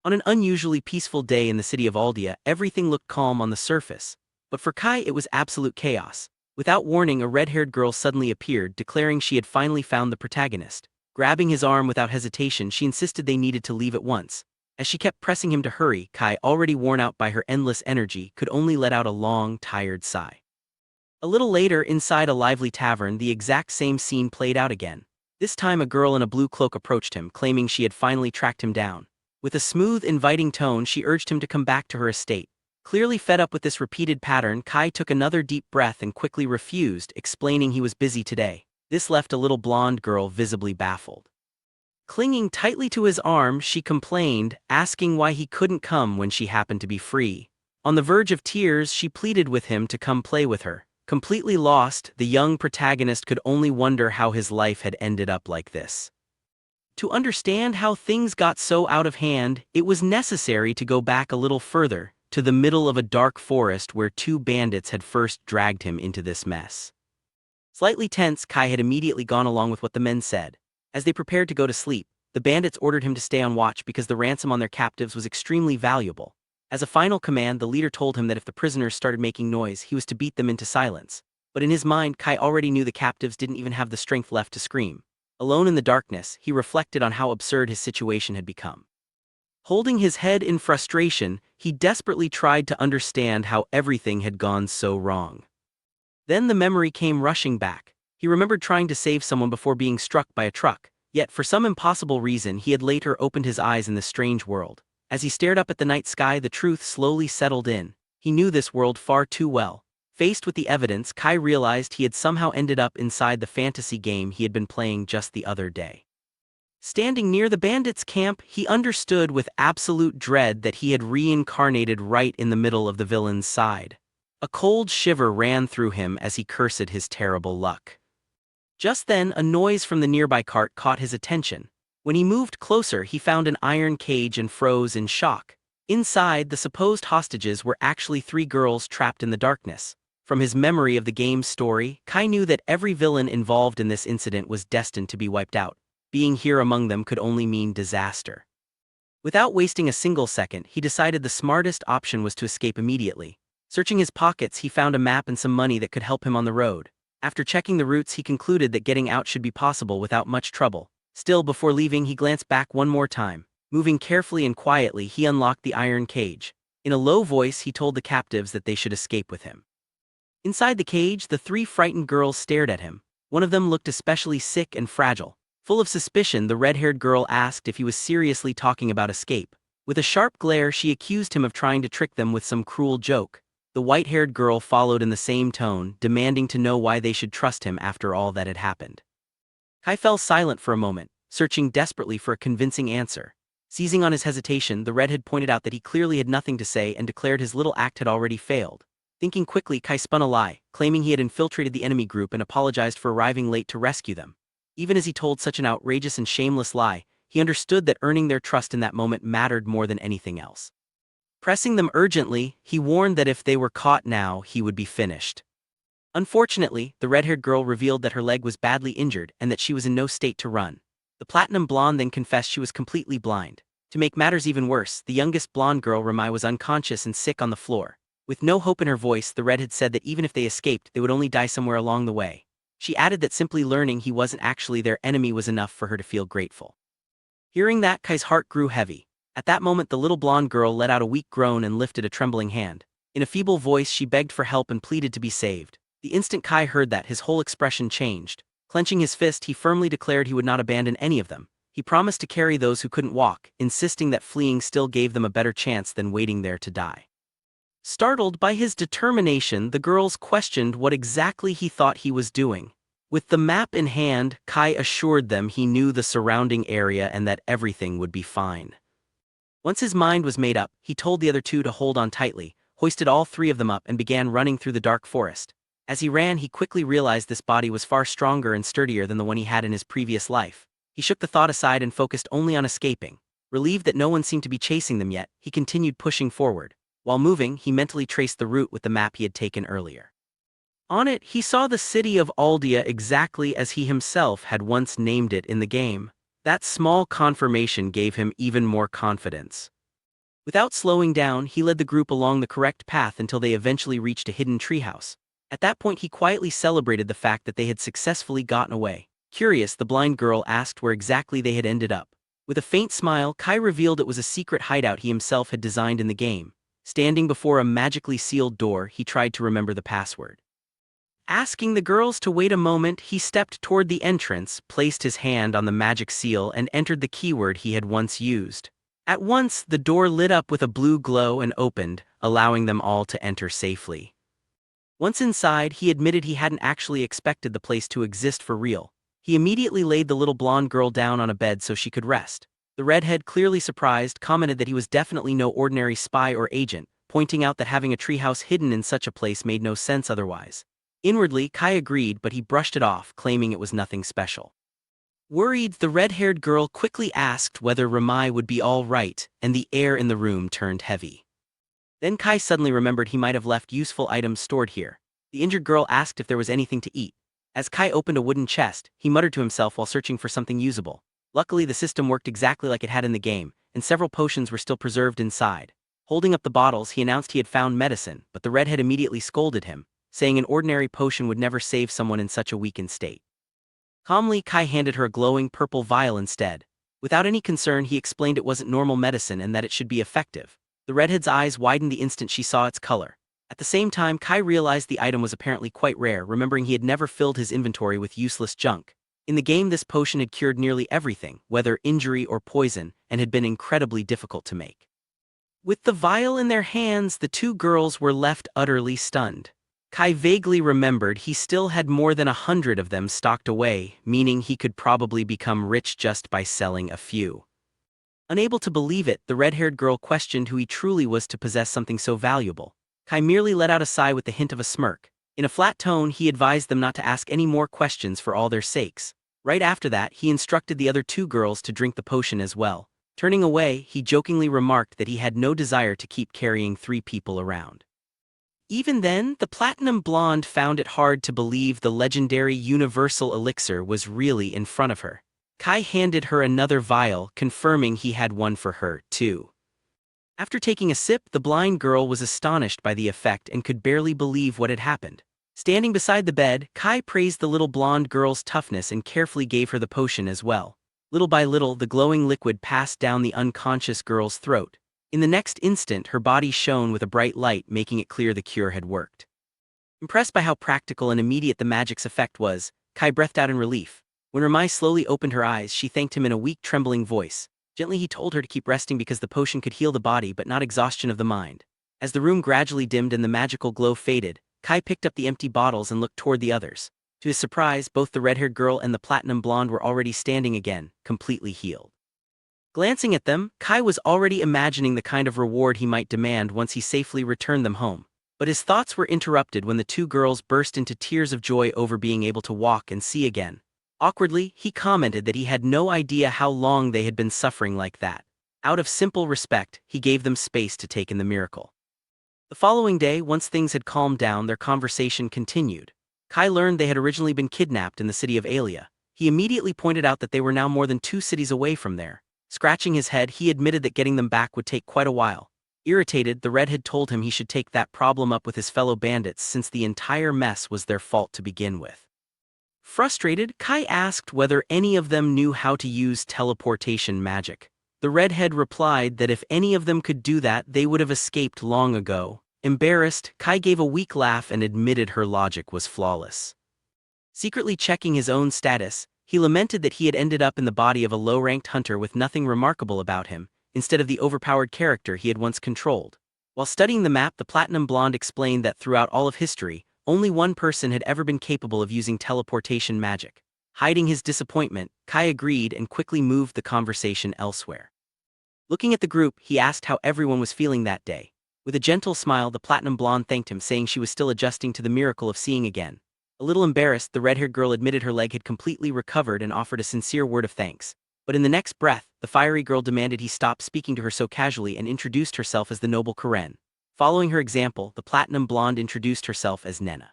On an unusually peaceful day in the city of Aldia, everything looked calm on the surface. But for Kai it was absolute chaos. Without warning, a red-haired girl suddenly appeared, declaring she had finally found the protagonist. Grabbing his arm without hesitation, she insisted they needed to leave at once. As she kept pressing him to hurry, Kai, already worn out by her endless energy, could only let out a long, tired sigh. A little later, inside a lively tavern, the exact same scene played out again. This time a girl in a blue cloak approached him, claiming she had finally tracked him down. With a smooth, inviting tone, she urged him to come back to her estate. Clearly fed up with this repeated pattern, Kai took another deep breath and quickly refused, explaining he was busy today. This left a little blonde girl visibly baffled. Clinging tightly to his arm, she complained, asking why he couldn't come when she happened to be free. On the verge of tears, she pleaded with him to come play with her. Completely lost, the young protagonist could only wonder how his life had ended up like this. To understand how things got so out of hand, it was necessary to go back a little further, to the middle of a dark forest where two bandits had first dragged him into this mess. Slightly tense, Kai had immediately gone along with what the men said. As they prepared to go to sleep, the bandits ordered him to stay on watch because the ransom on their captives was extremely valuable. As a final command, the leader told him that if the prisoners started making noise, he was to beat them into silence. But in his mind, Kai already knew the captives didn't even have the strength left to scream. Alone in the darkness, he reflected on how absurd his situation had become. Holding his head in frustration, he desperately tried to understand how everything had gone so wrong. Then the memory came rushing back. He remembered trying to save someone before being struck by a truck, yet for some impossible reason he had later opened his eyes in this strange world. As he stared up at the night sky, the truth slowly settled in. He knew this world far too well. Faced with the evidence, Kai realized he had somehow ended up inside the fantasy game he had been playing just the other day. Standing near the bandits' camp, he understood with absolute dread that he had reincarnated right in the middle of the villain's side. A cold shiver ran through him as he cursed his terrible luck. Just then, a noise from the nearby cart caught his attention. When he moved closer, he found an iron cage and froze in shock. Inside, the supposed hostages were actually three girls trapped in the darkness. From his memory of the game's story, Kai knew that every villain involved in this incident was destined to be wiped out. Being here among them could only mean disaster. Without wasting a single second, he decided the smartest option was to escape immediately. Searching his pockets, he found a map and some money that could help him on the road. After checking the routes, he concluded that getting out should be possible without much trouble. Still, before leaving, he glanced back one more time. Moving carefully and quietly, he unlocked the iron cage. In a low voice, he told the captives that they should escape with him. Inside the cage, the three frightened girls stared at him. One of them looked especially sick and fragile. Full of suspicion, the red-haired girl asked if he was seriously talking about escape. With a sharp glare, she accused him of trying to trick them with some cruel joke. The white-haired girl followed in the same tone, demanding to know why they should trust him after all that had happened. Kai fell silent for a moment, searching desperately for a convincing answer. Seizing on his hesitation, the redhead pointed out that he clearly had nothing to say and declared his little act had already failed. Thinking quickly, Kai spun a lie, claiming he had infiltrated the enemy group and apologized for arriving late to rescue them. Even as he told such an outrageous and shameless lie, he understood that earning their trust in that moment mattered more than anything else. Pressing them urgently, he warned that if they were caught now, he would be finished. Unfortunately, the red-haired girl revealed that her leg was badly injured and that she was in no state to run. The platinum blonde then confessed she was completely blind. To make matters even worse, the youngest blonde girl, Ramai, was unconscious and sick on the floor. With no hope in her voice, the redhead said that even if they escaped, they would only die somewhere along the way. She added that simply learning he wasn't actually their enemy was enough for her to feel grateful. Hearing that, Kai's heart grew heavy. At that moment, the little blonde girl let out a weak groan and lifted a trembling hand. In a feeble voice, she begged for help and pleaded to be saved. The instant Kai heard that, his whole expression changed. Clenching his fist, he firmly declared he would not abandon any of them. He promised to carry those who couldn't walk, insisting that fleeing still gave them a better chance than waiting there to die. Startled by his determination, the girls questioned what exactly he thought he was doing. With the map in hand, Kai assured them he knew the surrounding area and that everything would be fine. Once his mind was made up, he told the other two to hold on tightly, hoisted all three of them up and began running through the dark forest. As he ran, he quickly realized this body was far stronger and sturdier than the one he had in his previous life. He shook the thought aside and focused only on escaping. Relieved that no one seemed to be chasing them yet, he continued pushing forward. While moving, he mentally traced the route with the map he had taken earlier. On it, he saw the city of Aldia exactly as he himself had once named it in the game. That small confirmation gave him even more confidence. Without slowing down, he led the group along the correct path until they eventually reached a hidden treehouse. At that point, he quietly celebrated the fact that they had successfully gotten away. Curious, the blind girl asked where exactly they had ended up. With a faint smile, Kai revealed it was a secret hideout he himself had designed in the game. Standing before a magically sealed door, he tried to remember the password. Asking the girls to wait a moment, he stepped toward the entrance, placed his hand on the magic seal, and entered the keyword he had once used. At once, the door lit up with a blue glow and opened, allowing them all to enter safely. Once inside, he admitted he hadn't actually expected the place to exist for real. He immediately laid the little blonde girl down on a bed so she could rest. The redhead, clearly surprised, commented that he was definitely no ordinary spy or agent, pointing out that having a treehouse hidden in such a place made no sense otherwise. Inwardly, Kai agreed, but he brushed it off, claiming it was nothing special. Worried, the red-haired girl quickly asked whether Ramai would be all right, and the air in the room turned heavy. Then Kai suddenly remembered he might have left useful items stored here. The injured girl asked if there was anything to eat. As Kai opened a wooden chest, he muttered to himself while searching for something usable. Luckily, the system worked exactly like it had in the game, and several potions were still preserved inside. Holding up the bottles, he announced he had found medicine, but the redhead immediately scolded him, saying an ordinary potion would never save someone in such a weakened state. Calmly, Kai handed her a glowing purple vial instead. Without any concern, he explained it wasn't normal medicine and that it should be effective. The redhead's eyes widened the instant she saw its color. At the same time, Kai realized the item was apparently quite rare, remembering he had never filled his inventory with useless junk. In the game, this potion had cured nearly everything, whether injury or poison, and had been incredibly difficult to make. With the vial in their hands, the two girls were left utterly stunned. Kai vaguely remembered he still had more than 100 of them stocked away, meaning he could probably become rich just by selling a few. Unable to believe it, the red-haired girl questioned who he truly was to possess something so valuable. Kai merely let out a sigh with the hint of a smirk. In a flat tone, he advised them not to ask any more questions for all their sakes. Right after that, he instructed the other two girls to drink the potion as well. Turning away, he jokingly remarked that he had no desire to keep carrying 3 people around. Even then, the platinum blonde found it hard to believe the legendary universal elixir was really in front of her. Kai handed her another vial, confirming he had one for her, too. After taking a sip, the blind girl was astonished by the effect and could barely believe what had happened. Standing beside the bed, Kai praised the little blonde girl's toughness and carefully gave her the potion as well. Little by little, the glowing liquid passed down the unconscious girl's throat. In the next instant, her body shone with a bright light, making it clear the cure had worked. Impressed by how practical and immediate the magic's effect was, Kai breathed out in relief. When Ramai slowly opened her eyes, she thanked him in a weak, trembling voice. Gently, he told her to keep resting because the potion could heal the body but not exhaustion of the mind. As the room gradually dimmed and the magical glow faded, Kai picked up the empty bottles and looked toward the others. To his surprise, both the red-haired girl and the platinum blonde were already standing again, completely healed. Glancing at them, Kai was already imagining the kind of reward he might demand once he safely returned them home. But his thoughts were interrupted when the two girls burst into tears of joy over being able to walk and see again. Awkwardly, he commented that he had no idea how long they had been suffering like that. Out of simple respect, he gave them space to take in the miracle. The following day, once things had calmed down, their conversation continued. Kai learned they had originally been kidnapped in the city of Alia. He immediately pointed out that they were now more than 2 cities away from there. Scratching his head, he admitted that getting them back would take quite a while. Irritated, the redhead told him he should take that problem up with his fellow bandits since the entire mess was their fault to begin with. Frustrated, Kai asked whether any of them knew how to use teleportation magic. The redhead replied that if any of them could do that, they would have escaped long ago. Embarrassed, Kai gave a weak laugh and admitted her logic was flawless. Secretly checking his own status, he lamented that he had ended up in the body of a low-ranked hunter with nothing remarkable about him, instead of the overpowered character he had once controlled. While studying the map, the platinum blonde explained that throughout all of history, only one person had ever been capable of using teleportation magic. Hiding his disappointment, Kai agreed and quickly moved the conversation elsewhere. Looking at the group, he asked how everyone was feeling that day. With a gentle smile, the platinum blonde thanked him, saying she was still adjusting to the miracle of seeing again. A little embarrassed, the red-haired girl admitted her leg had completely recovered and offered a sincere word of thanks. But in the next breath, the fiery girl demanded he stop speaking to her so casually and introduced herself as the noble Karen. Following her example, the platinum blonde introduced herself as Nena.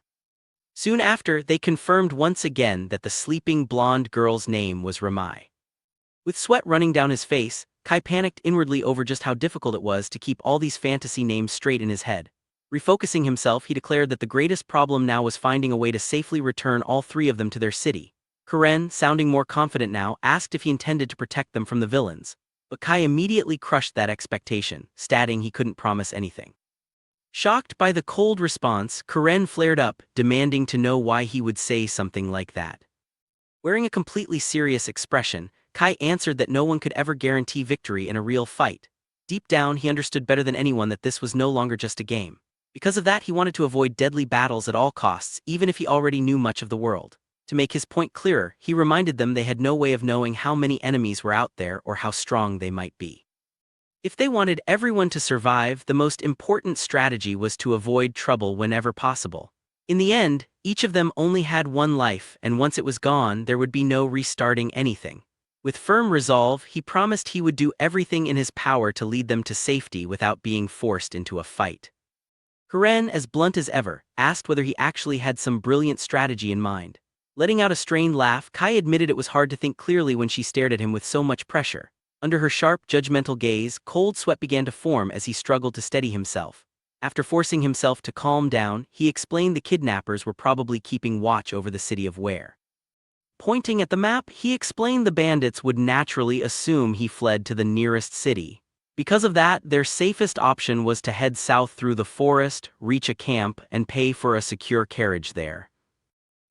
Soon after, they confirmed once again that the sleeping blonde girl's name was Ramai. With sweat running down his face, Kai panicked inwardly over just how difficult it was to keep all these fantasy names straight in his head. Refocusing himself, he declared that the greatest problem now was finding a way to safely return all three of them to their city. Karen, sounding more confident now, asked if he intended to protect them from the villains. But Kai immediately crushed that expectation, stating he couldn't promise anything. Shocked by the cold response, Karen flared up, demanding to know why he would say something like that. Wearing a completely serious expression, Kai answered that no one could ever guarantee victory in a real fight. Deep down, he understood better than anyone that this was no longer just a game. Because of that, he wanted to avoid deadly battles at all costs, even if he already knew much of the world. To make his point clearer, he reminded them they had no way of knowing how many enemies were out there or how strong they might be. If they wanted everyone to survive, the most important strategy was to avoid trouble whenever possible. In the end, each of them only had one life, and once it was gone, there would be no restarting anything. With firm resolve, he promised he would do everything in his power to lead them to safety without being forced into a fight. Karen, as blunt as ever, asked whether he actually had some brilliant strategy in mind. Letting out a strained laugh, Kai admitted it was hard to think clearly when she stared at him with so much pressure. Under her sharp, judgmental gaze, cold sweat began to form as he struggled to steady himself. After forcing himself to calm down, he explained the kidnappers were probably keeping watch over the city of Ware. Pointing at the map, he explained the bandits would naturally assume he fled to the nearest city. Because of that, their safest option was to head south through the forest, reach a camp, and pay for a secure carriage there.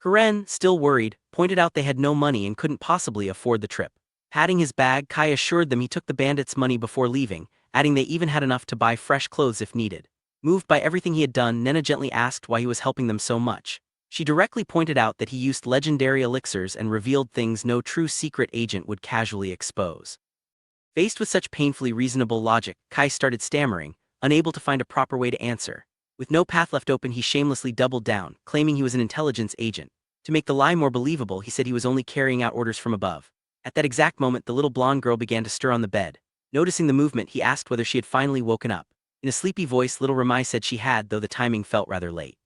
Karen, still worried, pointed out they had no money and couldn't possibly afford the trip. Patting his bag, Kai assured them he took the bandits' money before leaving, adding they even had enough to buy fresh clothes if needed. Moved by everything he had done, Nena gently asked why he was helping them so much. She directly pointed out that he used legendary elixirs and revealed things no true secret agent would casually expose. Faced with such painfully reasonable logic, Kai started stammering, unable to find a proper way to answer. With no path left open, he shamelessly doubled down, claiming he was an intelligence agent. To make the lie more believable, he said he was only carrying out orders from above. At that exact moment, the little blonde girl began to stir on the bed. Noticing the movement, he asked whether she had finally woken up. In a sleepy voice, little Ramai said she had, though the timing felt rather late.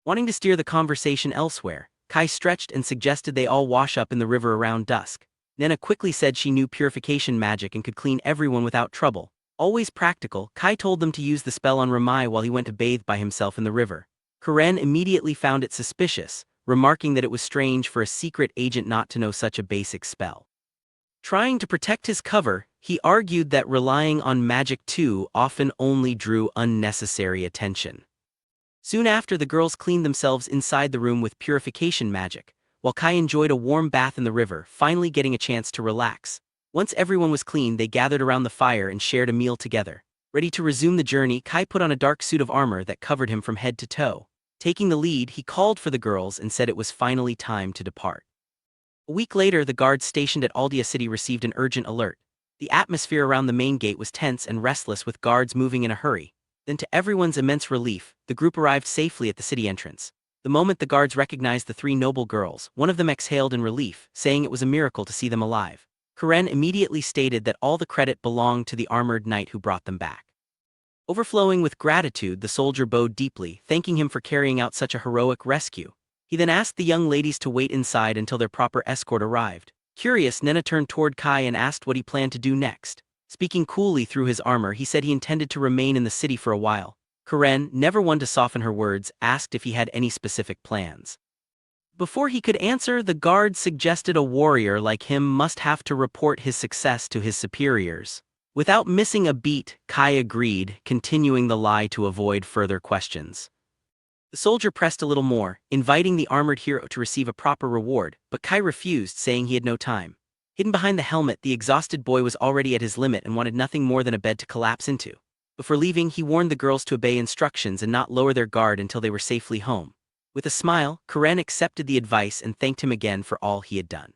Wanting to steer the conversation elsewhere, Kai stretched and suggested they all wash up in the river around dusk. Nena quickly said she knew purification magic and could clean everyone without trouble. Always practical, Kai told them to use the spell on Ramai while he went to bathe by himself in the river. Karen immediately found it suspicious, remarking that it was strange for a secret agent not to know such a basic spell. Trying to protect his cover, he argued that relying on magic too often only drew unnecessary attention. Soon after, the girls cleaned themselves inside the room with purification magic, while Kai enjoyed a warm bath in the river, finally getting a chance to relax. Once everyone was clean, they gathered around the fire and shared a meal together. Ready to resume the journey, Kai put on a dark suit of armor that covered him from head to toe. Taking the lead, he called for the girls and said it was finally time to depart. A week later, the guards stationed at Aldia City received an urgent alert. The atmosphere around the main gate was tense and restless, with guards moving in a hurry. Then, to everyone's immense relief, the group arrived safely at the city entrance. The moment the guards recognized the three noble girls, one of them exhaled in relief, saying it was a miracle to see them alive. Karen immediately stated that all the credit belonged to the armored knight who brought them back. Overflowing with gratitude, the soldier bowed deeply, thanking him for carrying out such a heroic rescue. He then asked the young ladies to wait inside until their proper escort arrived. Curious, Nena turned toward Kai and asked what he planned to do next. Speaking coolly through his armor, he said he intended to remain in the city for a while. Karen, never one to soften her words, asked if he had any specific plans. Before he could answer, the guard suggested a warrior like him must have to report his success to his superiors. Without missing a beat, Kai agreed, continuing the lie to avoid further questions. The soldier pressed a little more, inviting the armored hero to receive a proper reward, but Kai refused, saying he had no time. Hidden behind the helmet, the exhausted boy was already at his limit and wanted nothing more than a bed to collapse into. Before leaving, he warned the girls to obey instructions and not lower their guard until they were safely home. With a smile, Karen accepted the advice and thanked him again for all he had done.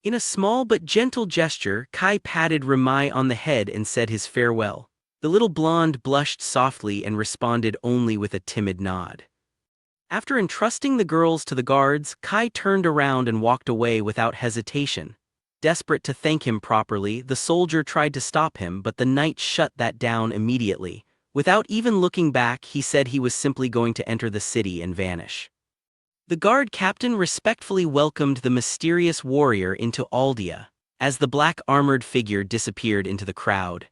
In a small but gentle gesture, Kai patted Ramai on the head and said his farewell. The little blonde blushed softly and responded only with a timid nod. After entrusting the girls to the guards, Kai turned around and walked away without hesitation. Desperate to thank him properly, the soldier tried to stop him, but the knight shut that down immediately. Without even looking back, he said he was simply going to enter the city and vanish. The guard captain respectfully welcomed the mysterious warrior into Aldia. as the black armored figure disappeared into the crowd.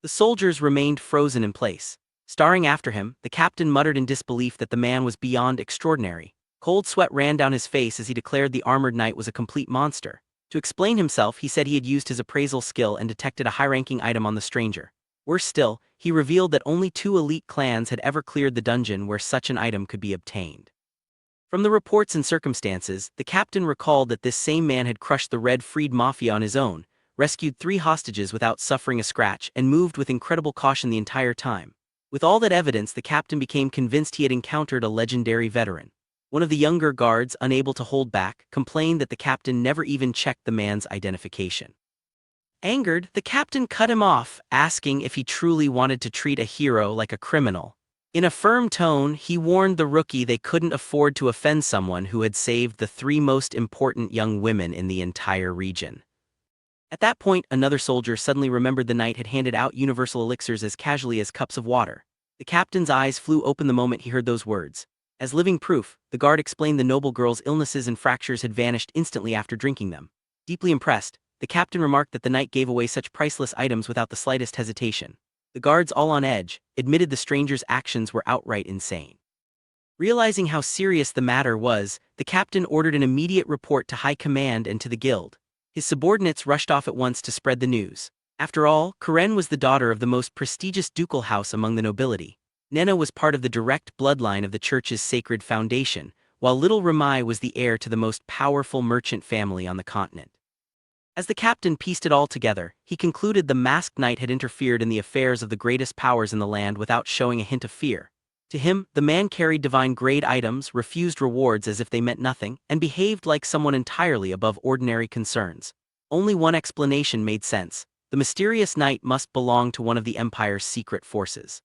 The soldiers remained frozen in place. Staring after him, the captain muttered in disbelief that the man was beyond extraordinary. Cold sweat ran down his face as he declared the armored knight was a complete monster. To explain himself, he said he had used his appraisal skill and detected a high-ranking item on the stranger. Worse still, he revealed that only 2 elite clans had ever cleared the dungeon where such an item could be obtained. From the reports and circumstances, the captain recalled that this same man had crushed the Red Freed Mafia on his own, rescued 3 hostages without suffering a scratch, and moved with incredible caution the entire time. With all that evidence, the captain became convinced he had encountered a legendary veteran. One of the younger guards, unable to hold back, complained that the captain never even checked the man's identification. Angered, the captain cut him off, asking if he truly wanted to treat a hero like a criminal. In a firm tone, he warned the rookie they couldn't afford to offend someone who had saved the 3 most important young women in the entire region. At that point, another soldier suddenly remembered the knight had handed out universal elixirs as casually as cups of water. The captain's eyes flew open the moment he heard those words. As living proof, the guard explained the noble girl's illnesses and fractures had vanished instantly after drinking them. Deeply impressed, the captain remarked that the knight gave away such priceless items without the slightest hesitation. The guards, all on edge, admitted the stranger's actions were outright insane. Realizing how serious the matter was, the captain ordered an immediate report to high command and to the guild. His subordinates rushed off at once to spread the news. After all, Karen was the daughter of the most prestigious ducal house among the nobility. Nena was part of the direct bloodline of the church's sacred foundation, while little Ramai was the heir to the most powerful merchant family on the continent. As the captain pieced it all together, he concluded the masked knight had interfered in the affairs of the greatest powers in the land without showing a hint of fear. To him, the man carried divine-grade items, refused rewards as if they meant nothing, and behaved like someone entirely above ordinary concerns. Only one explanation made sense: the mysterious knight must belong to one of the Empire's secret forces.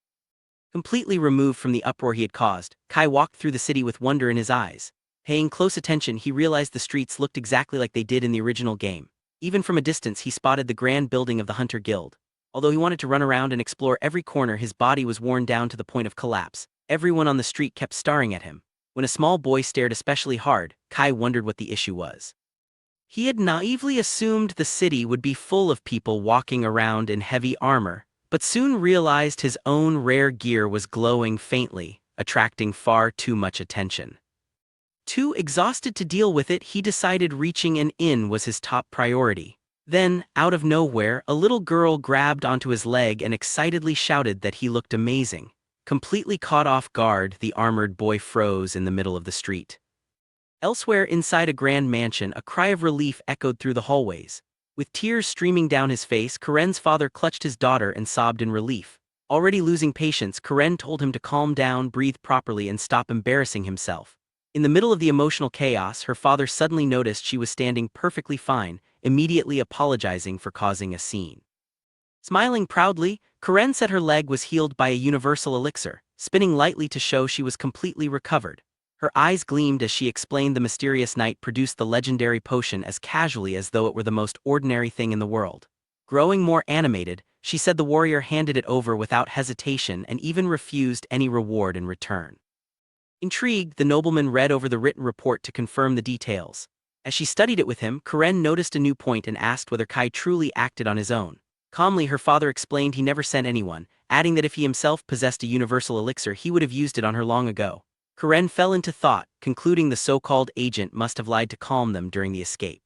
Completely removed from the uproar he had caused, Kai walked through the city with wonder in his eyes. Paying close attention, he realized the streets looked exactly like they did in the original game. Even from a distance, he spotted the grand building of the Hunter Guild. Although he wanted to run around and explore every corner, his body was worn down to the point of collapse. Everyone on the street kept staring at him. When a small boy stared especially hard, Kai wondered what the issue was. He had naively assumed the city would be full of people walking around in heavy armor, but soon realized his own rare gear was glowing faintly, attracting far too much attention. Too exhausted to deal with it, he decided reaching an inn was his top priority. Then, out of nowhere, a little girl grabbed onto his leg and excitedly shouted that he looked amazing. Completely caught off guard, the armored boy froze in the middle of the street. Elsewhere inside a grand mansion, a cry of relief echoed through the hallways. With tears streaming down his face, Karen's father clutched his daughter and sobbed in relief. Already losing patience, Karen told him to calm down, breathe properly, and stop embarrassing himself. In the middle of the emotional chaos, her father suddenly noticed she was standing perfectly fine, immediately apologizing for causing a scene. Smiling proudly, Karen said her leg was healed by a universal elixir, spinning lightly to show she was completely recovered. Her eyes gleamed as she explained the mysterious knight produced the legendary potion as casually as though it were the most ordinary thing in the world. Growing more animated, she said the warrior handed it over without hesitation and even refused any reward in return. Intrigued, the nobleman read over the written report to confirm the details. As she studied it with him, Karen noticed a new point and asked whether Kai truly acted on his own. Calmly, her father explained he never sent anyone, adding that if he himself possessed a universal elixir, he would have used it on her long ago. Karen fell into thought, concluding the so-called agent must have lied to calm them during the escape.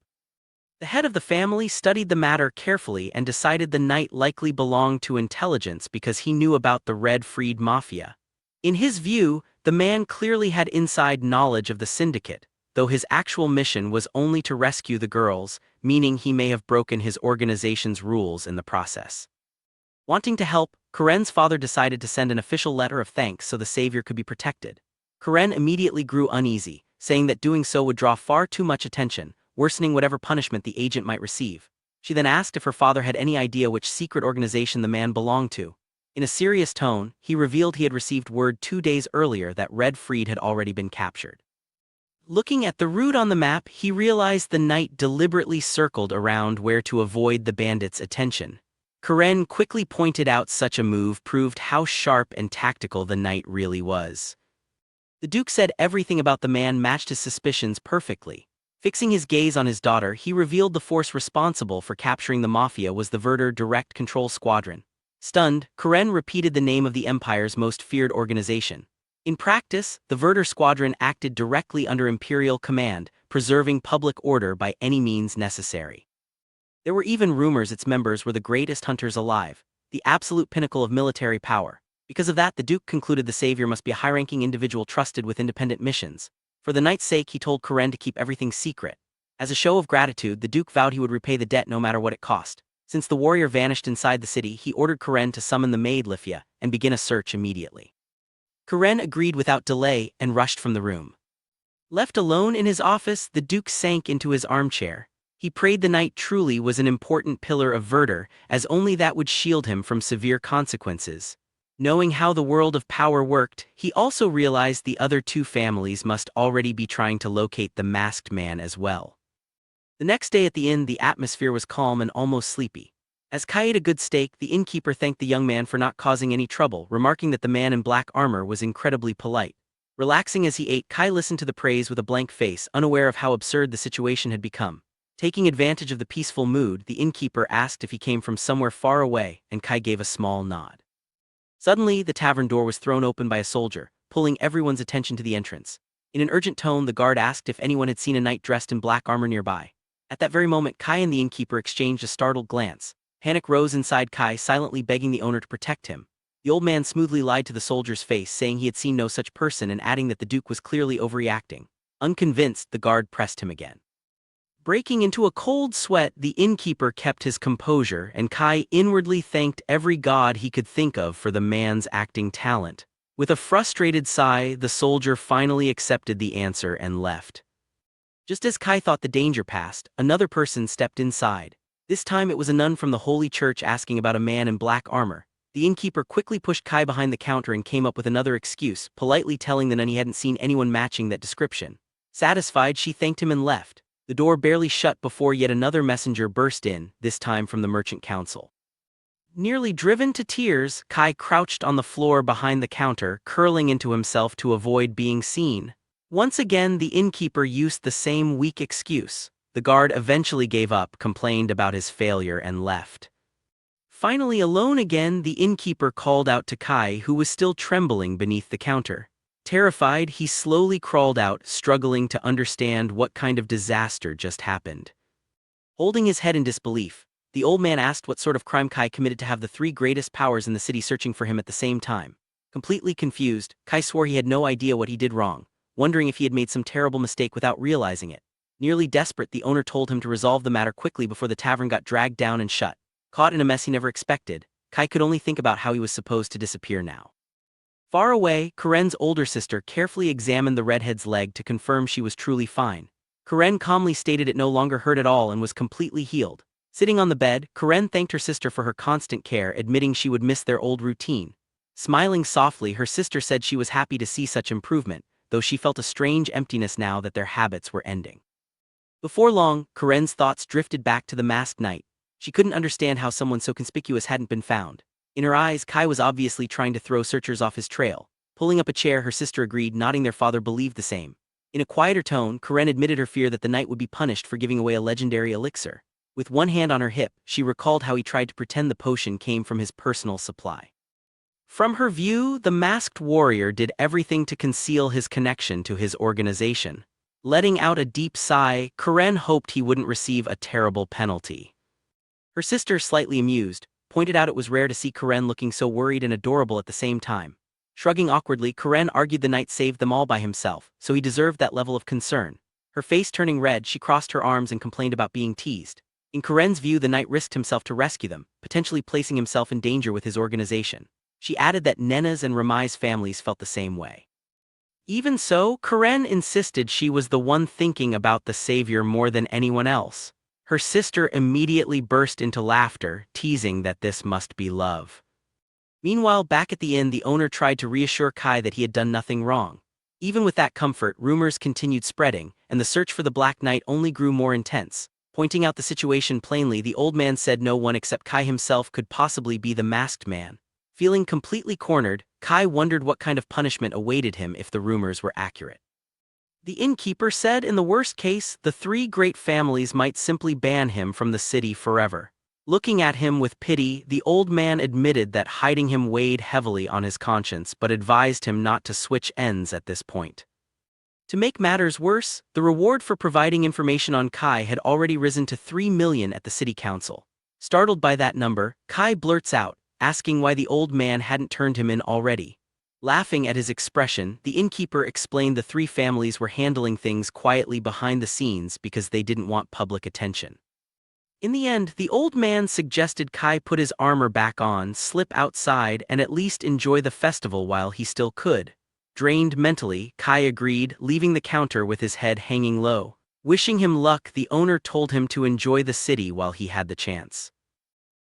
The head of the family studied the matter carefully and decided the knight likely belonged to intelligence because he knew about the Red Freed Mafia. In his view, the man clearly had inside knowledge of the syndicate, though his actual mission was only to rescue the girls, meaning he may have broken his organization's rules in the process. Wanting to help, Karen's father decided to send an official letter of thanks so the savior could be protected. Karen immediately grew uneasy, saying that doing so would draw far too much attention, worsening whatever punishment the agent might receive. She then asked if her father had any idea which secret organization the man belonged to. In a serious tone, he revealed he had received word 2 days earlier that Red Freed had already been captured. Looking at the route on the map, he realized the knight deliberately circled around where to avoid the bandits' attention. Karen quickly pointed out such a move proved how sharp and tactical the knight really was. The Duke said everything about the man matched his suspicions perfectly. Fixing his gaze on his daughter, he revealed the force responsible for capturing the mafia was the Verder Direct Control Squadron. Stunned, Karen repeated the name of the Empire's most feared organization. In practice, the Verder Squadron acted directly under Imperial command, preserving public order by any means necessary. There were even rumors its members were the greatest hunters alive, the absolute pinnacle of military power. Because of that, the Duke concluded the savior must be a high-ranking individual trusted with independent missions. For the knight's sake, he told Karen to keep everything secret. As a show of gratitude, the Duke vowed he would repay the debt no matter what it cost. Since the warrior vanished inside the city, he ordered Karen to summon the maid Lifia and begin a search immediately. Karen agreed without delay and rushed from the room. Left alone in his office, the Duke sank into his armchair. He prayed the knight truly was an important pillar of Verder, as only that would shield him from severe consequences. Knowing how the world of power worked, he also realized the other two families must already be trying to locate the masked man as well. The next day at the inn, the atmosphere was calm and almost sleepy. As Kai ate a good steak, the innkeeper thanked the young man for not causing any trouble, remarking that the man in black armor was incredibly polite. Relaxing as he ate, Kai listened to the praise with a blank face, unaware of how absurd the situation had become. Taking advantage of the peaceful mood, the innkeeper asked if he came from somewhere far away, and Kai gave a small nod. Suddenly, the tavern door was thrown open by a soldier, pulling everyone's attention to the entrance. In an urgent tone, the guard asked if anyone had seen a knight dressed in black armor nearby. At that very moment, Kai and the innkeeper exchanged a startled glance. Panic rose inside Kai, silently begging the owner to protect him. The old man smoothly lied to the soldier's face, saying he had seen no such person and adding that the Duke was clearly overreacting. Unconvinced, the guard pressed him again. Breaking into a cold sweat, the innkeeper kept his composure, and Kai inwardly thanked every god he could think of for the man's acting talent. With a frustrated sigh, the soldier finally accepted the answer and left. Just as Kai thought the danger passed, another person stepped inside. This time it was a nun from the Holy Church asking about a man in black armor. The innkeeper quickly pushed Kai behind the counter and came up with another excuse, politely telling the nun he hadn't seen anyone matching that description. Satisfied, she thanked him and left. The door barely shut before yet another messenger burst in, this time from the Merchant Council. Nearly driven to tears, Kai crouched on the floor behind the counter, curling into himself to avoid being seen. Once again, the innkeeper used the same weak excuse. The guard eventually gave up, complained about his failure, and left. Finally alone again, the innkeeper called out to Kai, who was still trembling beneath the counter. Terrified, he slowly crawled out, struggling to understand what kind of disaster just happened. Holding his head in disbelief, the old man asked what sort of crime Kai committed to have the three greatest powers in the city searching for him at the same time. Completely confused, Kai swore he had no idea what he did wrong, wondering if he had made some terrible mistake without realizing it. Nearly desperate, the owner told him to resolve the matter quickly before the tavern got dragged down and shut. Caught in a mess he never expected, Kai could only think about how he was supposed to disappear now. Far away, Karen's older sister carefully examined the redhead's leg to confirm she was truly fine. Karen calmly stated it no longer hurt at all and was completely healed. Sitting on the bed, Karen thanked her sister for her constant care, admitting she would miss their old routine. Smiling softly, her sister said she was happy to see such improvement, though she felt a strange emptiness now that their habits were ending. Before long, Karen's thoughts drifted back to the masked knight. She couldn't understand how someone so conspicuous hadn't been found. In her eyes, Kai was obviously trying to throw searchers off his trail. Pulling up a chair, her sister agreed, nodding their father believed the same. In a quieter tone, Karen admitted her fear that the knight would be punished for giving away a legendary elixir. With one hand on her hip, she recalled how he tried to pretend the potion came from his personal supply. From her view, the masked warrior did everything to conceal his connection to his organization. Letting out a deep sigh, Karen hoped he wouldn't receive a terrible penalty. Her sister, slightly amused, pointed out it was rare to see Karen looking so worried and adorable at the same time. Shrugging awkwardly, Karen argued the knight saved them all by himself, so he deserved that level of concern. Her face turning red, she crossed her arms and complained about being teased. In Karen's view, the knight risked himself to rescue them, potentially placing himself in danger with his organization. She added that Nena's and Ramai's families felt the same way. Even so, Karen insisted she was the one thinking about the savior more than anyone else. Her sister immediately burst into laughter, teasing that this must be love. Meanwhile, back at the inn, the owner tried to reassure Kai that he had done nothing wrong. Even with that comfort, rumors continued spreading, and the search for the Black Knight only grew more intense. Pointing out the situation plainly, the old man said no one except Kai himself could possibly be the masked man. Feeling completely cornered, Kai wondered what kind of punishment awaited him if the rumors were accurate. The innkeeper said in the worst case, the three great families might simply ban him from the city forever. Looking at him with pity, the old man admitted that hiding him weighed heavily on his conscience but advised him not to switch ends at this point. To make matters worse, the reward for providing information on Kai had already risen to 3 million at the city council. Startled by that number, Kai blurts out, asking why the old man hadn't turned him in already. Laughing at his expression, the innkeeper explained the three families were handling things quietly behind the scenes because they didn't want public attention. In the end, the old man suggested Kai put his armor back on, slip outside, and at least enjoy the festival while he still could. Drained mentally, Kai agreed, leaving the counter with his head hanging low. Wishing him luck, the owner told him to enjoy the city while he had the chance.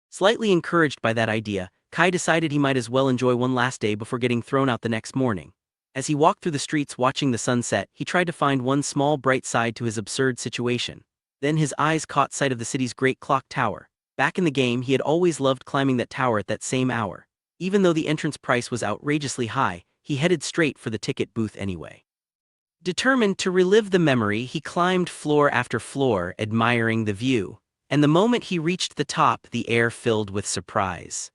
Slightly encouraged by that idea, Kai decided he might as well enjoy one last day before getting thrown out the next morning. As he walked through the streets watching the sunset, he tried to find one small bright side to his absurd situation. Then his eyes caught sight of the city's great clock tower. Back in the game, he had always loved climbing that tower at that same hour. Even though the entrance price was outrageously high, he headed straight for the ticket booth anyway. Determined to relive the memory, he climbed floor after floor, admiring the view. And the moment he reached the top, the air filled with surprise.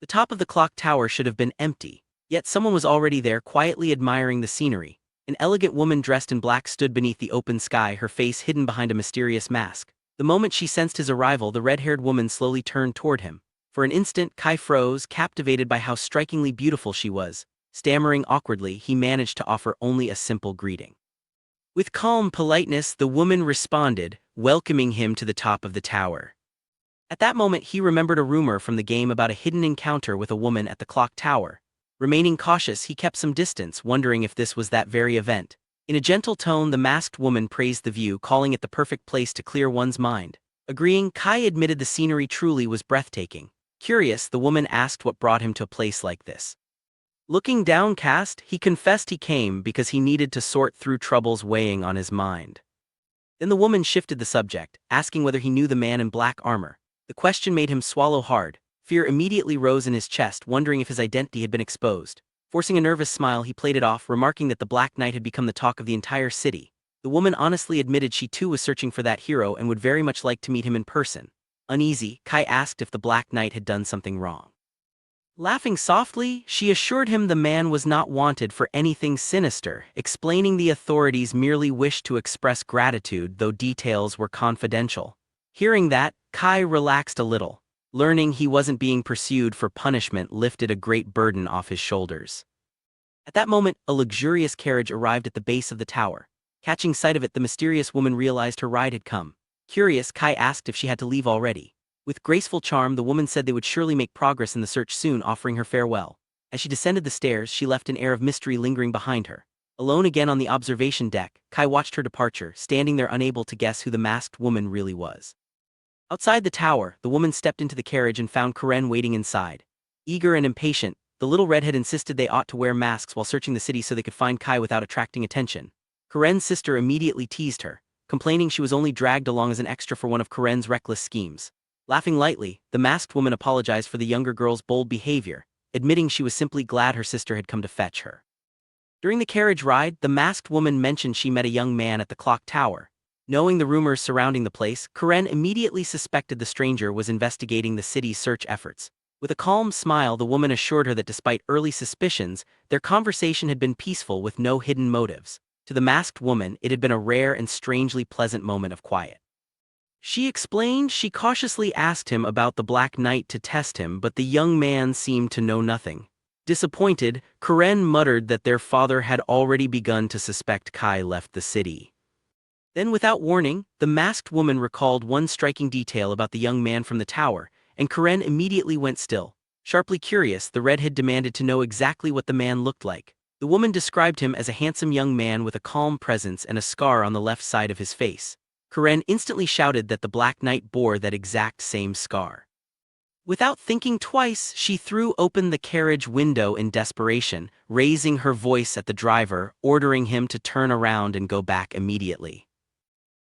The top of the clock tower should have been empty, yet someone was already there quietly admiring the scenery. An elegant woman dressed in black stood beneath the open sky, her face hidden behind a mysterious mask. The moment she sensed his arrival, the red-haired woman slowly turned toward him. For an instant, Kai froze, captivated by how strikingly beautiful she was. Stammering awkwardly, he managed to offer only a simple greeting. With calm politeness, the woman responded, welcoming him to the top of the tower. At that moment, he remembered a rumor from the game about a hidden encounter with a woman at the clock tower. Remaining cautious, he kept some distance, wondering if this was that very event. In a gentle tone, the masked woman praised the view, calling it the perfect place to clear one's mind. Agreeing, Kai admitted the scenery truly was breathtaking. Curious, the woman asked what brought him to a place like this. Looking downcast, he confessed he came because he needed to sort through troubles weighing on his mind. Then the woman shifted the subject, asking whether he knew the man in black armor. The question made him swallow hard. Fear immediately rose in his chest, wondering if his identity had been exposed. Forcing a nervous smile, he played it off, remarking that the Black Knight had become the talk of the entire city. The woman honestly admitted she too was searching for that hero and would very much like to meet him in person. Uneasy, Kai asked if the Black Knight had done something wrong. Laughing softly, she assured him the man was not wanted for anything sinister, explaining the authorities merely wished to express gratitude, though details were confidential. Hearing that, Kai relaxed a little. Learning he wasn't being pursued for punishment lifted a great burden off his shoulders. At that moment, a luxurious carriage arrived at the base of the tower. Catching sight of it, the mysterious woman realized her ride had come. Curious, Kai asked if she had to leave already. With graceful charm, the woman said they would surely make progress in the search soon, offering her farewell. As she descended the stairs, she left an air of mystery lingering behind her. Alone again on the observation deck, Kai watched her departure, standing there unable to guess who the masked woman really was. Outside the tower, the woman stepped into the carriage and found Karen waiting inside. Eager and impatient, the little redhead insisted they ought to wear masks while searching the city so they could find Kai without attracting attention. Karen's sister immediately teased her, complaining she was only dragged along as an extra for one of Karen's reckless schemes. Laughing lightly, the masked woman apologized for the younger girl's bold behavior, admitting she was simply glad her sister had come to fetch her. During the carriage ride, the masked woman mentioned she met a young man at the clock tower. Knowing the rumors surrounding the place, Karen immediately suspected the stranger was investigating the city's search efforts. With a calm smile, the woman assured her that despite early suspicions, their conversation had been peaceful with no hidden motives. To the masked woman, it had been a rare and strangely pleasant moment of quiet. She explained she cautiously asked him about the Black Knight to test him, but the young man seemed to know nothing. Disappointed, Karen muttered that their father had already begun to suspect Kai left the city. Then without warning, the masked woman recalled one striking detail about the young man from the tower, and Karen immediately went still. Sharply curious, the redhead demanded to know exactly what the man looked like. The woman described him as a handsome young man with a calm presence and a scar on the left side of his face. Karen instantly shouted that the Black Knight bore that exact same scar. Without thinking twice, she threw open the carriage window in desperation, raising her voice at the driver, ordering him to turn around and go back immediately.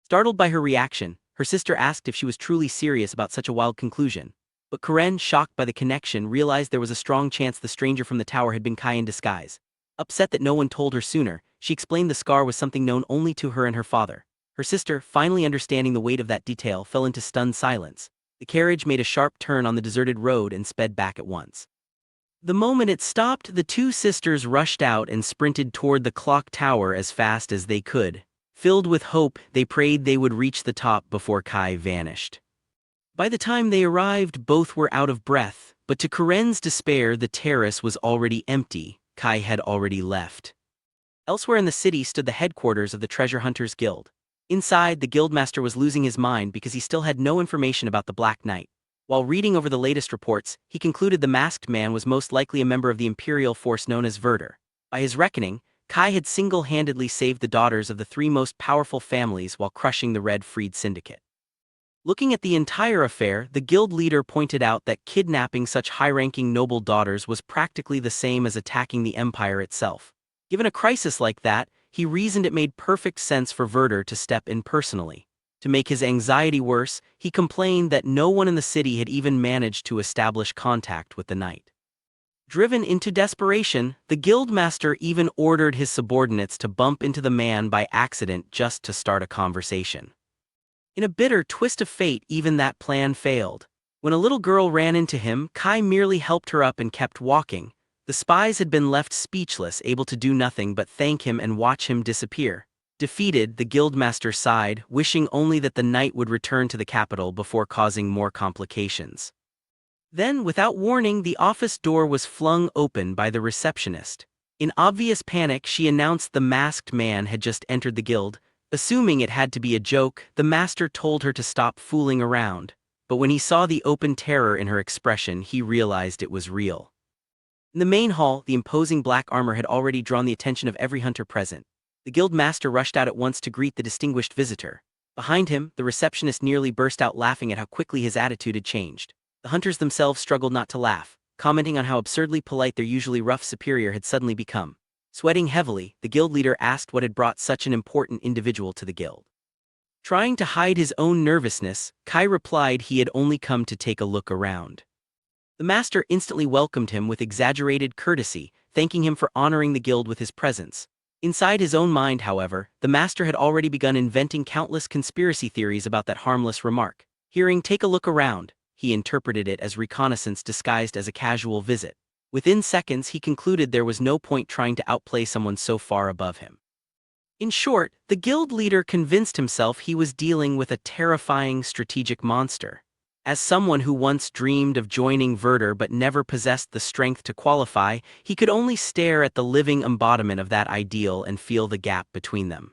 Startled by her reaction, her sister asked if she was truly serious about such a wild conclusion. But Karen, shocked by the connection, realized there was a strong chance the stranger from the tower had been Kai in disguise. Upset that no one told her sooner, she explained the scar was something known only to her and her father. Her sister, finally understanding the weight of that detail, fell into stunned silence. The carriage made a sharp turn on the deserted road and sped back at once. The moment it stopped, the two sisters rushed out and sprinted toward the clock tower as fast as they could. Filled with hope, they prayed they would reach the top before Kai vanished. By the time they arrived, both were out of breath, but to Karen's despair, the terrace was already empty. Kai had already left. Elsewhere in the city stood the headquarters of the Treasure Hunters Guild. Inside, the guildmaster was losing his mind because he still had no information about the Black Knight. While reading over the latest reports, he concluded the masked man was most likely a member of the imperial force known as Verder. By his reckoning, Kai had single-handedly saved the daughters of the three most powerful families while crushing the Red Freed Syndicate. Looking at the entire affair, the guild leader pointed out that kidnapping such high-ranking noble daughters was practically the same as attacking the empire itself. Given a crisis like that, he reasoned it made perfect sense for Verder to step in personally. To make his anxiety worse, he complained that no one in the city had even managed to establish contact with the knight. Driven into desperation, the guildmaster even ordered his subordinates to bump into the man by accident just to start a conversation. In a bitter twist of fate, even that plan failed. When a little girl ran into him, Kai merely helped her up and kept walking. The spies had been left speechless, able to do nothing but thank him and watch him disappear. Defeated, the guildmaster sighed, wishing only that the knight would return to the capital before causing more complications. Then, without warning, the office door was flung open by the receptionist. In obvious panic, she announced the masked man had just entered the guild. Assuming it had to be a joke, the master told her to stop fooling around. But when he saw the open terror in her expression, he realized it was real. In the main hall, the imposing black armor had already drawn the attention of every hunter present. The guild master rushed out at once to greet the distinguished visitor. Behind him, the receptionist nearly burst out laughing at how quickly his attitude had changed. The hunters themselves struggled not to laugh, commenting on how absurdly polite their usually rough superior had suddenly become. Sweating heavily, the guild leader asked what had brought such an important individual to the guild. Trying to hide his own nervousness, Kai replied he had only come to take a look around. The master instantly welcomed him with exaggerated courtesy, thanking him for honoring the guild with his presence. Inside his own mind, however, the master had already begun inventing countless conspiracy theories about that harmless remark. Hearing "take a look around," he interpreted it as reconnaissance disguised as a casual visit. Within seconds, he concluded there was no point trying to outplay someone so far above him. In short, the guild leader convinced himself he was dealing with a terrifying strategic monster. As someone who once dreamed of joining Verder but never possessed the strength to qualify, he could only stare at the living embodiment of that ideal and feel the gap between them.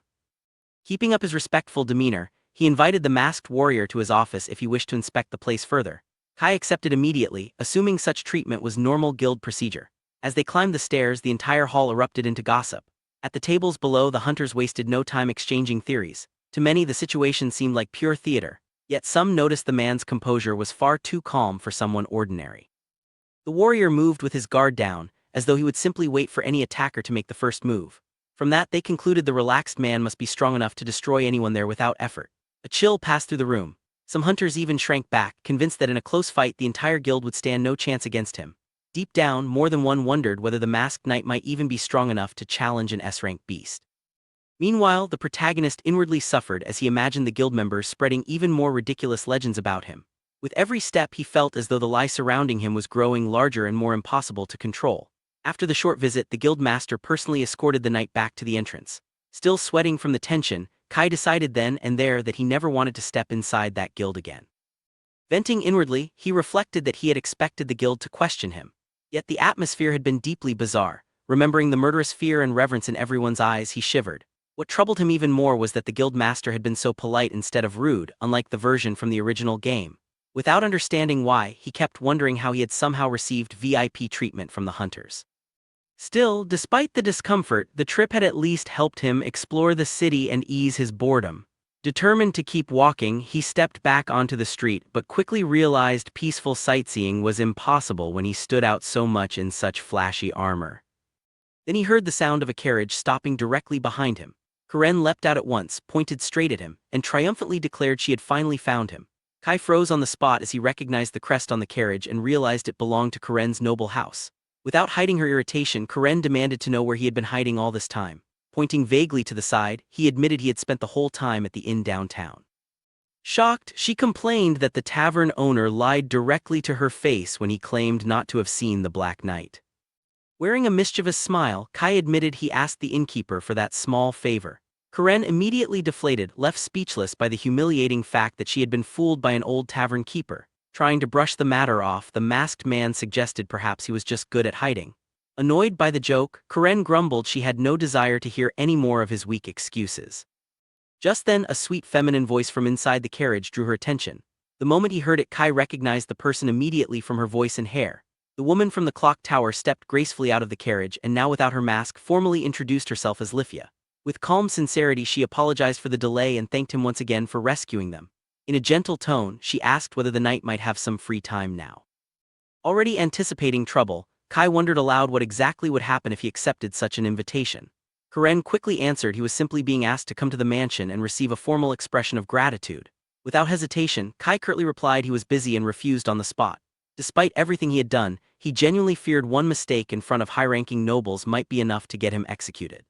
Keeping up his respectful demeanor, he invited the masked warrior to his office if he wished to inspect the place further. Kai accepted immediately, assuming such treatment was normal guild procedure. As they climbed the stairs, the entire hall erupted into gossip. At the tables below, the hunters wasted no time exchanging theories. To many, the situation seemed like pure theater. Yet some noticed the man's composure was far too calm for someone ordinary. The warrior moved with his guard down, as though he would simply wait for any attacker to make the first move. From that, they concluded the relaxed man must be strong enough to destroy anyone there without effort. A chill passed through the room. Some hunters even shrank back, convinced that in a close fight the entire guild would stand no chance against him. Deep down, more than one wondered whether the masked knight might even be strong enough to challenge an S-rank beast. Meanwhile, the protagonist inwardly suffered as he imagined the guild members spreading even more ridiculous legends about him. With every step, he felt as though the lie surrounding him was growing larger and more impossible to control. After the short visit, the guild master personally escorted the knight back to the entrance. Still sweating from the tension, Kai decided then and there that he never wanted to step inside that guild again. Venting inwardly, he reflected that he had expected the guild to question him. Yet the atmosphere had been deeply bizarre. Remembering the murderous fear and reverence in everyone's eyes, he shivered. What troubled him even more was that the guild master had been so polite instead of rude, unlike the version from the original game. Without understanding why, he kept wondering how he had somehow received VIP treatment from the hunters. Still, despite the discomfort, the trip had at least helped him explore the city and ease his boredom. Determined to keep walking, he stepped back onto the street but quickly realized peaceful sightseeing was impossible when he stood out so much in such flashy armor. Then he heard the sound of a carriage stopping directly behind him. Karen leapt out at once, pointed straight at him, and triumphantly declared she had finally found him. Kai froze on the spot as he recognized the crest on the carriage and realized it belonged to Karen's noble house. Without hiding her irritation, Karen demanded to know where he had been hiding all this time. Pointing vaguely to the side, he admitted he had spent the whole time at the inn downtown. Shocked, she complained that the tavern owner lied directly to her face when he claimed not to have seen the Black Knight. Wearing a mischievous smile, Kai admitted he asked the innkeeper for that small favor. Karen immediately deflated, left speechless by the humiliating fact that she had been fooled by an old tavern keeper. Trying to brush the matter off, the masked man suggested perhaps he was just good at hiding. Annoyed by the joke, Karen grumbled she had no desire to hear any more of his weak excuses. Just then, a sweet feminine voice from inside the carriage drew her attention. The moment he heard it, Kai recognized the person immediately from her voice and hair. The woman from the clock tower stepped gracefully out of the carriage and now without her mask formally introduced herself as Lifia. With calm sincerity she apologized for the delay and thanked him once again for rescuing them. In a gentle tone, she asked whether the knight might have some free time now. Already anticipating trouble, Kai wondered aloud what exactly would happen if he accepted such an invitation. Karen quickly answered he was simply being asked to come to the mansion and receive a formal expression of gratitude. Without hesitation, Kai curtly replied he was busy and refused on the spot. Despite everything he had done, he genuinely feared one mistake in front of high-ranking nobles might be enough to get him executed.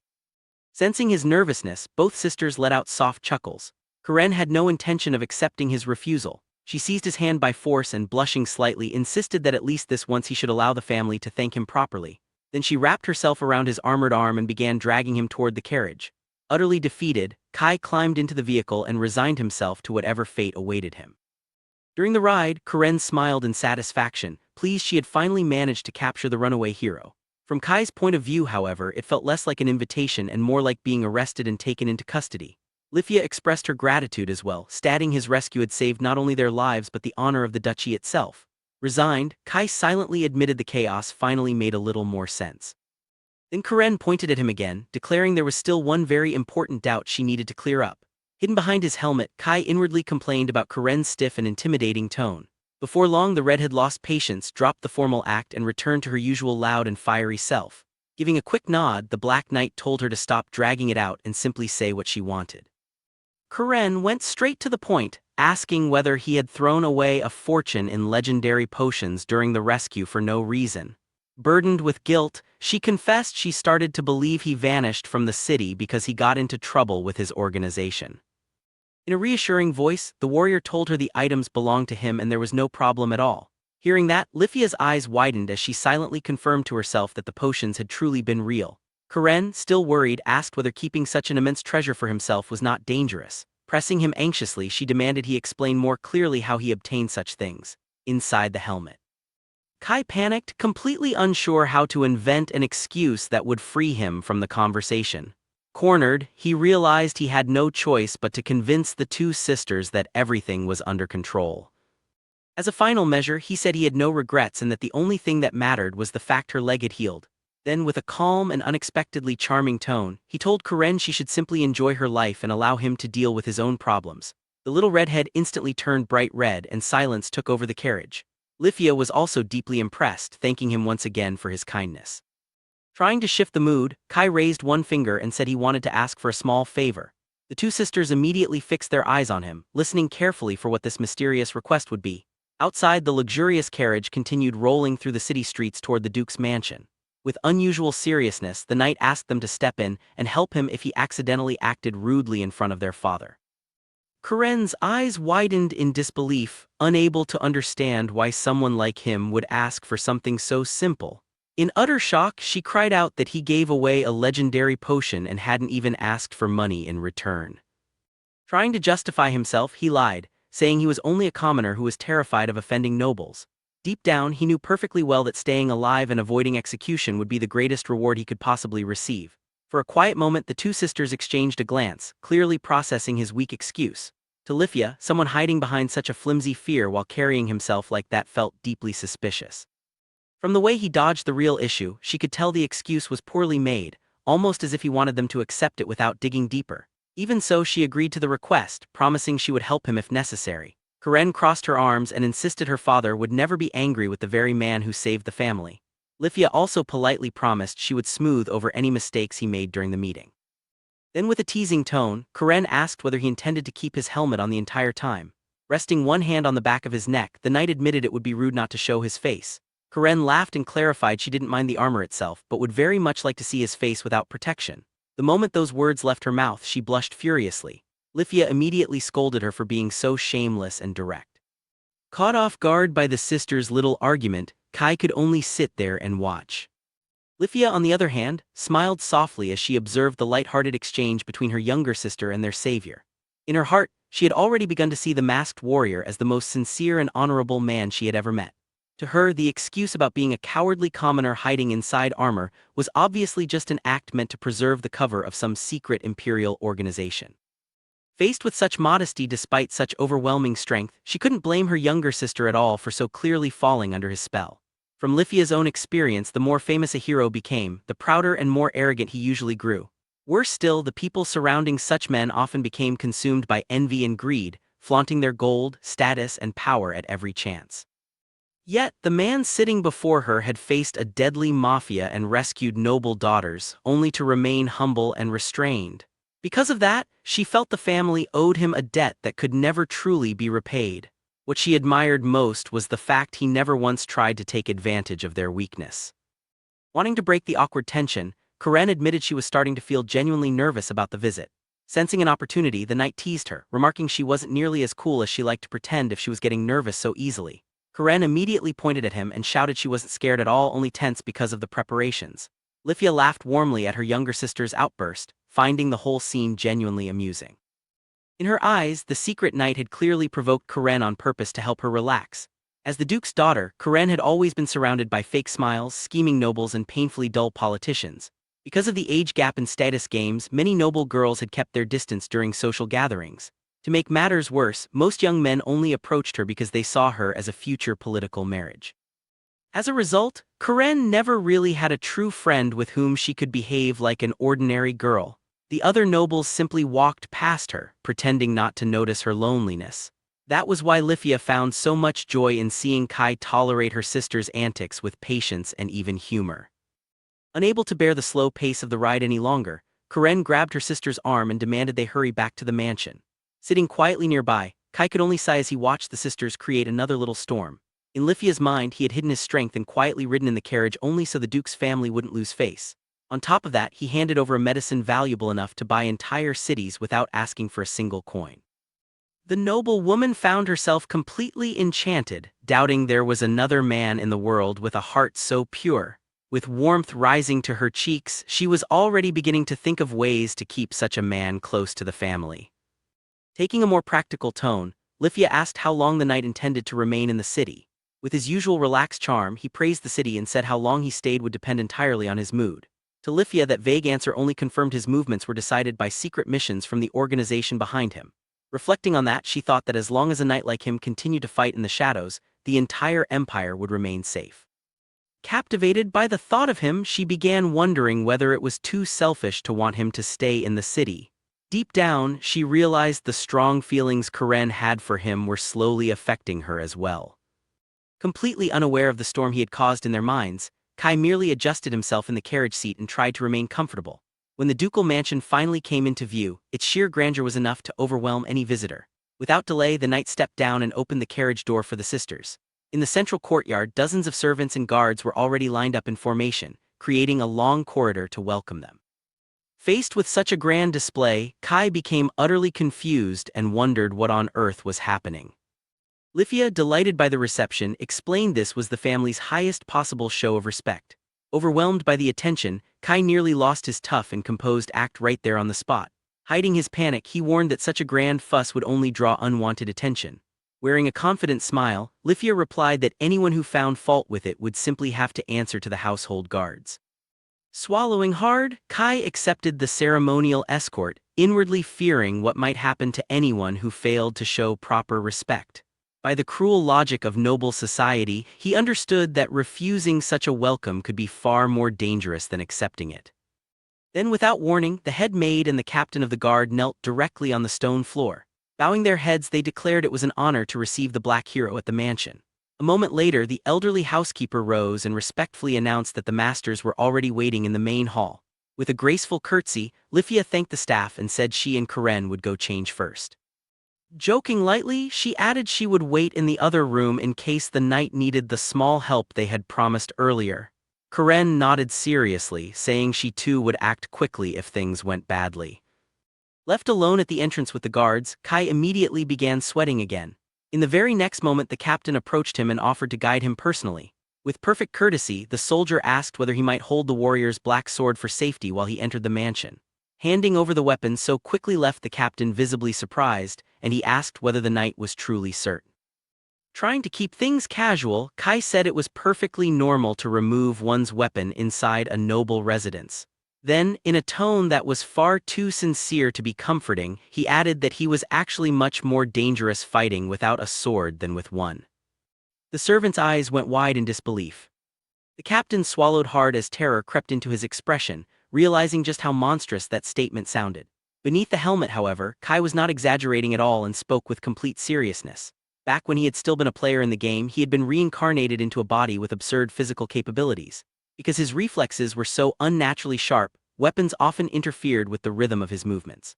Sensing his nervousness, both sisters let out soft chuckles. Karen had no intention of accepting his refusal. She seized his hand by force and, blushing slightly, insisted that at least this once he should allow the family to thank him properly. Then she wrapped herself around his armored arm and began dragging him toward the carriage. Utterly defeated, Kai climbed into the vehicle and resigned himself to whatever fate awaited him. During the ride, Karen smiled in satisfaction, pleased she had finally managed to capture the runaway hero. From Kai's point of view, however, it felt less like an invitation and more like being arrested and taken into custody. Lifia expressed her gratitude as well, stating his rescue had saved not only their lives but the honor of the duchy itself. Resigned, Kai silently admitted the chaos finally made a little more sense. Then Karen pointed at him again, declaring there was still one very important doubt she needed to clear up. Hidden behind his helmet, Kai inwardly complained about Karen's stiff and intimidating tone. Before long, the redhead lost patience, dropped the formal act, and returned to her usual loud and fiery self. Giving a quick nod, the Black Knight told her to stop dragging it out and simply say what she wanted. Karen went straight to the point, asking whether he had thrown away a fortune in legendary potions during the rescue for no reason. Burdened with guilt, she confessed she started to believe he vanished from the city because he got into trouble with his organization. In a reassuring voice, the warrior told her the items belonged to him and there was no problem at all. Hearing that, Lifia's eyes widened as she silently confirmed to herself that the potions had truly been real. Karen, still worried, asked whether keeping such an immense treasure for himself was not dangerous. Pressing him anxiously, she demanded he explain more clearly how he obtained such things. Inside the helmet. Kai panicked, completely unsure how to invent an excuse that would free him from the conversation. Cornered, he realized he had no choice but to convince the two sisters that everything was under control. As a final measure, he said he had no regrets and that the only thing that mattered was the fact her leg had healed. Then, with a calm and unexpectedly charming tone, he told Karen she should simply enjoy her life and allow him to deal with his own problems. The little redhead instantly turned bright red and silence took over the carriage. Lifia was also deeply impressed, thanking him once again for his kindness. Trying to shift the mood, Kai raised one finger and said he wanted to ask for a small favor. The two sisters immediately fixed their eyes on him, listening carefully for what this mysterious request would be. Outside, the luxurious carriage continued rolling through the city streets toward the Duke's mansion. With unusual seriousness, the knight asked them to step in and help him if he accidentally acted rudely in front of their father. Karen's eyes widened in disbelief, unable to understand why someone like him would ask for something so simple. In utter shock, she cried out that he gave away a legendary potion and hadn't even asked for money in return. Trying to justify himself, he lied, saying he was only a commoner who was terrified of offending nobles. Deep down, he knew perfectly well that staying alive and avoiding execution would be the greatest reward he could possibly receive. For a quiet moment, the two sisters exchanged a glance, clearly processing his weak excuse. To Lifia, someone hiding behind such a flimsy fear while carrying himself like that felt deeply suspicious. From the way he dodged the real issue, she could tell the excuse was poorly made, almost as if he wanted them to accept it without digging deeper. Even so, she agreed to the request, promising she would help him if necessary. Karen crossed her arms and insisted her father would never be angry with the very man who saved the family. Lifia also politely promised she would smooth over any mistakes he made during the meeting. Then with a teasing tone, Karen asked whether he intended to keep his helmet on the entire time. Resting one hand on the back of his neck, the knight admitted it would be rude not to show his face. Karen laughed and clarified she didn't mind the armor itself but would very much like to see his face without protection. The moment those words left her mouth, she blushed furiously. Lifia immediately scolded her for being so shameless and direct. Caught off guard by the sisters' little argument, Kai could only sit there and watch. Lifia, on the other hand, smiled softly as she observed the light-hearted exchange between her younger sister and their savior. In her heart, she had already begun to see the masked warrior as the most sincere and honorable man she had ever met. To her, the excuse about being a cowardly commoner hiding inside armor was obviously just an act meant to preserve the cover of some secret imperial organization. Faced with such modesty despite such overwhelming strength, she couldn't blame her younger sister at all for so clearly falling under his spell. From Lifia's own experience, the more famous a hero became, the prouder and more arrogant he usually grew. Worse still, the people surrounding such men often became consumed by envy and greed, flaunting their gold, status, and power at every chance. Yet, the man sitting before her had faced a deadly mafia and rescued noble daughters, only to remain humble and restrained. Because of that, she felt the family owed him a debt that could never truly be repaid. What she admired most was the fact he never once tried to take advantage of their weakness. Wanting to break the awkward tension, Karen admitted she was starting to feel genuinely nervous about the visit. Sensing an opportunity, the knight teased her, remarking she wasn't nearly as cool as she liked to pretend if she was getting nervous so easily. Karen immediately pointed at him and shouted she wasn't scared at all, only tense because of the preparations. Lifia laughed warmly at her younger sister's outburst, finding the whole scene genuinely amusing. In her eyes, the secret knight had clearly provoked Karen on purpose to help her relax. As the duke's daughter, Karen had always been surrounded by fake smiles, scheming nobles, and painfully dull politicians. Because of the age gap and status games, many noble girls had kept their distance during social gatherings. To make matters worse, most young men only approached her because they saw her as a future political marriage. As a result, Karen never really had a true friend with whom she could behave like an ordinary girl. The other nobles simply walked past her, pretending not to notice her loneliness. That was why Lifia found so much joy in seeing Kai tolerate her sister's antics with patience and even humor. Unable to bear the slow pace of the ride any longer, Karen grabbed her sister's arm and demanded they hurry back to the mansion. Sitting quietly nearby, Kai could only sigh as he watched the sisters create another little storm. In Lifia's mind, he had hidden his strength and quietly ridden in the carriage only so the duke's family wouldn't lose face. On top of that, he handed over a medicine valuable enough to buy entire cities without asking for a single coin. The noble woman found herself completely enchanted, doubting there was another man in the world with a heart so pure. With warmth rising to her cheeks, she was already beginning to think of ways to keep such a man close to the family. Taking a more practical tone, Lifia asked how long the knight intended to remain in the city. With his usual relaxed charm, he praised the city and said how long he stayed would depend entirely on his mood. To Lifia, that vague answer only confirmed his movements were decided by secret missions from the organization behind him. Reflecting on that, she thought that as long as a knight like him continued to fight in the shadows, the entire empire would remain safe. Captivated by the thought of him, she began wondering whether it was too selfish to want him to stay in the city. Deep down, she realized the strong feelings Karen had for him were slowly affecting her as well. Completely unaware of the storm he had caused in their minds, Kai merely adjusted himself in the carriage seat and tried to remain comfortable. When the ducal mansion finally came into view, its sheer grandeur was enough to overwhelm any visitor. Without delay, the knight stepped down and opened the carriage door for the sisters. In the central courtyard, dozens of servants and guards were already lined up in formation, creating a long corridor to welcome them. Faced with such a grand display, Kai became utterly confused and wondered what on earth was happening. Lifia, delighted by the reception, explained this was the family's highest possible show of respect. Overwhelmed by the attention, Kai nearly lost his tough and composed act right there on the spot. Hiding his panic, he warned that such a grand fuss would only draw unwanted attention. Wearing a confident smile, Lifia replied that anyone who found fault with it would simply have to answer to the household guards. Swallowing hard, Kai accepted the ceremonial escort, inwardly fearing what might happen to anyone who failed to show proper respect. By the cruel logic of noble society, he understood that refusing such a welcome could be far more dangerous than accepting it. Then, without warning, the head maid and the captain of the guard knelt directly on the stone floor. Bowing their heads, they declared it was an honor to receive the black hero at the mansion. A moment later, the elderly housekeeper rose and respectfully announced that the masters were already waiting in the main hall. With a graceful curtsy, Lifia thanked the staff and said she and Karen would go change first. Joking lightly, she added she would wait in the other room in case the knight needed the small help they had promised earlier. Karen nodded seriously, saying she too would act quickly if things went badly. Left alone at the entrance with the guards, Kai immediately began sweating again. In the very next moment the captain approached him and offered to guide him personally. With perfect courtesy, the soldier asked whether he might hold the warrior's black sword for safety while he entered the mansion. Handing over the weapon so quickly left the captain visibly surprised, and he asked whether the knight was truly certain. Trying to keep things casual, Kai said it was perfectly normal to remove one's weapon inside a noble residence. Then, in a tone that was far too sincere to be comforting, he added that he was actually much more dangerous fighting without a sword than with one. The servant's eyes went wide in disbelief. The captain swallowed hard as terror crept into his expression, realizing just how monstrous that statement sounded. Beneath the helmet, however, Kai was not exaggerating at all and spoke with complete seriousness. Back when he had still been a player in the game, he had been reincarnated into a body with absurd physical capabilities. Because his reflexes were so unnaturally sharp, weapons often interfered with the rhythm of his movements.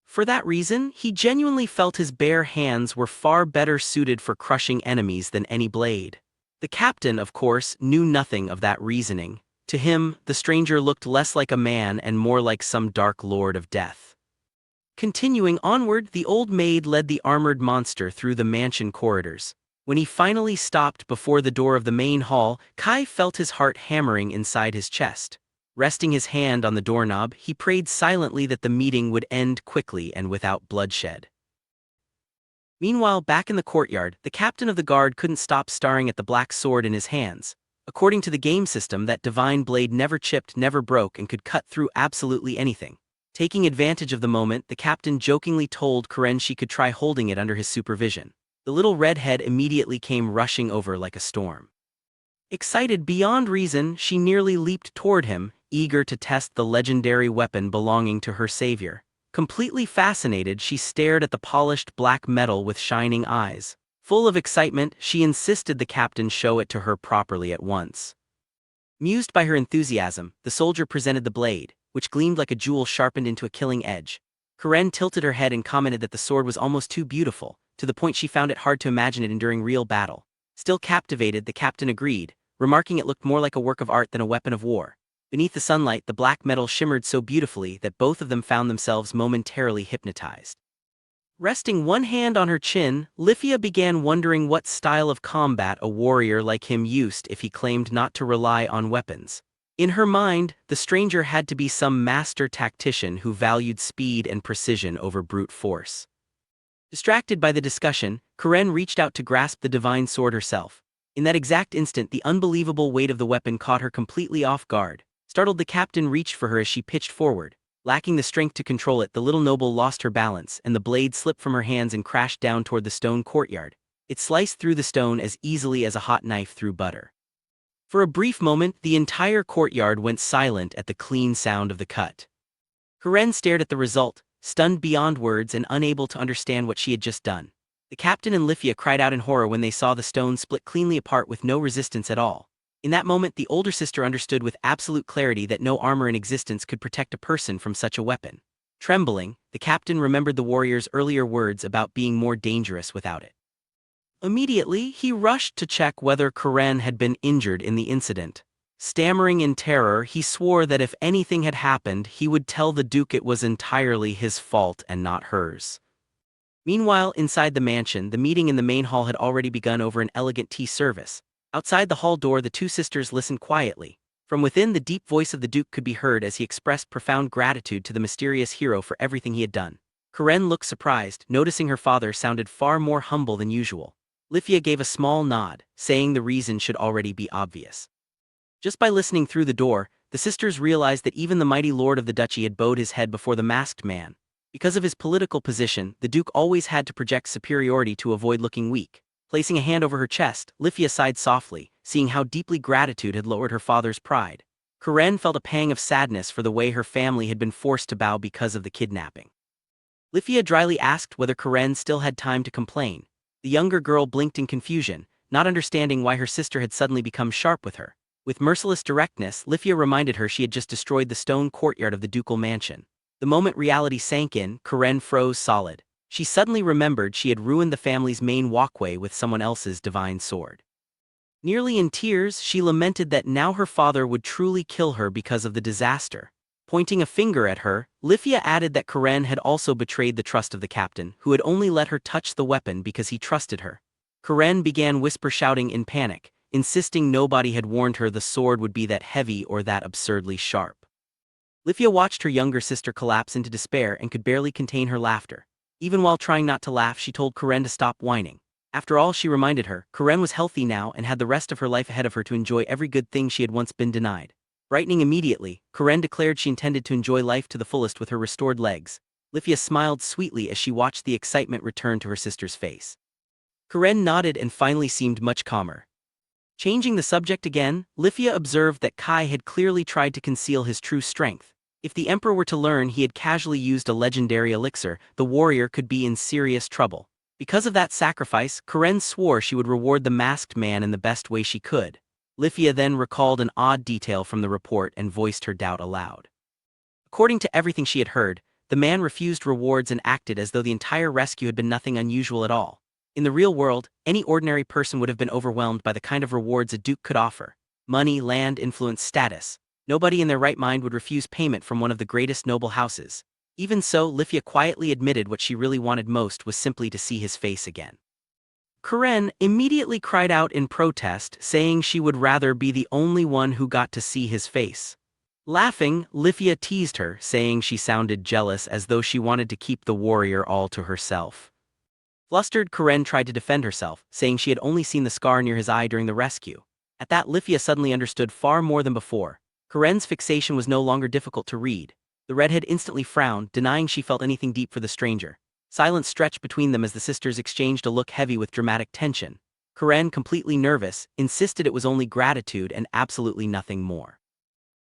For that reason, he genuinely felt his bare hands were far better suited for crushing enemies than any blade. The captain, of course, knew nothing of that reasoning. To him, the stranger looked less like a man and more like some dark lord of death. Continuing onward, the old maid led the armored monster through the mansion corridors. When he finally stopped before the door of the main hall, Kai felt his heart hammering inside his chest. Resting his hand on the doorknob, he prayed silently that the meeting would end quickly and without bloodshed. Meanwhile, back in the courtyard, the captain of the guard couldn't stop staring at the black sword in his hands. According to the game system, that divine blade never chipped, never broke, and could cut through absolutely anything. Taking advantage of the moment, the captain jokingly told Karen she could try holding it under his supervision. The little redhead immediately came rushing over like a storm. Excited beyond reason, she nearly leaped toward him, eager to test the legendary weapon belonging to her savior. Completely fascinated, she stared at the polished black metal with shining eyes. Full of excitement, she insisted the captain show it to her properly at once. Mused by her enthusiasm, the soldier presented the blade, which gleamed like a jewel sharpened into a killing edge. Karen tilted her head and commented that the sword was almost too beautiful, to the point she found it hard to imagine it enduring real battle. Still captivated, the captain agreed, remarking it looked more like a work of art than a weapon of war. Beneath the sunlight, the black metal shimmered so beautifully that both of them found themselves momentarily hypnotized. Resting one hand on her chin, Lifia began wondering what style of combat a warrior like him used if he claimed not to rely on weapons. In her mind, the stranger had to be some master tactician who valued speed and precision over brute force. Distracted by the discussion, Karen reached out to grasp the divine sword herself. In that exact instant, the unbelievable weight of the weapon caught her completely off guard. Startled, the captain reached for her as she pitched forward. Lacking the strength to control it, the little noble lost her balance, and the blade slipped from her hands and crashed down toward the stone courtyard. It sliced through the stone as easily as a hot knife through butter. For a brief moment, the entire courtyard went silent at the clean sound of the cut. Karen stared at the result, stunned beyond words and unable to understand what she had just done. The captain and Lifia cried out in horror when they saw the stone split cleanly apart with no resistance at all. In that moment, the older sister understood with absolute clarity that no armor in existence could protect a person from such a weapon. Trembling, the captain remembered the warrior's earlier words about being more dangerous without it. Immediately, he rushed to check whether Karen had been injured in the incident. Stammering in terror, he swore that if anything had happened, he would tell the Duke it was entirely his fault and not hers. Meanwhile, inside the mansion, the meeting in the main hall had already begun over an elegant tea service. Outside the hall door, the two sisters listened quietly. From within, the deep voice of the Duke could be heard as he expressed profound gratitude to the mysterious hero for everything he had done. Karen looked surprised, noticing her father sounded far more humble than usual. Lifia gave a small nod, saying the reason should already be obvious. Just by listening through the door, the sisters realized that even the mighty lord of the duchy had bowed his head before the masked man. Because of his political position, the Duke always had to project superiority to avoid looking weak. Placing a hand over her chest, Lifia sighed softly, seeing how deeply gratitude had lowered her father's pride. Karen felt a pang of sadness for the way her family had been forced to bow because of the kidnapping. Lifia dryly asked whether Karen still had time to complain. The younger girl blinked in confusion, not understanding why her sister had suddenly become sharp with her. With merciless directness, Lifia reminded her she had just destroyed the stone courtyard of the ducal mansion. The moment reality sank in, Karen froze solid. She suddenly remembered she had ruined the family's main walkway with someone else's divine sword. Nearly in tears, she lamented that now her father would truly kill her because of the disaster. Pointing a finger at her, Lifia added that Karen had also betrayed the trust of the captain, who had only let her touch the weapon because he trusted her. Karen began whisper-shouting in panic, insisting nobody had warned her the sword would be that heavy or that absurdly sharp. Lifia watched her younger sister collapse into despair and could barely contain her laughter. Even while trying not to laugh, she told Karen to stop whining. After all, she reminded her, Karen was healthy now and had the rest of her life ahead of her to enjoy every good thing she had once been denied. Brightening immediately, Karen declared she intended to enjoy life to the fullest with her restored legs. Lifia smiled sweetly as she watched the excitement return to her sister's face. Karen nodded and finally seemed much calmer. Changing the subject again, Lifia observed that Kai had clearly tried to conceal his true strength. If the emperor were to learn he had casually used a legendary elixir, the warrior could be in serious trouble. Because of that sacrifice, Karen swore she would reward the masked man in the best way she could. Lifia then recalled an odd detail from the report and voiced her doubt aloud. According to everything she had heard, the man refused rewards and acted as though the entire rescue had been nothing unusual at all. In the real world, any ordinary person would have been overwhelmed by the kind of rewards a duke could offer. Money, land, influence, status. Nobody in their right mind would refuse payment from one of the greatest noble houses. Even so, Lifia quietly admitted what she really wanted most was simply to see his face again. Karen immediately cried out in protest, saying she would rather be the only one who got to see his face. Laughing, Lifia teased her, saying she sounded jealous as though she wanted to keep the warrior all to herself. Flustered, Karen tried to defend herself, saying she had only seen the scar near his eye during the rescue. At that, Lifia suddenly understood far more than before. Karen's fixation was no longer difficult to read. The redhead instantly frowned, denying she felt anything deep for the stranger. Silence stretched between them as the sisters exchanged a look heavy with dramatic tension. Karen, completely nervous, insisted it was only gratitude and absolutely nothing more.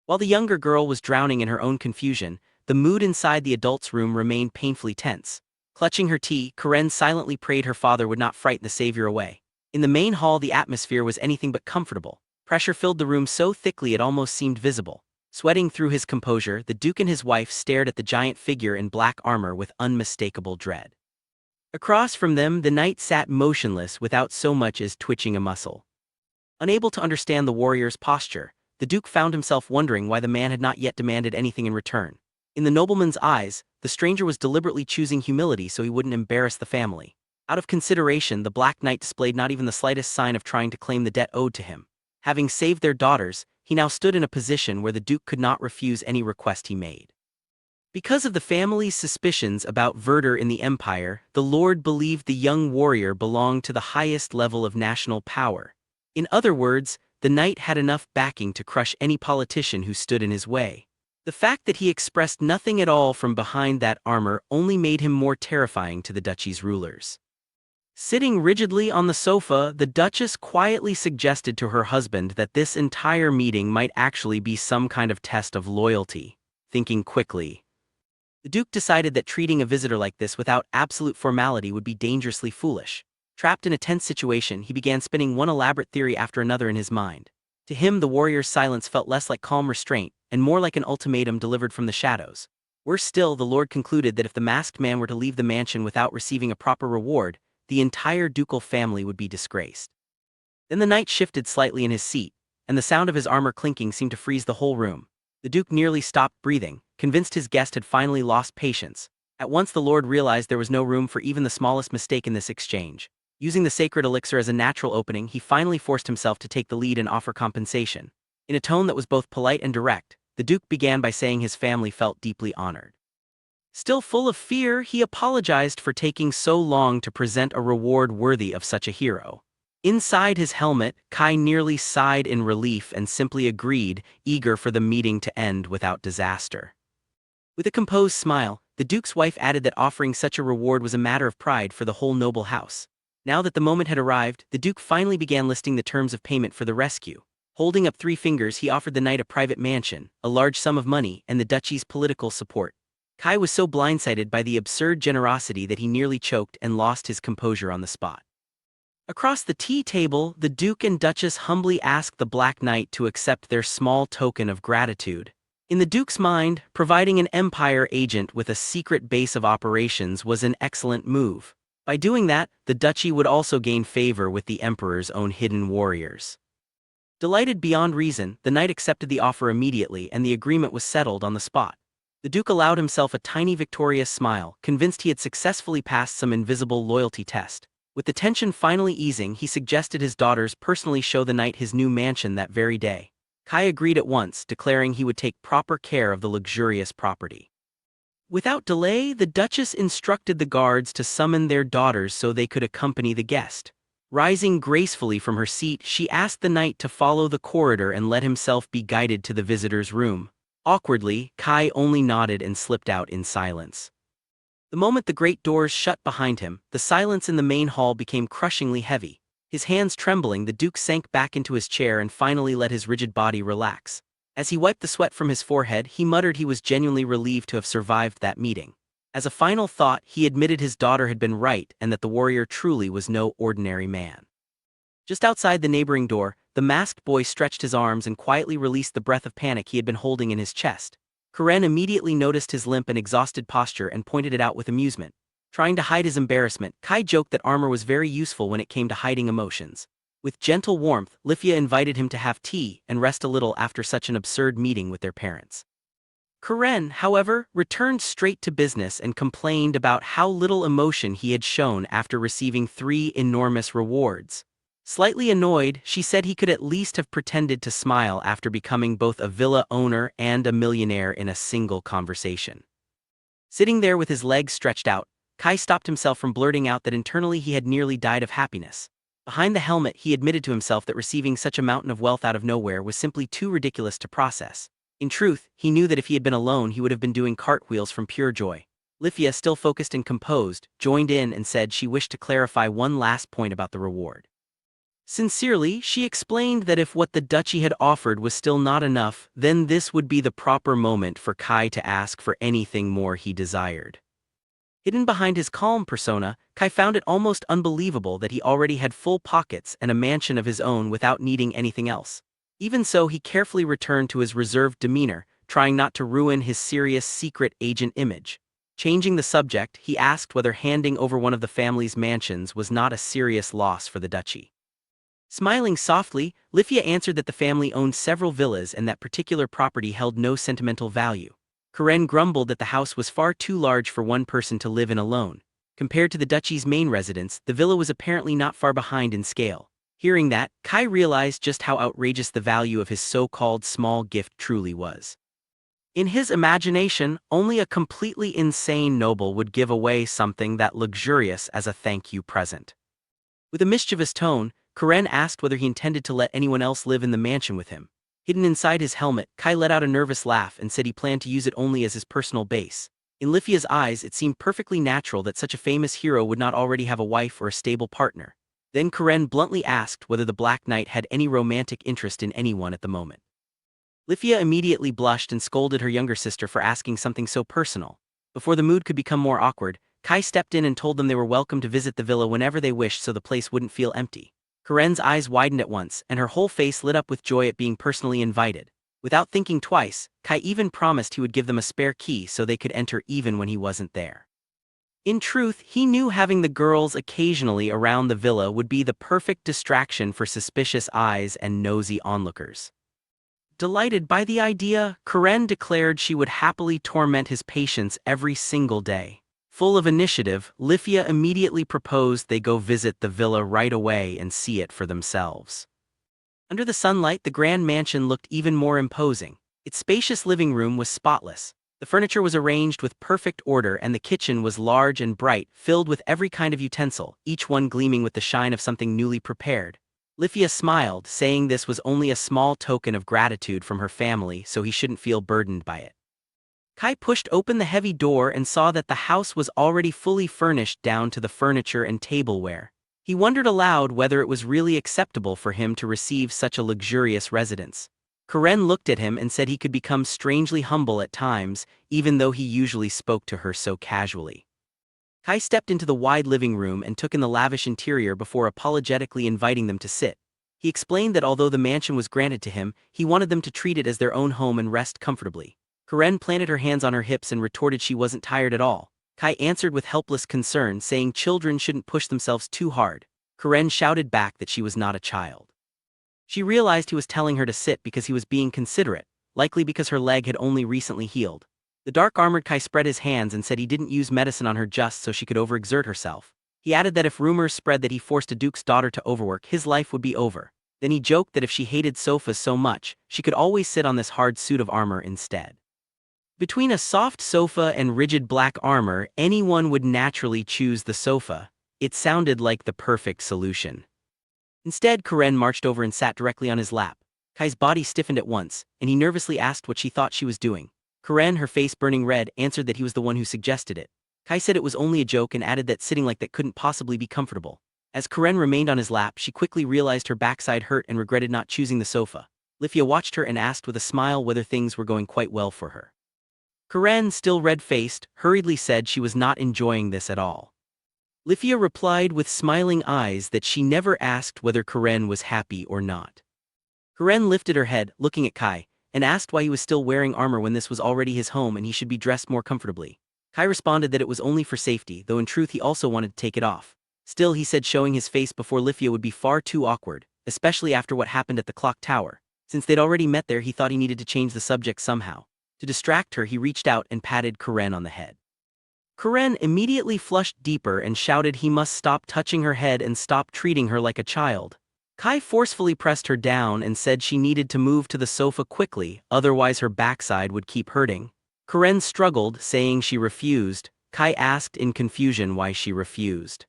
While the younger girl was drowning in her own confusion, the mood inside the adult's room remained painfully tense. Clutching her tea, Karen silently prayed her father would not frighten the savior away. In the main hall, the atmosphere was anything but comfortable. Pressure filled the room so thickly it almost seemed visible. Sweating through his composure, the Duke and his wife stared at the giant figure in black armor with unmistakable dread. Across from them, the knight sat motionless without so much as twitching a muscle. Unable to understand the warrior's posture, the Duke found himself wondering why the man had not yet demanded anything in return. In the nobleman's eyes, the stranger was deliberately choosing humility so he wouldn't embarrass the family. Out of consideration, the Black Knight displayed not even the slightest sign of trying to claim the debt owed to him. Having saved their daughters, he now stood in a position where the Duke could not refuse any request he made. Because of the family's suspicions about Verdure in the Empire, the Lord believed the young warrior belonged to the highest level of national power. In other words, the knight had enough backing to crush any politician who stood in his way. The fact that he expressed nothing at all from behind that armor only made him more terrifying to the duchy's rulers. Sitting rigidly on the sofa, the Duchess quietly suggested to her husband that this entire meeting might actually be some kind of test of loyalty. Thinking quickly, the Duke decided that treating a visitor like this without absolute formality would be dangerously foolish. Trapped in a tense situation, he began spinning one elaborate theory after another in his mind. To him, the warrior's silence felt less like calm restraint, and more like an ultimatum delivered from the shadows. Worse still, the Lord concluded that if the masked man were to leave the mansion without receiving a proper reward, the entire ducal family would be disgraced. Then the knight shifted slightly in his seat, and the sound of his armor clinking seemed to freeze the whole room. The Duke nearly stopped breathing, convinced his guest had finally lost patience. At once the Lord realized there was no room for even the smallest mistake in this exchange. Using the sacred elixir as a natural opening, he finally forced himself to take the lead and offer compensation. In a tone that was both polite and direct, the Duke began by saying his family felt deeply honored. Still full of fear, he apologized for taking so long to present a reward worthy of such a hero. Inside his helmet, Kai nearly sighed in relief and simply agreed, eager for the meeting to end without disaster. With a composed smile, the Duke's wife added that offering such a reward was a matter of pride for the whole noble house. Now that the moment had arrived, the Duke finally began listing the terms of payment for the rescue. Holding up 3 fingers, he offered the knight a private mansion, a large sum of money, and the duchy's political support. Kai was so blindsided by the absurd generosity that he nearly choked and lost his composure on the spot. Across the tea table, the Duke and Duchess humbly asked the Black Knight to accept their small token of gratitude. In the Duke's mind, providing an Empire agent with a secret base of operations was an excellent move. By doing that, the duchy would also gain favor with the Emperor's own hidden warriors. Delighted beyond reason, the knight accepted the offer immediately and the agreement was settled on the spot. The Duke allowed himself a tiny victorious smile, convinced he had successfully passed some invisible loyalty test. With the tension finally easing, he suggested his daughters personally show the knight his new mansion that very day. Kai agreed at once, declaring he would take proper care of the luxurious property. Without delay, the Duchess instructed the guards to summon their daughters so they could accompany the guest. Rising gracefully from her seat, she asked the knight to follow the corridor and let himself be guided to the visitor's room. Awkwardly, Kai only nodded and slipped out in silence. The moment the great doors shut behind him, the silence in the main hall became crushingly heavy. His hands trembling, the Duke sank back into his chair and finally let his rigid body relax. As he wiped the sweat from his forehead, he muttered he was genuinely relieved to have survived that meeting. As a final thought, he admitted his daughter had been right and that the warrior truly was no ordinary man. Just outside the neighboring door, the masked boy stretched his arms and quietly released the breath of panic he had been holding in his chest. Karen immediately noticed his limp and exhausted posture and pointed it out with amusement. Trying to hide his embarrassment, Kai joked that armor was very useful when it came to hiding emotions. With gentle warmth, Lifia invited him to have tea and rest a little after such an absurd meeting with their parents. Karen, however, returned straight to business and complained about how little emotion he had shown after receiving 3 enormous rewards. Slightly annoyed, she said he could at least have pretended to smile after becoming both a villa owner and a millionaire in a single conversation. Sitting there with his legs stretched out, Kai stopped himself from blurting out that internally he had nearly died of happiness. Behind the helmet, he admitted to himself that receiving such a mountain of wealth out of nowhere was simply too ridiculous to process. In truth, he knew that if he had been alone he would have been doing cartwheels from pure joy. Lifia, still focused and composed, joined in and said she wished to clarify one last point about the reward. Sincerely, she explained that if what the duchy had offered was still not enough, then this would be the proper moment for Kai to ask for anything more he desired. Hidden behind his calm persona, Kai found it almost unbelievable that he already had full pockets and a mansion of his own without needing anything else. Even so, he carefully returned to his reserved demeanor, trying not to ruin his serious secret agent image. Changing the subject, he asked whether handing over one of the family's mansions was not a serious loss for the duchy. Smiling softly, Lifia answered that the family owned several villas and that particular property held no sentimental value. Karen grumbled that the house was far too large for one person to live in alone. Compared to the duchy's main residence, the villa was apparently not far behind in scale. Hearing that, Kai realized just how outrageous the value of his so-called small gift truly was. In his imagination, only a completely insane noble would give away something that luxurious as a thank you present. With a mischievous tone, Karen asked whether he intended to let anyone else live in the mansion with him. Hidden inside his helmet, Kai let out a nervous laugh and said he planned to use it only as his personal base. In Lifia's eyes, it seemed perfectly natural that such a famous hero would not already have a wife or a stable partner. Then Karen bluntly asked whether the Black Knight had any romantic interest in anyone at the moment. Lifia immediately blushed and scolded her younger sister for asking something so personal. Before the mood could become more awkward, Kai stepped in and told them they were welcome to visit the villa whenever they wished so the place wouldn't feel empty. Karen's eyes widened at once, and her whole face lit up with joy at being personally invited. Without thinking twice, Kai even promised he would give them a spare key so they could enter even when he wasn't there. In truth, he knew having the girls occasionally around the villa would be the perfect distraction for suspicious eyes and nosy onlookers. Delighted by the idea, Karen declared she would happily torment his patience every single day. Full of initiative, Lifia immediately proposed they go visit the villa right away and see it for themselves. Under the sunlight, the grand mansion looked even more imposing. Its spacious living room was spotless. The furniture was arranged with perfect order and the kitchen was large and bright, filled with every kind of utensil, each one gleaming with the shine of something newly prepared. Lifia smiled, saying this was only a small token of gratitude from her family so he shouldn't feel burdened by it. Kai pushed open the heavy door and saw that the house was already fully furnished down to the furniture and tableware. He wondered aloud whether it was really acceptable for him to receive such a luxurious residence. Karen looked at him and said he could become strangely humble at times, even though he usually spoke to her so casually. Kai stepped into the wide living room and took in the lavish interior before apologetically inviting them to sit. He explained that although the mansion was granted to him, he wanted them to treat it as their own home and rest comfortably. Karen planted her hands on her hips and retorted she wasn't tired at all. Kai answered with helpless concern, saying children shouldn't push themselves too hard. Karen shouted back that she was not a child. She realized he was telling her to sit because he was being considerate, likely because her leg had only recently healed. The dark-armored Kai spread his hands and said he didn't use medicine on her just so she could overexert herself. He added that if rumors spread that he forced a duke's daughter to overwork, his life would be over. Then he joked that if she hated sofas so much, she could always sit on this hard suit of armor instead. Between a soft sofa and rigid black armor, anyone would naturally choose the sofa. It sounded like the perfect solution. Instead, Karen marched over and sat directly on his lap. Kai's body stiffened at once, and he nervously asked what she thought she was doing. Karen, her face burning red, answered that he was the one who suggested it. Kai said it was only a joke and added that sitting like that couldn't possibly be comfortable. As Karen remained on his lap, she quickly realized her backside hurt and regretted not choosing the sofa. Lifia watched her and asked with a smile whether things were going quite well for her. Karen, still red-faced, hurriedly said she was not enjoying this at all. Lifia replied with smiling eyes that she never asked whether Karen was happy or not. Karen lifted her head, looking at Kai, and asked why he was still wearing armor when this was already his home and he should be dressed more comfortably. Kai responded that it was only for safety, though in truth he also wanted to take it off. Still, he said showing his face before Lifia would be far too awkward, especially after what happened at the clock tower. Since they'd already met there, he thought he needed to change the subject somehow. To distract her, he reached out and patted Karen on the head. Karen immediately flushed deeper and shouted he must stop touching her head and stop treating her like a child. Kai forcefully pressed her down and said she needed to move to the sofa quickly, otherwise her backside would keep hurting. Karen struggled, saying she refused. Kai asked in confusion why she refused.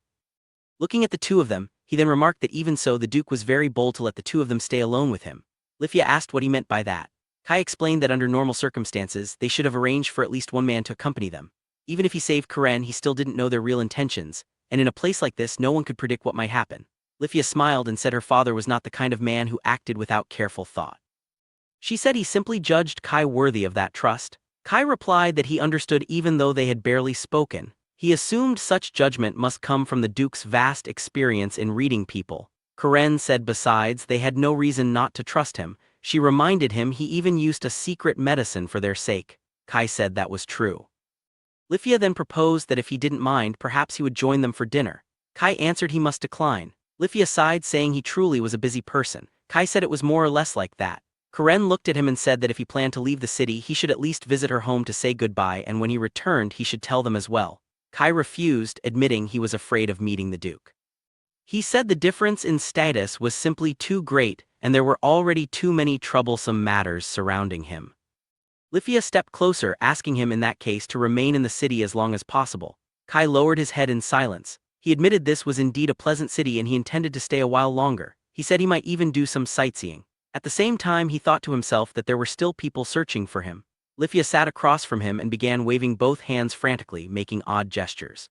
Looking at the two of them, he then remarked that even so the Duke was very bold to let the two of them stay alone with him. Lifia asked what he meant by that. Kai explained that under normal circumstances, they should have arranged for at least one man to accompany them. Even if he saved Karen, he still didn't know their real intentions, and in a place like this no one could predict what might happen. Lifia smiled and said her father was not the kind of man who acted without careful thought. She said he simply judged Kai worthy of that trust. Kai replied that he understood even though they had barely spoken. He assumed such judgment must come from the Duke's vast experience in reading people. Karen said besides they had no reason not to trust him. She reminded him he even used a secret medicine for their sake. Kai said that was true. Lifia then proposed that if he didn't mind, perhaps he would join them for dinner. Kai answered he must decline. Lifia sighed, saying he truly was a busy person. Kai said it was more or less like that. Karen looked at him and said that if he planned to leave the city, he should at least visit her home to say goodbye, and when he returned he should tell them as well. Kai refused, admitting he was afraid of meeting the Duke. He said the difference in status was simply too great, and there were already too many troublesome matters surrounding him. Lifia stepped closer, asking him in that case to remain in the city as long as possible. Kai lowered his head in silence. He admitted this was indeed a pleasant city and he intended to stay a while longer. He said he might even do some sightseeing. At the same time, he thought to himself that there were still people searching for him. Lifia sat across from him and began waving both hands frantically, making odd gestures.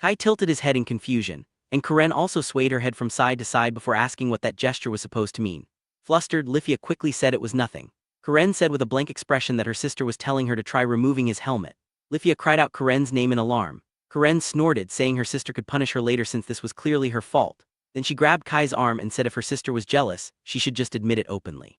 Kai tilted his head in confusion, and Karen also swayed her head from side to side before asking what that gesture was supposed to mean. Flustered, Lifia quickly said it was nothing. Karen said with a blank expression that her sister was telling her to try removing his helmet. Lifia cried out Karen's name in alarm. Karen snorted, saying her sister could punish her later since this was clearly her fault. Then she grabbed Kai's arm and said if her sister was jealous, she should just admit it openly.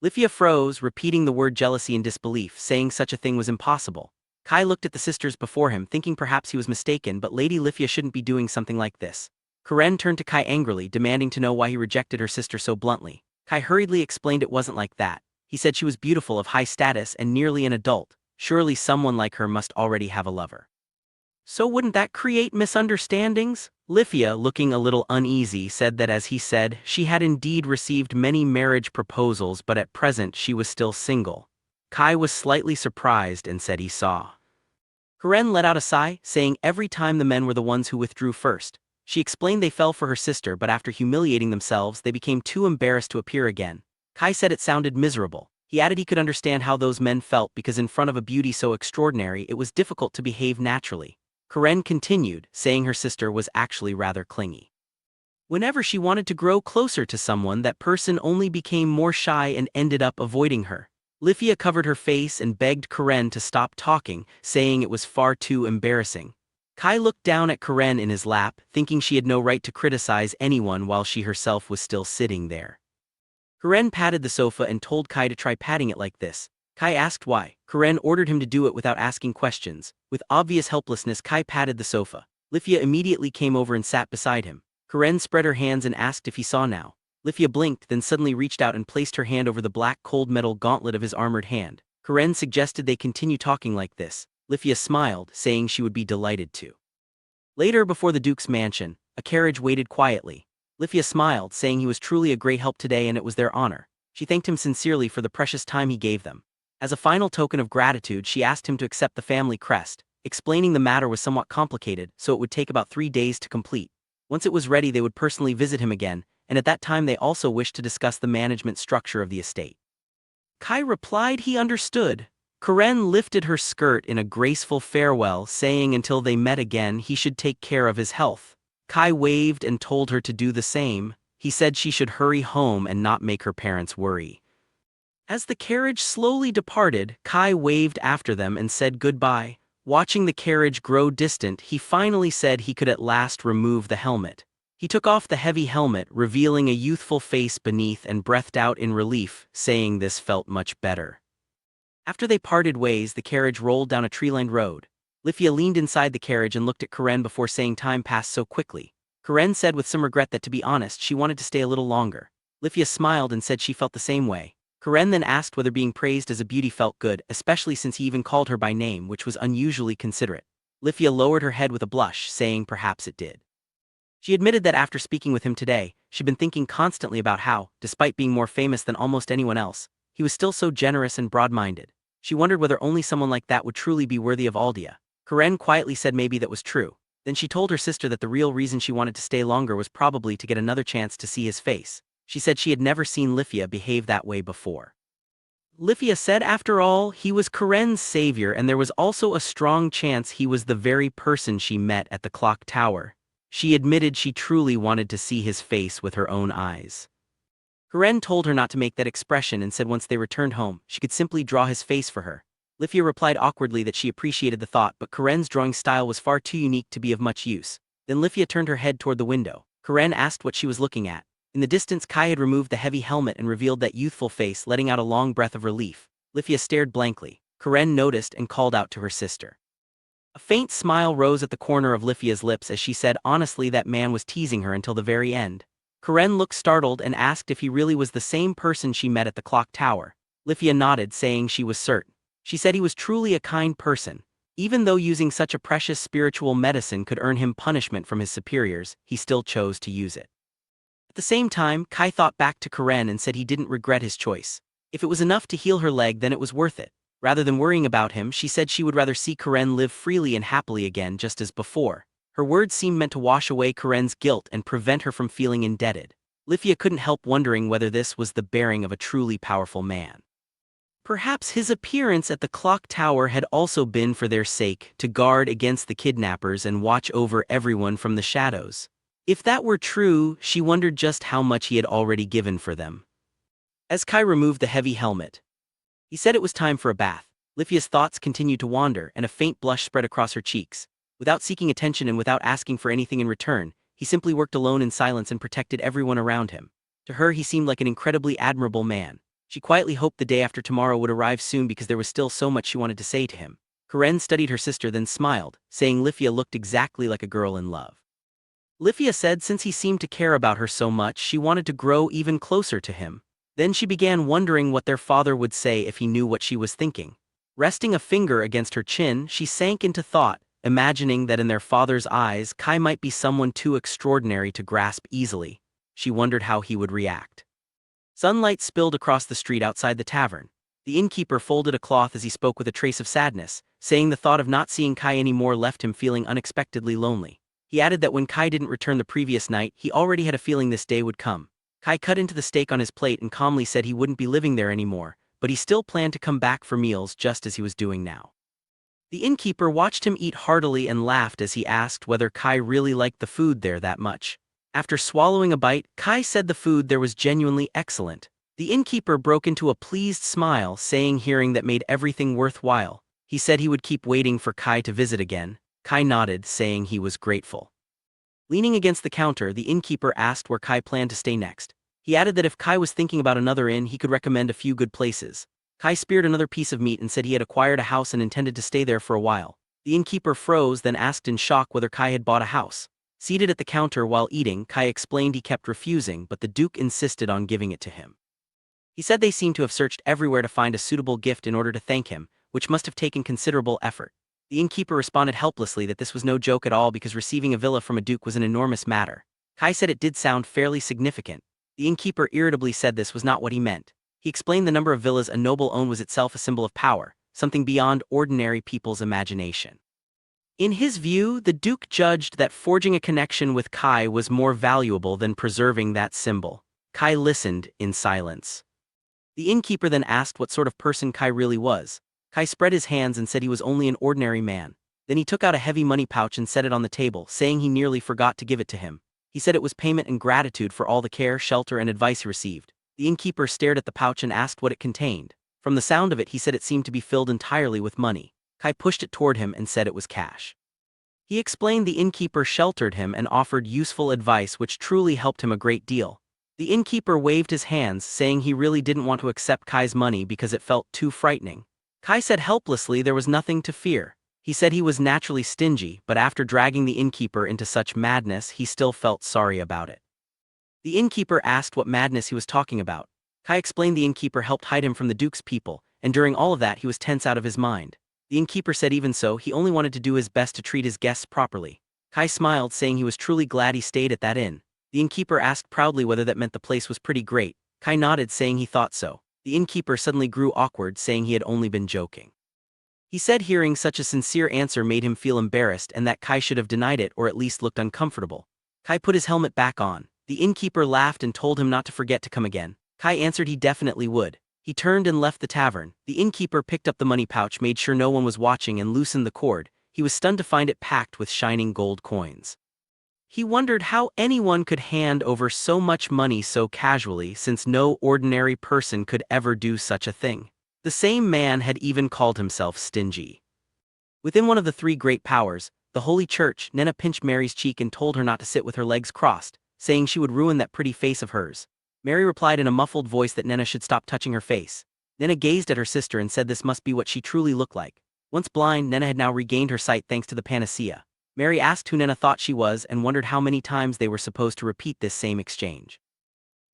Lifia froze, repeating the word jealousy in disbelief, saying such a thing was impossible. Kai looked at the sisters before him, thinking perhaps he was mistaken, but Lady Lifia shouldn't be doing something like this. Karen turned to Kai angrily, demanding to know why he rejected her sister so bluntly. Kai hurriedly explained it wasn't like that. He said she was beautiful, of high status, and nearly an adult. Surely someone like her must already have a lover. So wouldn't that create misunderstandings? Lifia, looking a little uneasy, said that as he said, she had indeed received many marriage proposals, but at present she was still single. Kai was slightly surprised and said he saw. Karen let out a sigh, saying every time the men were the ones who withdrew first. She explained they fell for her sister, but after humiliating themselves they became too embarrassed to appear again. Kai said it sounded miserable. He added he could understand how those men felt because in front of a beauty so extraordinary it was difficult to behave naturally. Karen continued, saying her sister was actually rather clingy. Whenever she wanted to grow closer to someone, that person only became more shy and ended up avoiding her. Lifia covered her face and begged Karen to stop talking, saying it was far too embarrassing. Kai looked down at Karen in his lap, thinking she had no right to criticize anyone while she herself was still sitting there. Karen patted the sofa and told Kai to try patting it like this. Kai asked why. Karen ordered him to do it without asking questions. With obvious helplessness, Kai patted the sofa. Lifia immediately came over and sat beside him. Karen spread her hands and asked if he saw now. Lifia blinked, then suddenly reached out and placed her hand over the black cold metal gauntlet of his armored hand. Karen suggested they continue talking like this. Lifia smiled, saying she would be delighted to. Later, before the Duke's mansion, a carriage waited quietly. Lifia smiled, saying he was truly a great help today and it was their honor. She thanked him sincerely for the precious time he gave them. As a final token of gratitude, she asked him to accept the family crest, explaining the matter was somewhat complicated, so it would take about 3 days to complete. Once it was ready, they would personally visit him again, and at that time they also wished to discuss the management structure of the estate. Kai replied he understood. Karen lifted her skirt in a graceful farewell, saying until they met again he should take care of his health. Kai waved and told her to do the same. He said she should hurry home and not make her parents worry. As the carriage slowly departed, Kai waved after them and said goodbye. Watching the carriage grow distant, he finally said he could at last remove the helmet. He took off the heavy helmet, revealing a youthful face beneath, and breathed out in relief, saying this felt much better. After they parted ways, the carriage rolled down a tree-lined road. Lifia leaned inside the carriage and looked at Karen before saying time passed so quickly. Karen said with some regret that, to be honest, she wanted to stay a little longer. Lifia smiled and said she felt the same way. Karen then asked whether being praised as a beauty felt good, especially since he even called her by name, which was unusually considerate. Lifia lowered her head with a blush, saying perhaps it did. She admitted that after speaking with him today, she'd been thinking constantly about how, despite being more famous than almost anyone else, he was still so generous and broad-minded. She wondered whether only someone like that would truly be worthy of Aldia. Karen quietly said maybe that was true. Then she told her sister that the real reason she wanted to stay longer was probably to get another chance to see his face. She said she had never seen Lifia behave that way before. Lifia said after all, he was Karen's savior, and there was also a strong chance he was the very person she met at the clock tower. She admitted she truly wanted to see his face with her own eyes. Karen told her not to make that expression and said once they returned home, she could simply draw his face for her. Lifia replied awkwardly that she appreciated the thought, but Karen's drawing style was far too unique to be of much use. Then Lifia turned her head toward the window. Karen asked what she was looking at. In the distance, Kai had removed the heavy helmet and revealed that youthful face, letting out a long breath of relief. Lifia stared blankly. Karen noticed and called out to her sister. A faint smile rose at the corner of Lifia's lips as she said honestly that man was teasing her until the very end. Karen looked startled and asked if he really was the same person she met at the clock tower. Lifia nodded, saying she was certain. She said he was truly a kind person. Even though using such a precious spiritual medicine could earn him punishment from his superiors, he still chose to use it. At the same time, Kai thought back to Karen and said he didn't regret his choice. If it was enough to heal her leg, then it was worth it. Rather than worrying about him, she said she would rather see Karen live freely and happily again just as before. Her words seemed meant to wash away Karen's guilt and prevent her from feeling indebted. Lifia couldn't help wondering whether this was the bearing of a truly powerful man. Perhaps his appearance at the clock tower had also been for their sake, to guard against the kidnappers and watch over everyone from the shadows. If that were true, she wondered just how much he had already given for them. As Kai removed the heavy helmet, he said it was time for a bath. Lifia's thoughts continued to wander, and a faint blush spread across her cheeks. Without seeking attention and without asking for anything in return, he simply worked alone in silence and protected everyone around him. To her, he seemed like an incredibly admirable man. She quietly hoped the day after tomorrow would arrive soon because there was still so much she wanted to say to him. Karen studied her sister, then smiled, saying Lifia looked exactly like a girl in love. Lifia said since he seemed to care about her so much, she wanted to grow even closer to him. Then she began wondering what their father would say if he knew what she was thinking. Resting a finger against her chin, she sank into thought, imagining that in their father's eyes, Kai might be someone too extraordinary to grasp easily. She wondered how he would react. Sunlight spilled across the street outside the tavern. The innkeeper folded a cloth as he spoke with a trace of sadness, saying the thought of not seeing Kai anymore left him feeling unexpectedly lonely. He added that when Kai didn't return the previous night, he already had a feeling this day would come. Kai cut into the steak on his plate and calmly said he wouldn't be living there anymore, but he still planned to come back for meals just as he was doing now. The innkeeper watched him eat heartily and laughed as he asked whether Kai really liked the food there that much. After swallowing a bite, Kai said the food there was genuinely excellent. The innkeeper broke into a pleased smile, saying hearing that made everything worthwhile. He said he would keep waiting for Kai to visit again. Kai nodded, saying he was grateful. Leaning against the counter, the innkeeper asked where Kai planned to stay next. He added that if Kai was thinking about another inn, he could recommend a few good places. Kai speared another piece of meat and said he had acquired a house and intended to stay there for a while. The innkeeper froze, then asked in shock whether Kai had bought a house. Seated at the counter while eating, Kai explained he kept refusing, but the Duke insisted on giving it to him. He said they seemed to have searched everywhere to find a suitable gift in order to thank him, which must have taken considerable effort. The innkeeper responded helplessly that this was no joke at all because receiving a villa from a duke was an enormous matter. Kai said it did sound fairly significant. The innkeeper irritably said this was not what he meant. He explained the number of villas a noble owned was itself a symbol of power, something beyond ordinary people's imagination. In his view, the duke judged that forging a connection with Kai was more valuable than preserving that symbol. Kai listened in silence. The innkeeper then asked what sort of person Kai really was. Kai spread his hands and said he was only an ordinary man. Then he took out a heavy money pouch and set it on the table, saying he nearly forgot to give it to him. He said it was payment and gratitude for all the care, shelter, and advice he received. The innkeeper stared at the pouch and asked what it contained. From the sound of it, he said it seemed to be filled entirely with money. Kai pushed it toward him and said it was cash. He explained the innkeeper sheltered him and offered useful advice which truly helped him a great deal. The innkeeper waved his hands, saying he really didn't want to accept Kai's money because it felt too frightening. Kai said helplessly there was nothing to fear. He said he was naturally stingy, but after dragging the innkeeper into such madness, he still felt sorry about it. The innkeeper asked what madness he was talking about. Kai explained the innkeeper helped hide him from the duke's people, and during all of that he was tense out of his mind. The innkeeper said even so, he only wanted to do his best to treat his guests properly. Kai smiled, saying he was truly glad he stayed at that inn. The innkeeper asked proudly whether that meant the place was pretty great. Kai nodded, saying he thought so. The innkeeper suddenly grew awkward, saying he had only been joking. He said hearing such a sincere answer made him feel embarrassed and that Kai should have denied it or at least looked uncomfortable. Kai put his helmet back on. The innkeeper laughed and told him not to forget to come again. Kai answered he definitely would. He turned and left the tavern. The innkeeper picked up the money pouch, made sure no one was watching, and loosened the cord. He was stunned to find it packed with shining gold coins. He wondered how anyone could hand over so much money so casually, since no ordinary person could ever do such a thing. The same man had even called himself stingy. Within one of the three great powers, the Holy Church, Nena pinched Mary's cheek and told her not to sit with her legs crossed, saying she would ruin that pretty face of hers. Mary replied in a muffled voice that Nena should stop touching her face. Nena gazed at her sister and said this must be what she truly looked like. Once blind, Nena had now regained her sight thanks to the panacea. Mary asked who Nena thought she was and wondered how many times they were supposed to repeat this same exchange.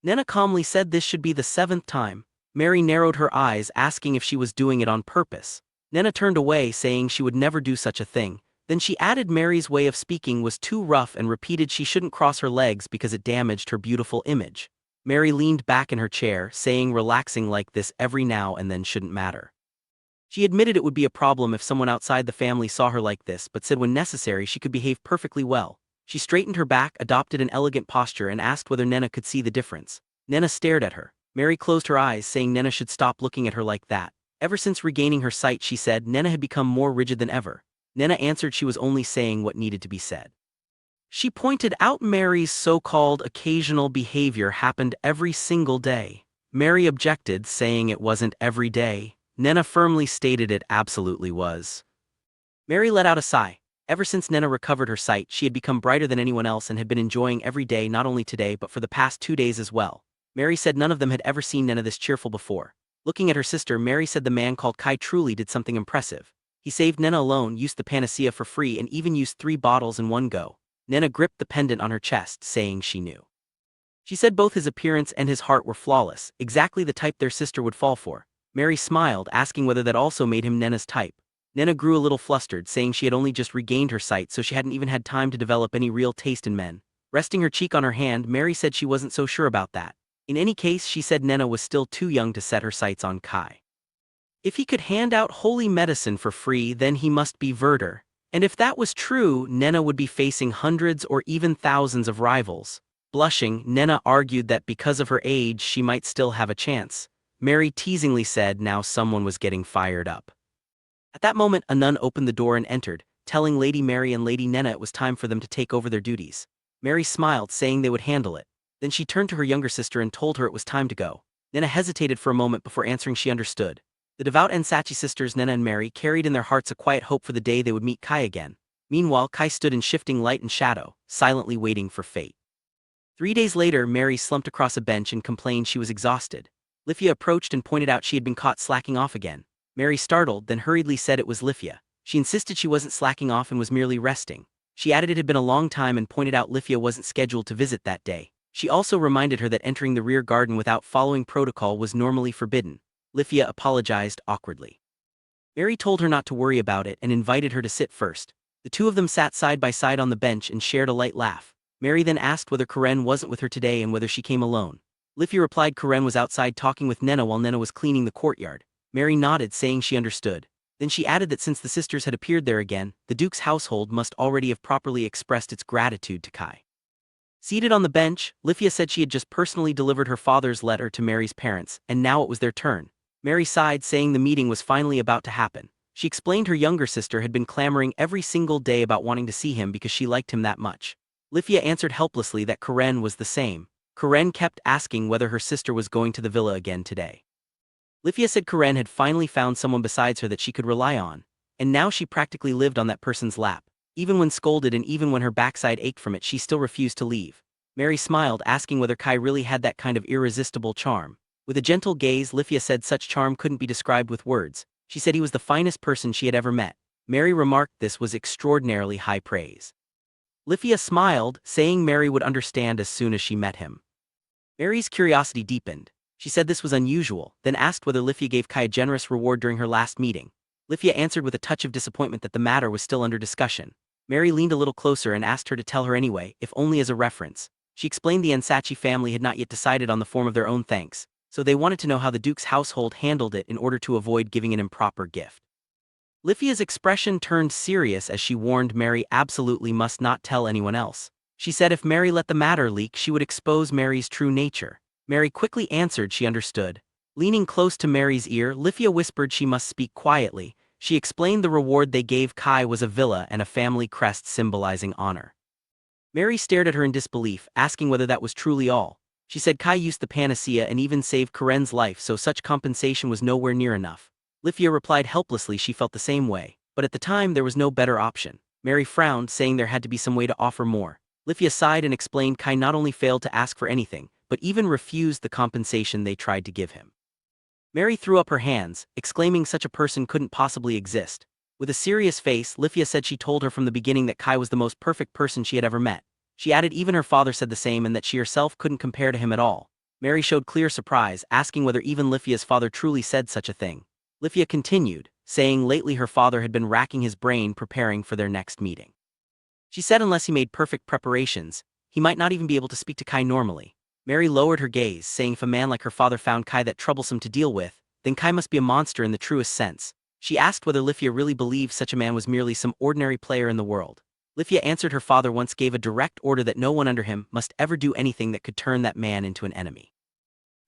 Nena calmly said this should be the 7th time. Mary narrowed her eyes, asking if she was doing it on purpose. Nena turned away, saying she would never do such a thing. Then she added Mary's way of speaking was too rough and repeated she shouldn't cross her legs because it damaged her beautiful image. Mary leaned back in her chair, saying relaxing like this every now and then shouldn't matter. She admitted it would be a problem if someone outside the family saw her like this, but said when necessary she could behave perfectly well. She straightened her back, adopted an elegant posture, and asked whether Nena could see the difference. Nena stared at her. Mary closed her eyes, saying Nena should stop looking at her like that. Ever since regaining her sight, she said, Nena had become more rigid than ever. Nena answered she was only saying what needed to be said. She pointed out Mary's so-called occasional behavior happened every single day. Mary objected, saying it wasn't every day. Nena firmly stated it absolutely was. Mary let out a sigh. Ever since Nena recovered her sight, she had become brighter than anyone else and had been enjoying every day, not only today but for the past 2 days as well. Mary said none of them had ever seen Nena this cheerful before. Looking at her sister, Mary said the man called Kai truly did something impressive. He saved Nena alone, used the panacea for free, and even used 3 bottles in one go. Nena gripped the pendant on her chest, saying she knew. She said both his appearance and his heart were flawless, exactly the type their sister would fall for. Mary smiled, asking whether that also made him Nena's type. Nena grew a little flustered, saying she had only just regained her sight, so she hadn't even had time to develop any real taste in men. Resting her cheek on her hand, Mary said she wasn't so sure about that. In any case, she said Nena was still too young to set her sights on Kai. If he could hand out holy medicine for free, then he must be Werder. And if that was true, Nena would be facing hundreds or even thousands of rivals. Blushing, Nena argued that because of her age she might still have a chance. Mary teasingly said now someone was getting fired up. At that moment, a nun opened the door and entered, telling Lady Mary and Lady Nena it was time for them to take over their duties. Mary smiled, saying they would handle it. Then she turned to her younger sister and told her it was time to go. Nena hesitated for a moment before answering she understood. The devout Ensachi sisters Nena and Mary carried in their hearts a quiet hope for the day they would meet Kai again. Meanwhile, Kai stood in shifting light and shadow, silently waiting for fate. 3 days later, Mary slumped across a bench and complained she was exhausted. Lifia approached and pointed out she had been caught slacking off again. Mary startled, then hurriedly said it was Lifia. She insisted she wasn't slacking off and was merely resting. She added it had been a long time and pointed out Lifia wasn't scheduled to visit that day. She also reminded her that entering the rear garden without following protocol was normally forbidden. Lifia apologized awkwardly. Mary told her not to worry about it and invited her to sit first. The two of them sat side by side on the bench and shared a light laugh. Mary then asked whether Karen wasn't with her today and whether she came alone. Lifia replied Karen was outside talking with Nena while Nena was cleaning the courtyard. Mary nodded, saying she understood. Then she added that since the sisters had appeared there again, the Duke's household must already have properly expressed its gratitude to Kai. Seated on the bench, Lifia said she had just personally delivered her father's letter to Mary's parents, and now it was their turn. Mary sighed, saying the meeting was finally about to happen. She explained her younger sister had been clamoring every single day about wanting to see him because she liked him that much. Lifia answered helplessly that Karen was the same. Karen kept asking whether her sister was going to the villa again today. Lifia said Karen had finally found someone besides her that she could rely on, and now she practically lived on that person's lap. Even when scolded and even when her backside ached from it, she still refused to leave. Mary smiled, asking whether Kai really had that kind of irresistible charm. With a gentle gaze, Lifia said such charm couldn't be described with words. She said he was the finest person she had ever met. Mary remarked this was extraordinarily high praise. Lifia smiled, saying Mary would understand as soon as she met him. Mary's curiosity deepened. She said this was unusual, then asked whether Lifia gave Kai a generous reward during her last meeting. Lifia answered with a touch of disappointment that the matter was still under discussion. Mary leaned a little closer and asked her to tell her anyway, if only as a reference. She explained the Ansachi family had not yet decided on the form of their own thanks, so they wanted to know how the Duke's household handled it in order to avoid giving an improper gift. Lifia's expression turned serious as she warned Mary absolutely must not tell anyone else. She said if Mary let the matter leak, she would expose Mary's true nature. Mary quickly answered she understood. Leaning close to Mary's ear, Lifia whispered she must speak quietly. She explained the reward they gave Kai was a villa and a family crest symbolizing honor. Mary stared at her in disbelief, asking whether that was truly all. She said Kai used the panacea and even saved Karen's life, so such compensation was nowhere near enough. Lifia replied helplessly she felt the same way, but at the time there was no better option. Mary frowned, saying there had to be some way to offer more. Lifia sighed and explained Kai not only failed to ask for anything, but even refused the compensation they tried to give him. Mary threw up her hands, exclaiming such a person couldn't possibly exist. With a serious face, Lifia said she told her from the beginning that Kai was the most perfect person she had ever met. She added even her father said the same and that she herself couldn't compare to him at all. Mary showed clear surprise, asking whether even Lifia's father truly said such a thing. Lifia continued, saying lately her father had been racking his brain preparing for their next meeting. She said unless he made perfect preparations, he might not even be able to speak to Kai normally. Mary lowered her gaze, saying if a man like her father found Kai that troublesome to deal with, then Kai must be a monster in the truest sense. She asked whether Lifia really believed such a man was merely some ordinary player in the world. Lifia answered her father once gave a direct order that no one under him must ever do anything that could turn that man into an enemy.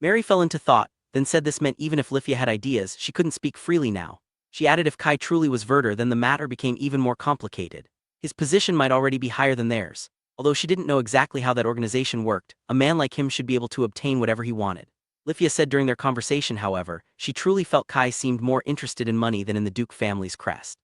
Mary fell into thought, then said this meant even if Lifia had ideas, she couldn't speak freely now. She added if Kai truly was Werder, then the matter became even more complicated. His position might already be higher than theirs. Although she didn't know exactly how that organization worked, a man like him should be able to obtain whatever he wanted. Lifia said during their conversation, however, she truly felt Kai seemed more interested in money than in the Duke family's crest.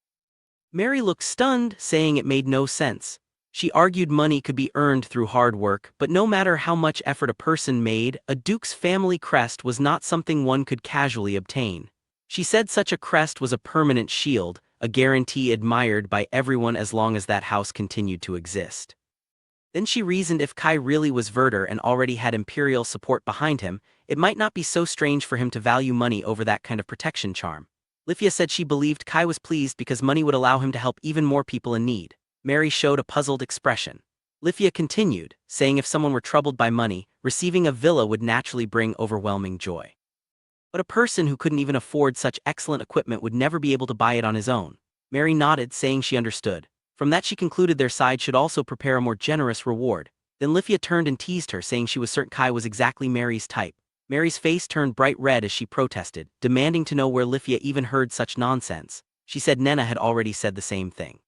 Mary looked stunned, saying it made no sense. She argued money could be earned through hard work, but no matter how much effort a person made, a Duke's family crest was not something one could casually obtain. She said such a crest was a permanent shield, a guarantee admired by everyone as long as that house continued to exist. Then she reasoned if Kai really was Werder and already had imperial support behind him, it might not be so strange for him to value money over that kind of protection charm. Lifia said she believed Kai was pleased because money would allow him to help even more people in need. Mary showed a puzzled expression. Lifia continued, saying if someone were troubled by money, receiving a villa would naturally bring overwhelming joy. But a person who couldn't even afford such excellent equipment would never be able to buy it on his own. Mary nodded, saying she understood. From that she concluded their side should also prepare a more generous reward. Then Lifia turned and teased her, saying she was certain Kai was exactly Mary's type. Mary's face turned bright red as she protested, demanding to know where Lifia even heard such nonsense. She said Nena had already said the same thing.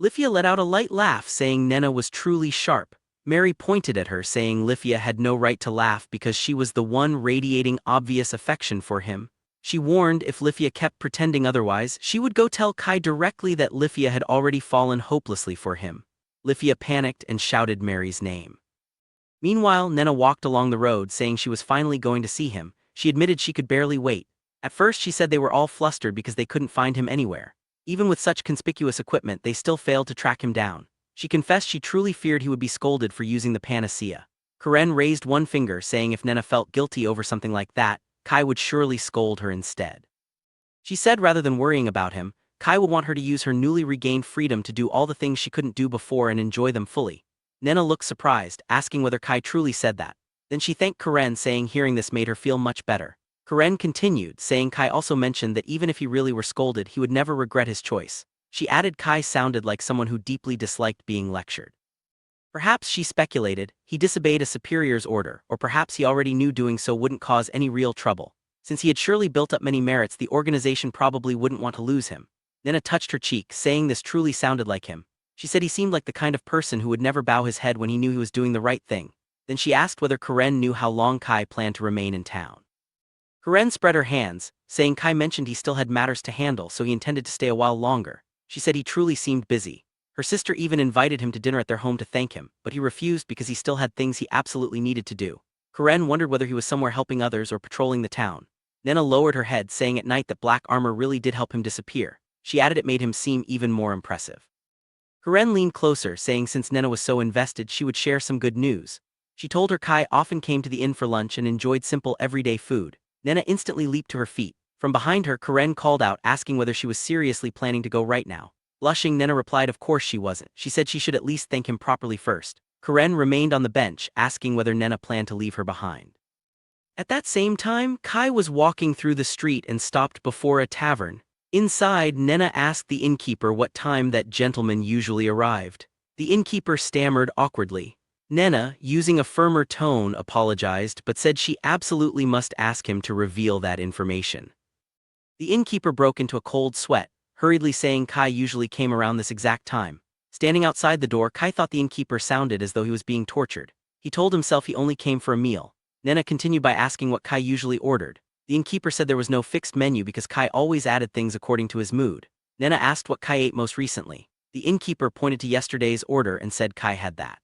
Lifia let out a light laugh, saying Nena was truly sharp. Mary pointed at her, saying Lifia had no right to laugh because she was the one radiating obvious affection for him. She warned if Lifia kept pretending otherwise, she would go tell Kai directly that Lifia had already fallen hopelessly for him. Lifia panicked and shouted Mary's name. Meanwhile, Nena walked along the road, saying she was finally going to see him. She admitted she could barely wait. At first she said they were all flustered because they couldn't find him anywhere. Even with such conspicuous equipment, they still failed to track him down. She confessed she truly feared he would be scolded for using the panacea. Karen raised one finger, saying if Nena felt guilty over something like that, Kai would surely scold her instead. She said rather than worrying about him, Kai would want her to use her newly regained freedom to do all the things she couldn't do before and enjoy them fully. Nena looked surprised, asking whether Kai truly said that. Then she thanked Karen, saying hearing this made her feel much better. Karen continued, saying Kai also mentioned that even if he really were scolded, he would never regret his choice. She added Kai sounded like someone who deeply disliked being lectured. Perhaps, she speculated, he disobeyed a superior's order, or perhaps he already knew doing so wouldn't cause any real trouble. Since he had surely built up many merits, the organization probably wouldn't want to lose him. Nena touched her cheek, saying this truly sounded like him. She said he seemed like the kind of person who would never bow his head when he knew he was doing the right thing. Then she asked whether Karen knew how long Kai planned to remain in town. Karen spread her hands, saying Kai mentioned he still had matters to handle, so he intended to stay a while longer. She said he truly seemed busy. Her sister even invited him to dinner at their home to thank him, but he refused because he still had things he absolutely needed to do. Karen wondered whether he was somewhere helping others or patrolling the town. Nena lowered her head, saying at night that black armor really did help him disappear. She added it made him seem even more impressive. Karen leaned closer, saying since Nena was so invested she would share some good news. She told her Kai often came to the inn for lunch and enjoyed simple everyday food. Nena instantly leaped to her feet. From behind her, Karen called out, asking whether she was seriously planning to go right now. Blushing, Nena replied of course she wasn't. She said she should at least thank him properly first. Karen remained on the bench, asking whether Nena planned to leave her behind. At that same time, Kai was walking through the street and stopped before a tavern. Inside, Nena asked the innkeeper what time that gentleman usually arrived. The innkeeper stammered awkwardly. Nena, using a firmer tone, apologized but said she absolutely must ask him to reveal that information. The innkeeper broke into a cold sweat, hurriedly saying Kai usually came around this exact time. Standing outside the door, Kai thought the innkeeper sounded as though he was being tortured. He told himself he only came for a meal. Nena continued by asking what Kai usually ordered. The innkeeper said there was no fixed menu because Kai always added things according to his mood. Nena asked what Kai ate most recently. The innkeeper pointed to yesterday's order and said Kai had that.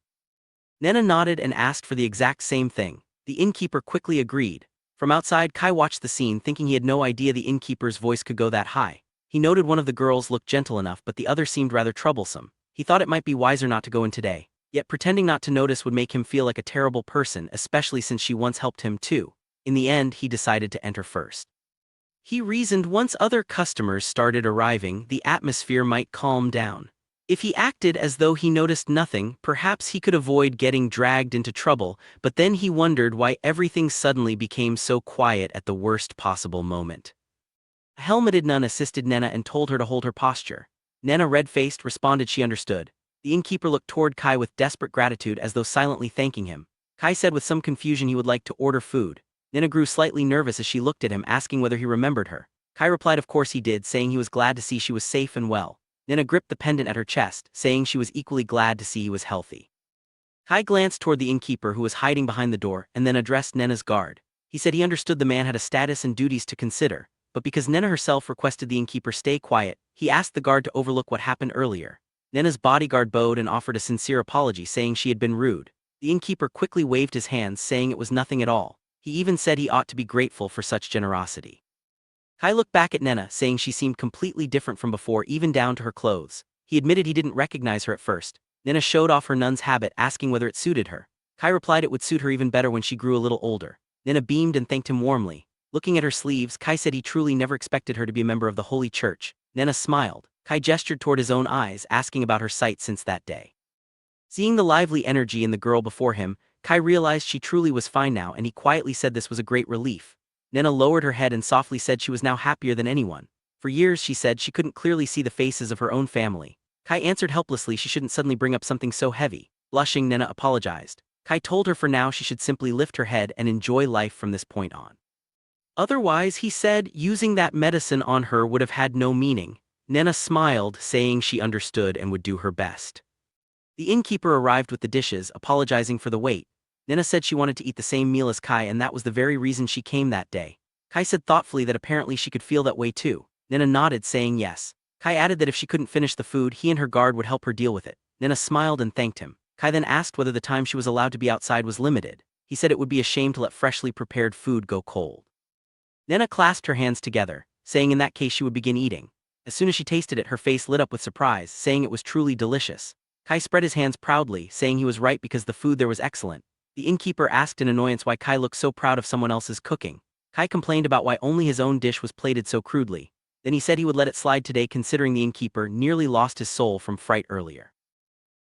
Nena nodded and asked for the exact same thing. The innkeeper quickly agreed. From outside, Kai watched the scene, thinking he had no idea the innkeeper's voice could go that high. He noted one of the girls looked gentle enough, but the other seemed rather troublesome. He thought it might be wiser not to go in today. Yet pretending not to notice would make him feel like a terrible person, especially since she once helped him too. In the end, he decided to enter first. He reasoned once other customers started arriving, the atmosphere might calm down. If he acted as though he noticed nothing, perhaps he could avoid getting dragged into trouble, but then he wondered why everything suddenly became so quiet at the worst possible moment. A helmeted nun assisted Nena and told her to hold her posture. Nena, red-faced, responded she understood. The innkeeper looked toward Kai with desperate gratitude as though silently thanking him. Kai said with some confusion he would like to order food. Nena grew slightly nervous as she looked at him, asking whether he remembered her. Kai replied of course he did, saying he was glad to see she was safe and well. Nena gripped the pendant at her chest, saying she was equally glad to see he was healthy. Kai glanced toward the innkeeper who was hiding behind the door and then addressed Nena's guard. He said he understood the man had a status and duties to consider, but because Nena herself requested the innkeeper stay quiet, he asked the guard to overlook what happened earlier. Nena's bodyguard bowed and offered a sincere apology, saying she had been rude. The innkeeper quickly waved his hands, saying it was nothing at all. He even said he ought to be grateful for such generosity. Kai looked back at Nena, saying she seemed completely different from before, even down to her clothes. He admitted he didn't recognize her at first. Nena showed off her nun's habit, asking whether it suited her. Kai replied it would suit her even better when she grew a little older. Nena beamed and thanked him warmly. Looking at her sleeves, Kai said he truly never expected her to be a member of the Holy Church. Nena smiled. Kai gestured toward his own eyes, asking about her sight since that day. Seeing the lively energy in the girl before him, Kai realized she truly was fine now, and he quietly said this was a great relief. Nena lowered her head and softly said she was now happier than anyone. For years, she said, she couldn't clearly see the faces of her own family. Kai answered helplessly she shouldn't suddenly bring up something so heavy. Blushing, Nena apologized. Kai told her for now she should simply lift her head and enjoy life from this point on. Otherwise, he said, using that medicine on her would have had no meaning. Nena smiled, saying she understood and would do her best. The innkeeper arrived with the dishes, apologizing for the wait. Nena said she wanted to eat the same meal as Kai, and that was the very reason she came that day. Kai said thoughtfully that apparently she could feel that way too. Nena nodded, saying yes. Kai added that if she couldn't finish the food, he and her guard would help her deal with it. Nena smiled and thanked him. Kai then asked whether the time she was allowed to be outside was limited. He said it would be a shame to let freshly prepared food go cold. Nena clasped her hands together, saying in that case she would begin eating. As soon as she tasted it, her face lit up with surprise, saying it was truly delicious. Kai spread his hands proudly, saying he was right because the food there was excellent. The innkeeper asked in annoyance why Kai looked so proud of someone else's cooking. Kai complained about why only his own dish was plated so crudely. Then he said he would let it slide today considering the innkeeper nearly lost his soul from fright earlier.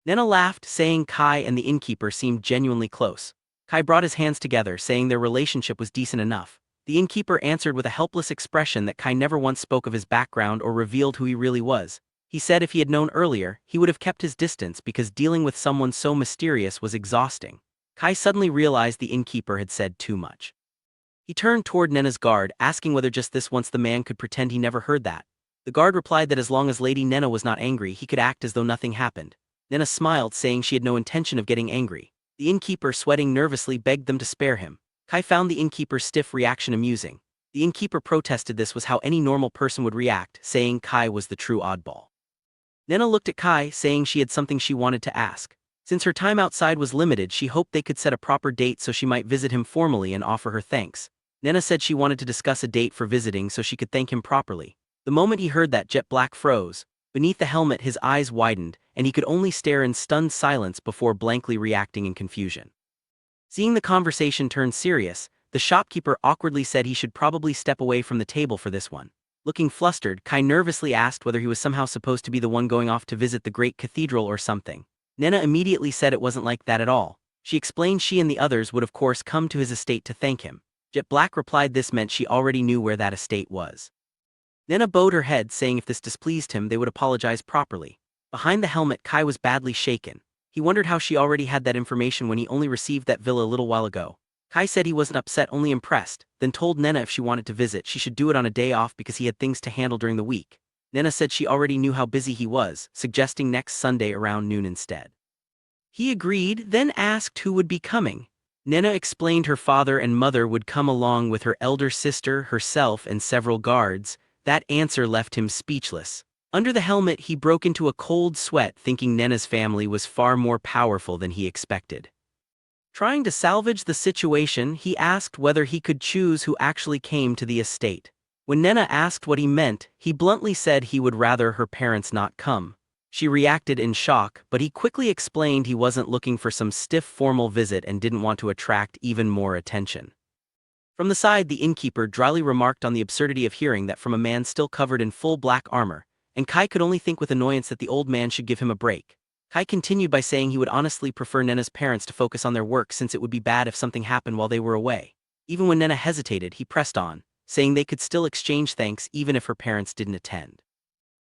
Nena laughed, saying Kai and the innkeeper seemed genuinely close. Kai brought his hands together, saying their relationship was decent enough. The innkeeper answered with a helpless expression that Kai never once spoke of his background or revealed who he really was. He said if he had known earlier, he would have kept his distance because dealing with someone so mysterious was exhausting. Kai suddenly realized the innkeeper had said too much. He turned toward Nena's guard, asking whether just this once the man could pretend he never heard that. The guard replied that as long as Lady Nena was not angry, he could act as though nothing happened. Nena smiled, saying she had no intention of getting angry. The innkeeper, sweating nervously, begged them to spare him. Kai found the innkeeper's stiff reaction amusing. The innkeeper protested this was how any normal person would react, saying Kai was the true oddball. Nena looked at Kai, saying she had something she wanted to ask. Since her time outside was limited, she hoped they could set a proper date so she might visit him formally and offer her thanks. Nena said she wanted to discuss a date for visiting so she could thank him properly. The moment he heard that, Jet Black froze. Beneath the helmet his eyes widened, and he could only stare in stunned silence before blankly reacting in confusion. Seeing the conversation turn serious, the shopkeeper awkwardly said he should probably step away from the table for this one. Looking flustered, Kai nervously asked whether he was somehow supposed to be the one going off to visit the great cathedral or something. Nena immediately said it wasn't like that at all. She explained she and the others would of course come to his estate to thank him. Jet Black replied this meant she already knew where that estate was. Nena bowed her head, saying if this displeased him they would apologize properly. Behind the helmet, Kai was badly shaken. He wondered how she already had that information when he only received that villa a little while ago. Kai said he wasn't upset, only impressed, then told Nena if she wanted to visit she should do it on a day off because he had things to handle during the week. Nena said she already knew how busy he was, suggesting next Sunday around noon instead. He agreed, then asked who would be coming. Nena explained her father and mother would come along with her elder sister, herself, and several guards. That answer left him speechless. Under the helmet he broke into a cold sweat, thinking Nena's family was far more powerful than he expected. Trying to salvage the situation, he asked whether he could choose who actually came to the estate. When Nena asked what he meant, he bluntly said he would rather her parents not come. She reacted in shock, but he quickly explained he wasn't looking for some stiff formal visit and didn't want to attract even more attention. From the side, the innkeeper dryly remarked on the absurdity of hearing that from a man still covered in full black armor, and Kai could only think with annoyance that the old man should give him a break. Kai continued by saying he would honestly prefer Nena's parents to focus on their work since it would be bad if something happened while they were away. Even when Nena hesitated, he pressed on, saying they could still exchange thanks even if her parents didn't attend.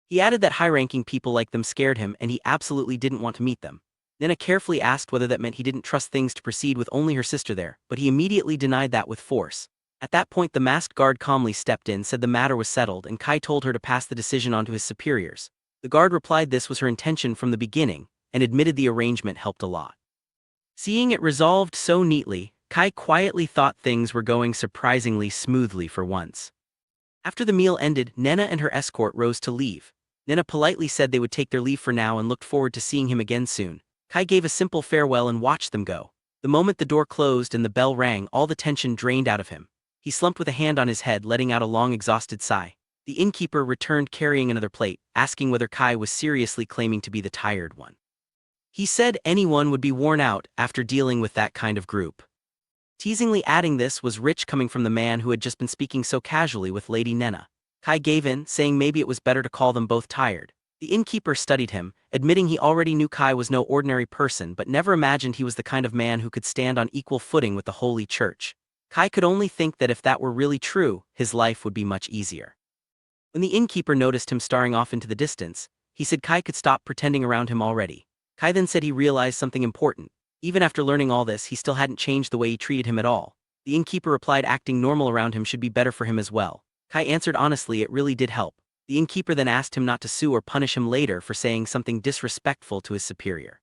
He added that high-ranking people like them scared him and he absolutely didn't want to meet them. Nena carefully asked whether that meant he didn't trust things to proceed with only her sister there, but he immediately denied that with force. At that point the masked guard calmly stepped in, said the matter was settled, and Kai told her to pass the decision on to his superiors. The guard replied this was her intention from the beginning, and admitted the arrangement helped a lot. Seeing it resolved so neatly, Kai quietly thought things were going surprisingly smoothly for once. After the meal ended, Nena and her escort rose to leave. Nena politely said they would take their leave for now and looked forward to seeing him again soon. Kai gave a simple farewell and watched them go. The moment the door closed and the bell rang, all the tension drained out of him. He slumped with a hand on his head, letting out a long exhausted sigh. The innkeeper returned carrying another plate, asking whether Kai was seriously claiming to be the tired one. He said anyone would be worn out after dealing with that kind of group. Teasingly adding this was rich coming from the man who had just been speaking so casually with Lady Nena. Kai gave in, saying maybe it was better to call them both tired. The innkeeper studied him, admitting he already knew Kai was no ordinary person but never imagined he was the kind of man who could stand on equal footing with the Holy Church. Kai could only think that if that were really true, his life would be much easier. When the innkeeper noticed him staring off into the distance, he said Kai could stop pretending around him already. Kai then said he realized something important. Even after learning all this, he still hadn't changed the way he treated him at all. The innkeeper replied acting normal around him should be better for him as well. Kai answered honestly it really did help. The innkeeper then asked him not to sue or punish him later for saying something disrespectful to his superior.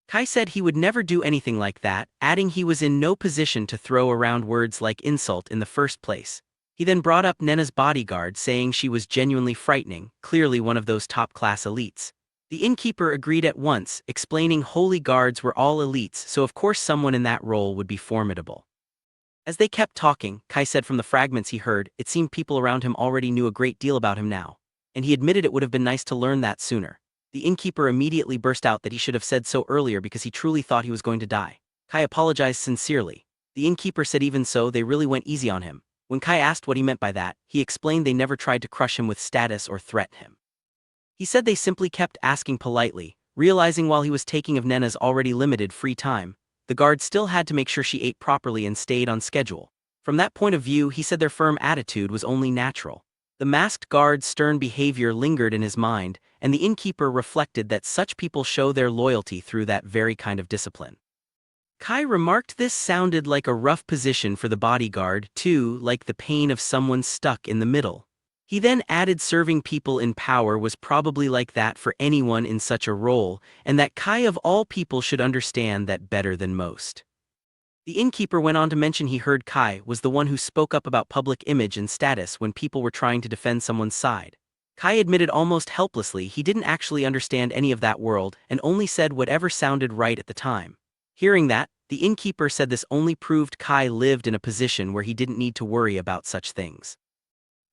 Kai said he would never do anything like that, adding he was in no position to throw around words like insult in the first place. He then brought up Nena's bodyguard, saying she was genuinely frightening, clearly one of those top-class elites. The innkeeper agreed at once, explaining holy guards were all elites, so of course someone in that role would be formidable. As they kept talking, Kai said from the fragments he heard, it seemed people around him already knew a great deal about him now, and he admitted it would have been nice to learn that sooner. The innkeeper immediately burst out that he should have said so earlier because he truly thought he was going to die. Kai apologized sincerely. The innkeeper said even so they really went easy on him. When Kai asked what he meant by that, he explained they never tried to crush him with status or threaten him. He said they simply kept asking politely, realizing while he was taking of Nena's already limited free time, the guard still had to make sure she ate properly and stayed on schedule. From that point of view, he said their firm attitude was only natural. The masked guard's stern behavior lingered in his mind, and the innkeeper reflected that such people show their loyalty through that very kind of discipline. Kai remarked this sounded like a rough position for the bodyguard, too, like the pain of someone stuck in the middle. He then added serving people in power was probably like that for anyone in such a role, and that Kai of all people should understand that better than most. The innkeeper went on to mention he heard Kai was the one who spoke up about public image and status when people were trying to defend someone's side. Kai admitted almost helplessly he didn't actually understand any of that world and only said whatever sounded right at the time. Hearing that, the innkeeper said this only proved Kai lived in a position where he didn't need to worry about such things.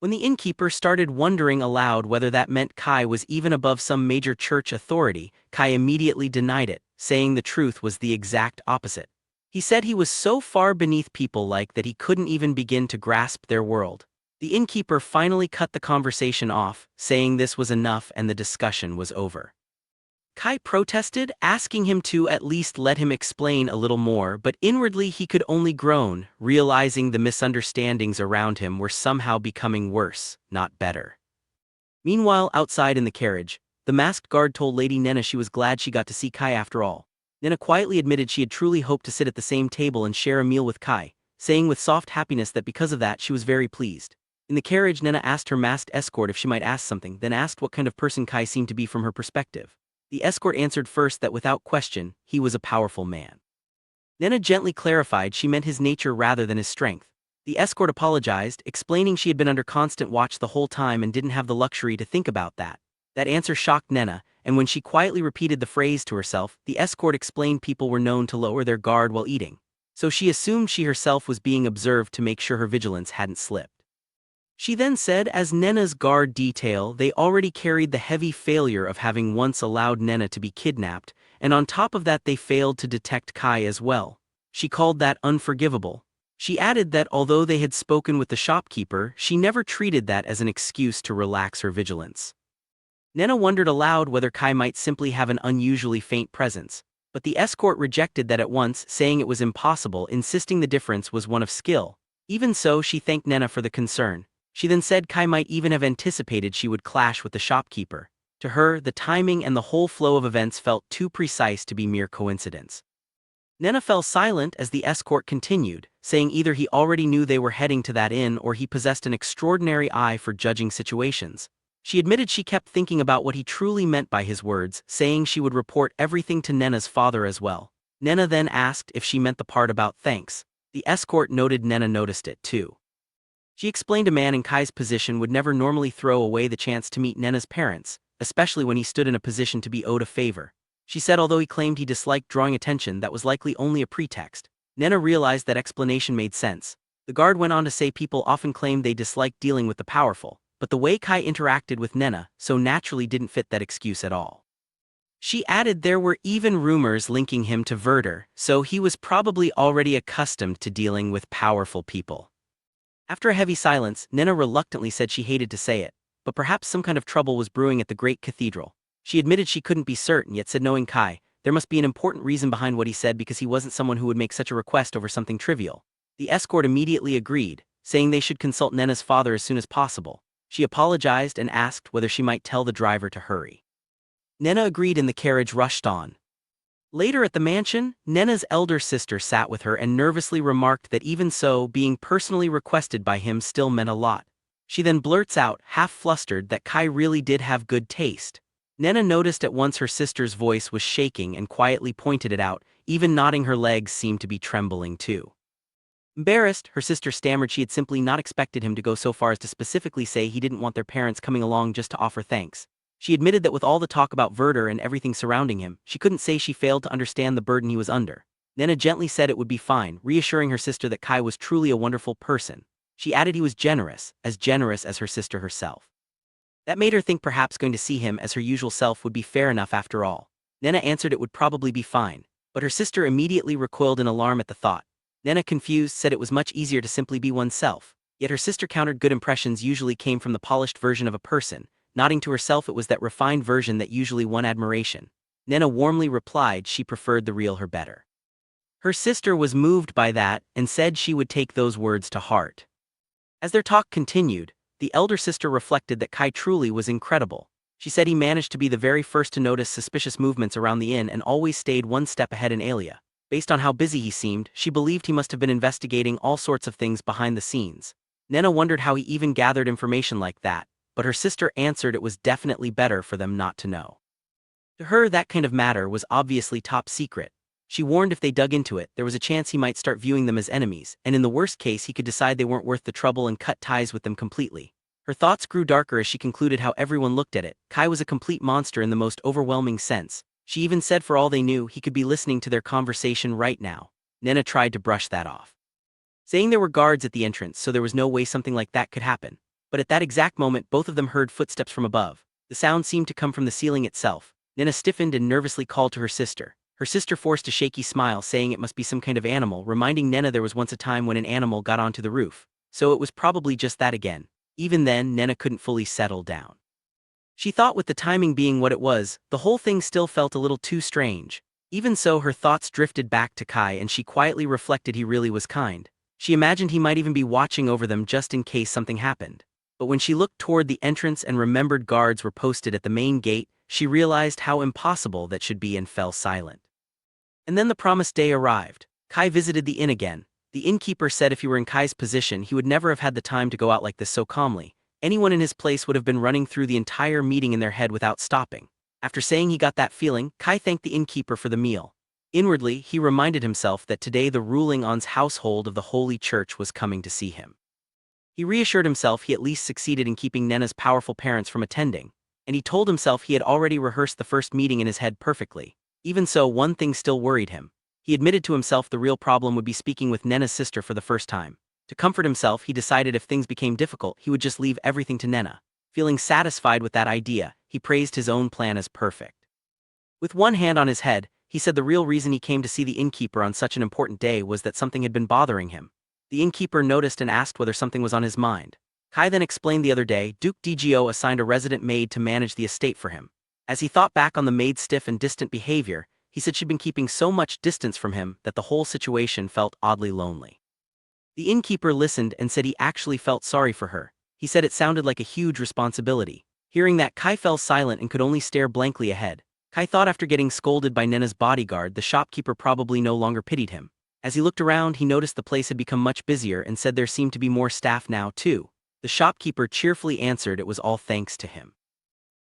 When the innkeeper started wondering aloud whether that meant Kai was even above some major church authority, Kai immediately denied it, saying the truth was the exact opposite. He said he was so far beneath people like that he couldn't even begin to grasp their world. The innkeeper finally cut the conversation off, saying this was enough and the discussion was over. Kai protested, asking him to at least let him explain a little more, but inwardly he could only groan, realizing the misunderstandings around him were somehow becoming worse, not better. Meanwhile, outside in the carriage, the masked guard told Lady Nena she was glad she got to see Kai after all. Nena quietly admitted she had truly hoped to sit at the same table and share a meal with Kai, saying with soft happiness that because of that she was very pleased. In the carriage, Nena asked her masked escort if she might ask something, then asked what kind of person Kai seemed to be from her perspective. The escort answered first that without question, he was a powerful man. Nena gently clarified she meant his nature rather than his strength. The escort apologized, explaining she had been under constant watch the whole time and didn't have the luxury to think about that. That answer shocked Nena, and when she quietly repeated the phrase to herself, the escort explained people were known to lower their guard while eating. So she assumed she herself was being observed to make sure her vigilance hadn't slipped. She then said as Nena's guard detail they already carried the heavy failure of having once allowed Nena to be kidnapped, and on top of that they failed to detect Kai as well. She called that unforgivable. She added that although they had spoken with the shopkeeper, she never treated that as an excuse to relax her vigilance. Nena wondered aloud whether Kai might simply have an unusually faint presence, but the escort rejected that at once, saying it was impossible, insisting the difference was one of skill. Even so, she thanked Nena for the concern. She then said Kai might even have anticipated she would clash with the shopkeeper. To her, the timing and the whole flow of events felt too precise to be mere coincidence. Nena fell silent as the escort continued, saying either he already knew they were heading to that inn or he possessed an extraordinary eye for judging situations. She admitted she kept thinking about what he truly meant by his words, saying she would report everything to Nena's father as well. Nena then asked if she meant the part about thanks. The escort noted Nena noticed it too. She explained a man in Kai's position would never normally throw away the chance to meet Nena's parents, especially when he stood in a position to be owed a favor. She said although he claimed he disliked drawing attention, that was likely only a pretext. Nena realized that explanation made sense. The guard went on to say people often claimed they disliked dealing with the powerful, but the way Kai interacted with Nena so naturally didn't fit that excuse at all. She added there were even rumors linking him to Werder, so he was probably already accustomed to dealing with powerful people. After a heavy silence, Nena reluctantly said she hated to say it, but perhaps some kind of trouble was brewing at the great cathedral. She admitted she couldn't be certain, yet said knowing Kai, there must be an important reason behind what he said because he wasn't someone who would make such a request over something trivial. The escort immediately agreed, saying they should consult Nena's father as soon as possible. She apologized and asked whether she might tell the driver to hurry. Nena agreed and the carriage rushed on. Later at the mansion, Nena's elder sister sat with her and nervously remarked that even so, being personally requested by him still meant a lot. She then blurts out, half flustered, that Kai really did have good taste. Nena noticed at once her sister's voice was shaking and quietly pointed it out, even nodding her legs seemed to be trembling too. Embarrassed, her sister stammered she had simply not expected him to go so far as to specifically say he didn't want their parents coming along just to offer thanks. She admitted that with all the talk about Werder and everything surrounding him, she couldn't say she failed to understand the burden he was under. Nena gently said it would be fine, reassuring her sister that Kai was truly a wonderful person. She added he was generous as her sister herself. That made her think perhaps going to see him as her usual self would be fair enough after all. Nena answered it would probably be fine, but her sister immediately recoiled in alarm at the thought. Nena, confused, said it was much easier to simply be oneself, yet her sister countered good impressions usually came from the polished version of a person, nodding to herself it was that refined version that usually won admiration. Nena warmly replied she preferred the real her better. Her sister was moved by that and said she would take those words to heart. As their talk continued, the elder sister reflected that Kai truly was incredible. She said he managed to be the very first to notice suspicious movements around the inn and always stayed one step ahead in Alia. Based on how busy he seemed, she believed he must have been investigating all sorts of things behind the scenes. Nena wondered how he even gathered information like that, but her sister answered it was definitely better for them not to know. To her, that kind of matter was obviously top secret. She warned if they dug into it, there was a chance he might start viewing them as enemies, and in the worst case he could decide they weren't worth the trouble and cut ties with them completely. Her thoughts grew darker as she concluded how everyone looked at it. Kai was a complete monster in the most overwhelming sense. She even said for all they knew, he could be listening to their conversation right now. Nena tried to brush that off, saying there were guards at the entrance, so there was no way something like that could happen. But at that exact moment, both of them heard footsteps from above. The sound seemed to come from the ceiling itself. Nena stiffened and nervously called to her sister. Her sister forced a shaky smile, saying it must be some kind of animal, reminding Nena there was once a time when an animal got onto the roof. So it was probably just that again. Even then, Nena couldn't fully settle down. She thought with the timing being what it was, the whole thing still felt a little too strange. Even so, her thoughts drifted back to Kai and she quietly reflected he really was kind. She imagined he might even be watching over them just in case something happened. But when she looked toward the entrance and remembered guards were posted at the main gate, she realized how impossible that should be and fell silent. And then the promised day arrived. Kai visited the inn again. The innkeeper said if he were in Kai's position he would never have had the time to go out like this so calmly. Anyone in his place would have been running through the entire meeting in their head without stopping. After saying he got that feeling, Kai thanked the innkeeper for the meal. Inwardly, he reminded himself that today the ruling On's household of the Holy Church was coming to see him. He reassured himself he at least succeeded in keeping Nena's powerful parents from attending, and he told himself he had already rehearsed the first meeting in his head perfectly. Even so, one thing still worried him. He admitted to himself the real problem would be speaking with Nena's sister for the first time. To comfort himself, he decided if things became difficult, he would just leave everything to Nena. Feeling satisfied with that idea, he praised his own plan as perfect. With one hand on his head, he said the real reason he came to see the innkeeper on such an important day was that something had been bothering him. The innkeeper noticed and asked whether something was on his mind. Kai then explained the other day, Duke Dgo assigned a resident maid to manage the estate for him. As he thought back on the maid's stiff and distant behavior, he said she'd been keeping so much distance from him that the whole situation felt oddly lonely. The innkeeper listened and said he actually felt sorry for her. He said it sounded like a huge responsibility. Hearing that, Kai fell silent and could only stare blankly ahead. Kai thought after getting scolded by Nena's bodyguard, the shopkeeper probably no longer pitied him. As he looked around, he noticed the place had become much busier and said there seemed to be more staff now too. The shopkeeper cheerfully answered it was all thanks to him.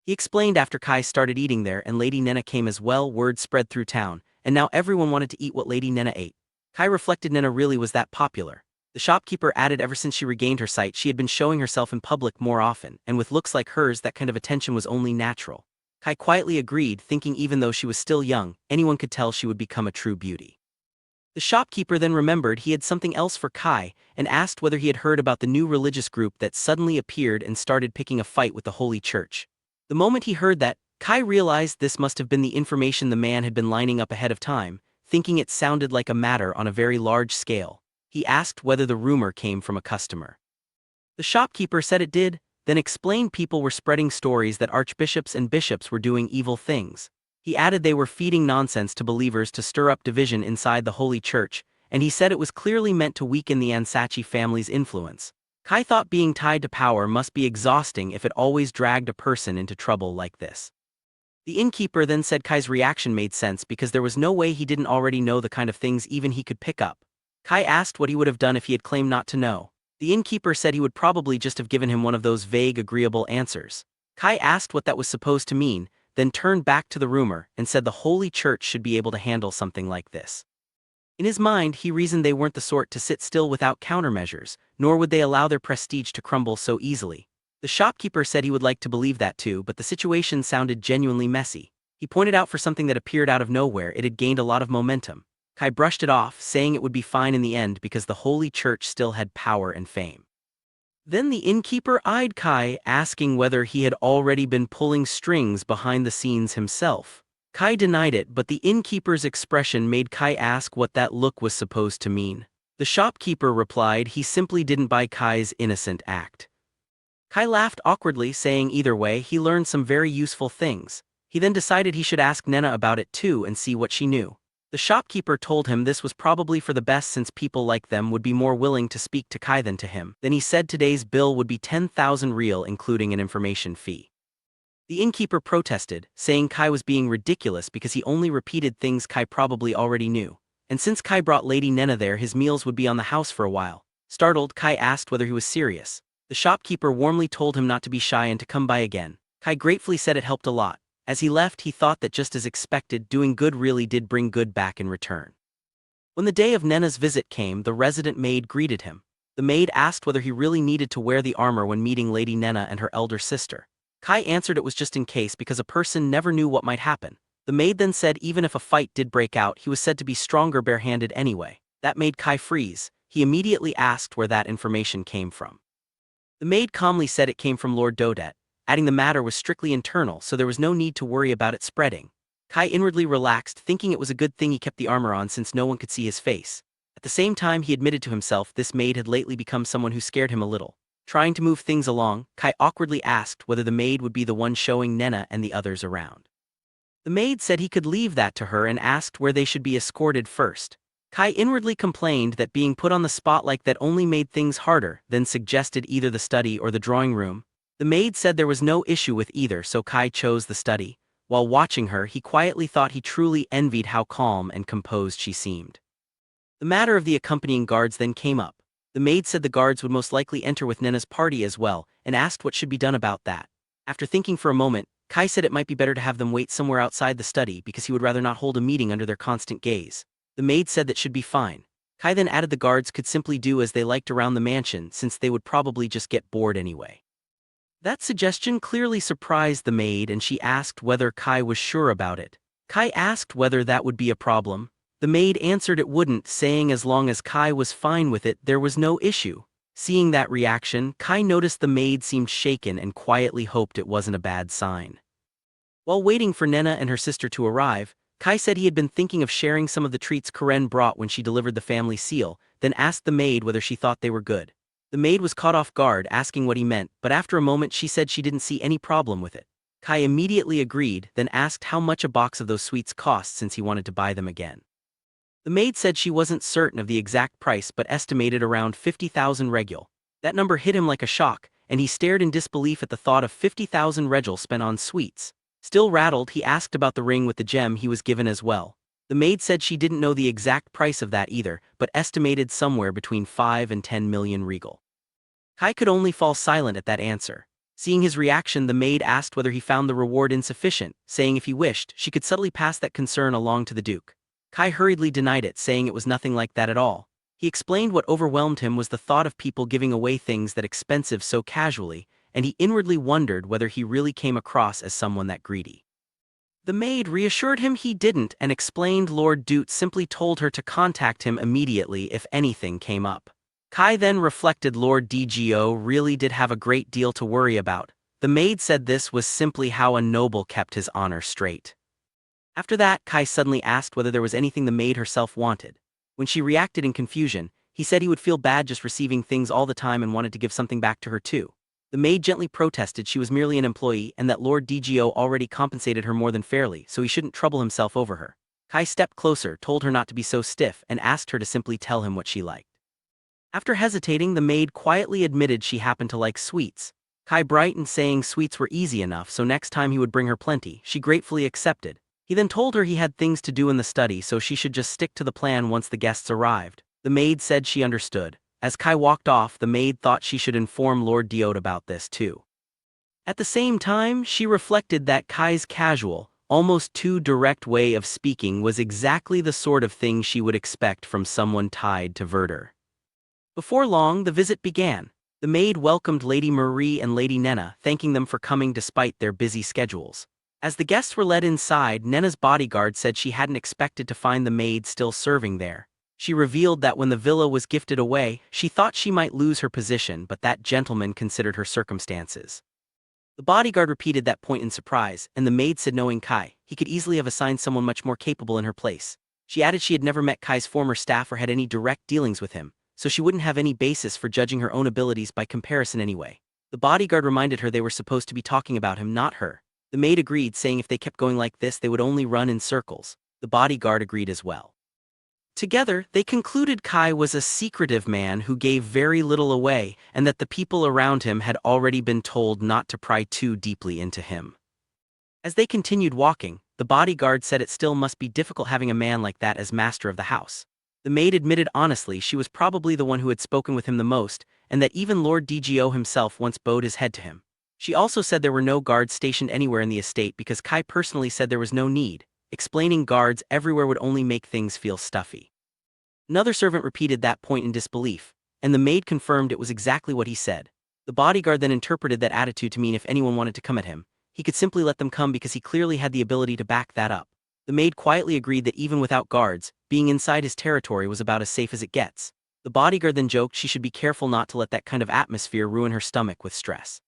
He explained after Kai started eating there and Lady Nena came as well, word spread through town, and now everyone wanted to eat what Lady Nena ate. Kai reflected Nena really was that popular. The shopkeeper added ever since she regained her sight she had been showing herself in public more often, and with looks like hers that kind of attention was only natural. Kai quietly agreed, thinking even though she was still young, anyone could tell she would become a true beauty. The shopkeeper then remembered he had something else for Kai, and asked whether he had heard about the new religious group that suddenly appeared and started picking a fight with the Holy Church. The moment he heard that, Kai realized this must have been the information the man had been lining up ahead of time, thinking it sounded like a matter on a very large scale. He asked whether the rumor came from a customer. The shopkeeper said it did, then explained people were spreading stories that archbishops and bishops were doing evil things. He added they were feeding nonsense to believers to stir up division inside the Holy Church, and he said it was clearly meant to weaken the Ansachi family's influence. Kai thought being tied to power must be exhausting if it always dragged a person into trouble like this. The innkeeper then said Kai's reaction made sense because there was no way he didn't already know the kind of things even he could pick up. Kai asked what he would have done if he had claimed not to know. The innkeeper said he would probably just have given him one of those vague agreeable answers. Kai asked what that was supposed to mean, then turned back to the rumor and said the Holy Church should be able to handle something like this. In his mind, he reasoned they weren't the sort to sit still without countermeasures, nor would they allow their prestige to crumble so easily. The shopkeeper said he would like to believe that too, but the situation sounded genuinely messy. He pointed out for something that appeared out of nowhere it had gained a lot of momentum. Kai brushed it off, saying it would be fine in the end because the Holy Church still had power and fame. Then the innkeeper eyed Kai, asking whether he had already been pulling strings behind the scenes himself. Kai denied it, but the innkeeper's expression made Kai ask what that look was supposed to mean. The shopkeeper replied he simply didn't buy Kai's innocent act. Kai laughed awkwardly, saying either way he learned some very useful things. He then decided he should ask Nena about it too and see what she knew. The shopkeeper told him this was probably for the best since people like them would be more willing to speak to Kai than to him. Then he said today's bill would be 10,000 real including an information fee. The innkeeper protested, saying Kai was being ridiculous because he only repeated things Kai probably already knew. And since Kai brought Lady Nena there, his meals would be on the house for a while. Startled, Kai asked whether he was serious. The shopkeeper warmly told him not to be shy and to come by again. Kai gratefully said it helped a lot. As he left, he thought that just as expected, doing good really did bring good back in return. When the day of Nena's visit came, the resident maid greeted him. The maid asked whether he really needed to wear the armor when meeting Lady Nena and her elder sister. Kai answered it was just in case because a person never knew what might happen. The maid then said even if a fight did break out, he was said to be stronger barehanded anyway. That made Kai freeze. He immediately asked where that information came from. The maid calmly said it came from Lord Dodet, adding the matter was strictly internal so there was no need to worry about it spreading. Kai inwardly relaxed, thinking it was a good thing he kept the armor on since no one could see his face. At the same time he admitted to himself this maid had lately become someone who scared him a little. Trying to move things along, Kai awkwardly asked whether the maid would be the one showing Nena and the others around. The maid said he could leave that to her and asked where they should be escorted first. Kai inwardly complained that being put on the spot like that only made things harder, then suggested either the study or the drawing room. The maid said there was no issue with either, so Kai chose the study. While watching her, he quietly thought he truly envied how calm and composed she seemed. The matter of the accompanying guards then came up. The maid said the guards would most likely enter with Nena's party as well, and asked what should be done about that. After thinking for a moment, Kai said it might be better to have them wait somewhere outside the study because he would rather not hold a meeting under their constant gaze. The maid said that should be fine. Kai then added the guards could simply do as they liked around the mansion since they would probably just get bored anyway. That suggestion clearly surprised the maid and she asked whether Kai was sure about it. Kai asked whether that would be a problem. The maid answered it wouldn't, saying as long as Kai was fine with it, there was no issue. Seeing that reaction, Kai noticed the maid seemed shaken and quietly hoped it wasn't a bad sign. While waiting for Nena and her sister to arrive, Kai said he had been thinking of sharing some of the treats Karen brought when she delivered the family seal, then asked the maid whether she thought they were good. The maid was caught off guard, asking what he meant, but after a moment she said she didn't see any problem with it. Kai immediately agreed, then asked how much a box of those sweets cost since he wanted to buy them again. The maid said she wasn't certain of the exact price but estimated around 50,000 regul. That number hit him like a shock, and he stared in disbelief at the thought of 50,000 regul spent on sweets. Still rattled, he asked about the ring with the gem he was given as well. The maid said she didn't know the exact price of that either, but estimated somewhere between 5 and 10 million regul. Kai could only fall silent at that answer. Seeing his reaction, the maid asked whether he found the reward insufficient, saying if he wished, she could subtly pass that concern along to the Duke. Kai hurriedly denied it, saying it was nothing like that at all. He explained what overwhelmed him was the thought of people giving away things that expensive so casually, and he inwardly wondered whether he really came across as someone that greedy. The maid reassured him he didn't and explained Lord Dute simply told her to contact him immediately if anything came up. Kai then reflected Lord Dgo really did have a great deal to worry about. The maid said this was simply how a noble kept his honor straight. After that, Kai suddenly asked whether there was anything the maid herself wanted. When she reacted in confusion, he said he would feel bad just receiving things all the time and wanted to give something back to her too. The maid gently protested she was merely an employee and that Lord Dgo already compensated her more than fairly, so he shouldn't trouble himself over her. Kai stepped closer, told her not to be so stiff, and asked her to simply tell him what she liked. After hesitating, the maid quietly admitted she happened to like sweets. Kai brightened, saying sweets were easy enough, so next time he would bring her plenty. She gratefully accepted. He then told her he had things to do in the study, so she should just stick to the plan once the guests arrived. The maid said she understood. As Kai walked off, the maid thought she should inform Lord Diode about this too. At the same time, she reflected that Kai's casual, almost too direct way of speaking was exactly the sort of thing she would expect from someone tied to Werder. Before long, the visit began. The maid welcomed Lady Marie and Lady Nena, thanking them for coming despite their busy schedules. As the guests were led inside, Nena's bodyguard said she hadn't expected to find the maid still serving there. She revealed that when the villa was gifted away, she thought she might lose her position, but that gentleman considered her circumstances. The bodyguard repeated that point in surprise, and the maid said knowing Kai, he could easily have assigned someone much more capable in her place. She added she had never met Kai's former staff or had any direct dealings with him, so she wouldn't have any basis for judging her own abilities by comparison anyway. The bodyguard reminded her they were supposed to be talking about him, not her. The maid agreed, saying if they kept going like this they would only run in circles. The bodyguard agreed as well. Together, they concluded Kai was a secretive man who gave very little away, and that the people around him had already been told not to pry too deeply into him. As they continued walking, the bodyguard said it still must be difficult having a man like that as master of the house. The maid admitted honestly she was probably the one who had spoken with him the most, and that even Lord DGO himself once bowed his head to him. She also said there were no guards stationed anywhere in the estate because Kai personally said there was no need, explaining guards everywhere would only make things feel stuffy. Another servant repeated that point in disbelief, and the maid confirmed it was exactly what he said. The bodyguard then interpreted that attitude to mean if anyone wanted to come at him, he could simply let them come because he clearly had the ability to back that up. The maid quietly agreed that even without guards, being inside his territory was about as safe as it gets. The bodyguard then joked she should be careful not to let that kind of atmosphere ruin her stomach with stress.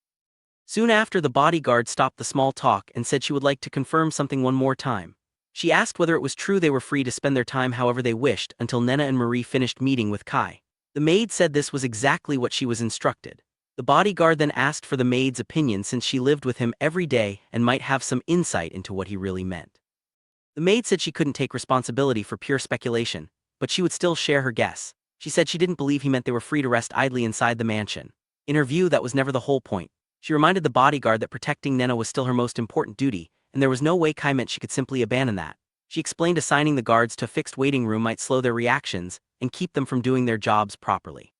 Soon after, the bodyguard stopped the small talk and said she would like to confirm something one more time. She asked whether it was true they were free to spend their time however they wished until Nena and Marie finished meeting with Kai. The maid said this was exactly what she was instructed. The bodyguard then asked for the maid's opinion since she lived with him every day and might have some insight into what he really meant. The maid said she couldn't take responsibility for pure speculation, but she would still share her guess. She said she didn't believe he meant they were free to rest idly inside the mansion. In her view, that was never the whole point. She reminded the bodyguard that protecting Nena was still her most important duty, and there was no way Kai meant she could simply abandon that. She explained assigning the guards to a fixed waiting room might slow their reactions and keep them from doing their jobs properly.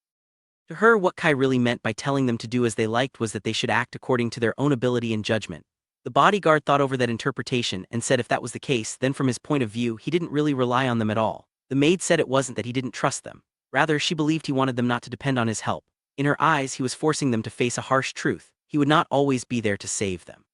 To her, what Kai really meant by telling them to do as they liked was that they should act according to their own ability and judgment. The bodyguard thought over that interpretation and said if that was the case, then from his point of view he didn't really rely on them at all. The maid said it wasn't that he didn't trust them. Rather, she believed he wanted them not to depend on his help. In her eyes, he was forcing them to face a harsh truth. He would not always be there to save them.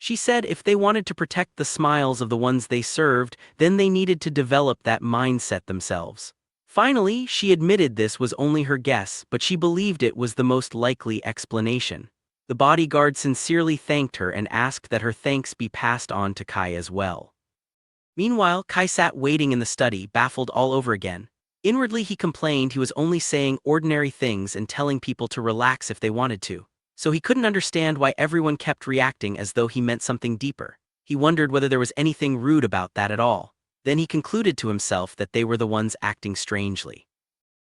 She said if they wanted to protect the smiles of the ones they served, then they needed to develop that mindset themselves. Finally, she admitted this was only her guess, but she believed it was the most likely explanation. The bodyguard sincerely thanked her and asked that her thanks be passed on to Kai as well. Meanwhile, Kai sat waiting in the study, baffled all over again. Inwardly, he complained he was only saying ordinary things and telling people to relax if they wanted to. So he couldn't understand why everyone kept reacting as though he meant something deeper. He wondered whether there was anything rude about that at all. Then he concluded to himself that they were the ones acting strangely.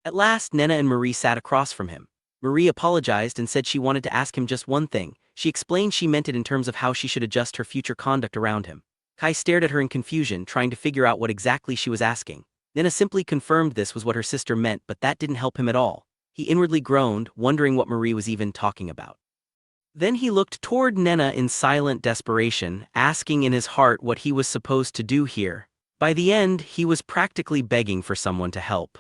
At last, Nena and Marie sat across from him. Marie apologized and said she wanted to ask him just one thing. She explained she meant it in terms of how she should adjust her future conduct around him. Kai stared at her in confusion, trying to figure out what exactly she was asking. Nena simply confirmed this was what her sister meant, but that didn't help him at all. He inwardly groaned, wondering what Marie was even talking about. Then he looked toward Nena in silent desperation, asking in his heart what he was supposed to do here. By the end, he was practically begging for someone to help.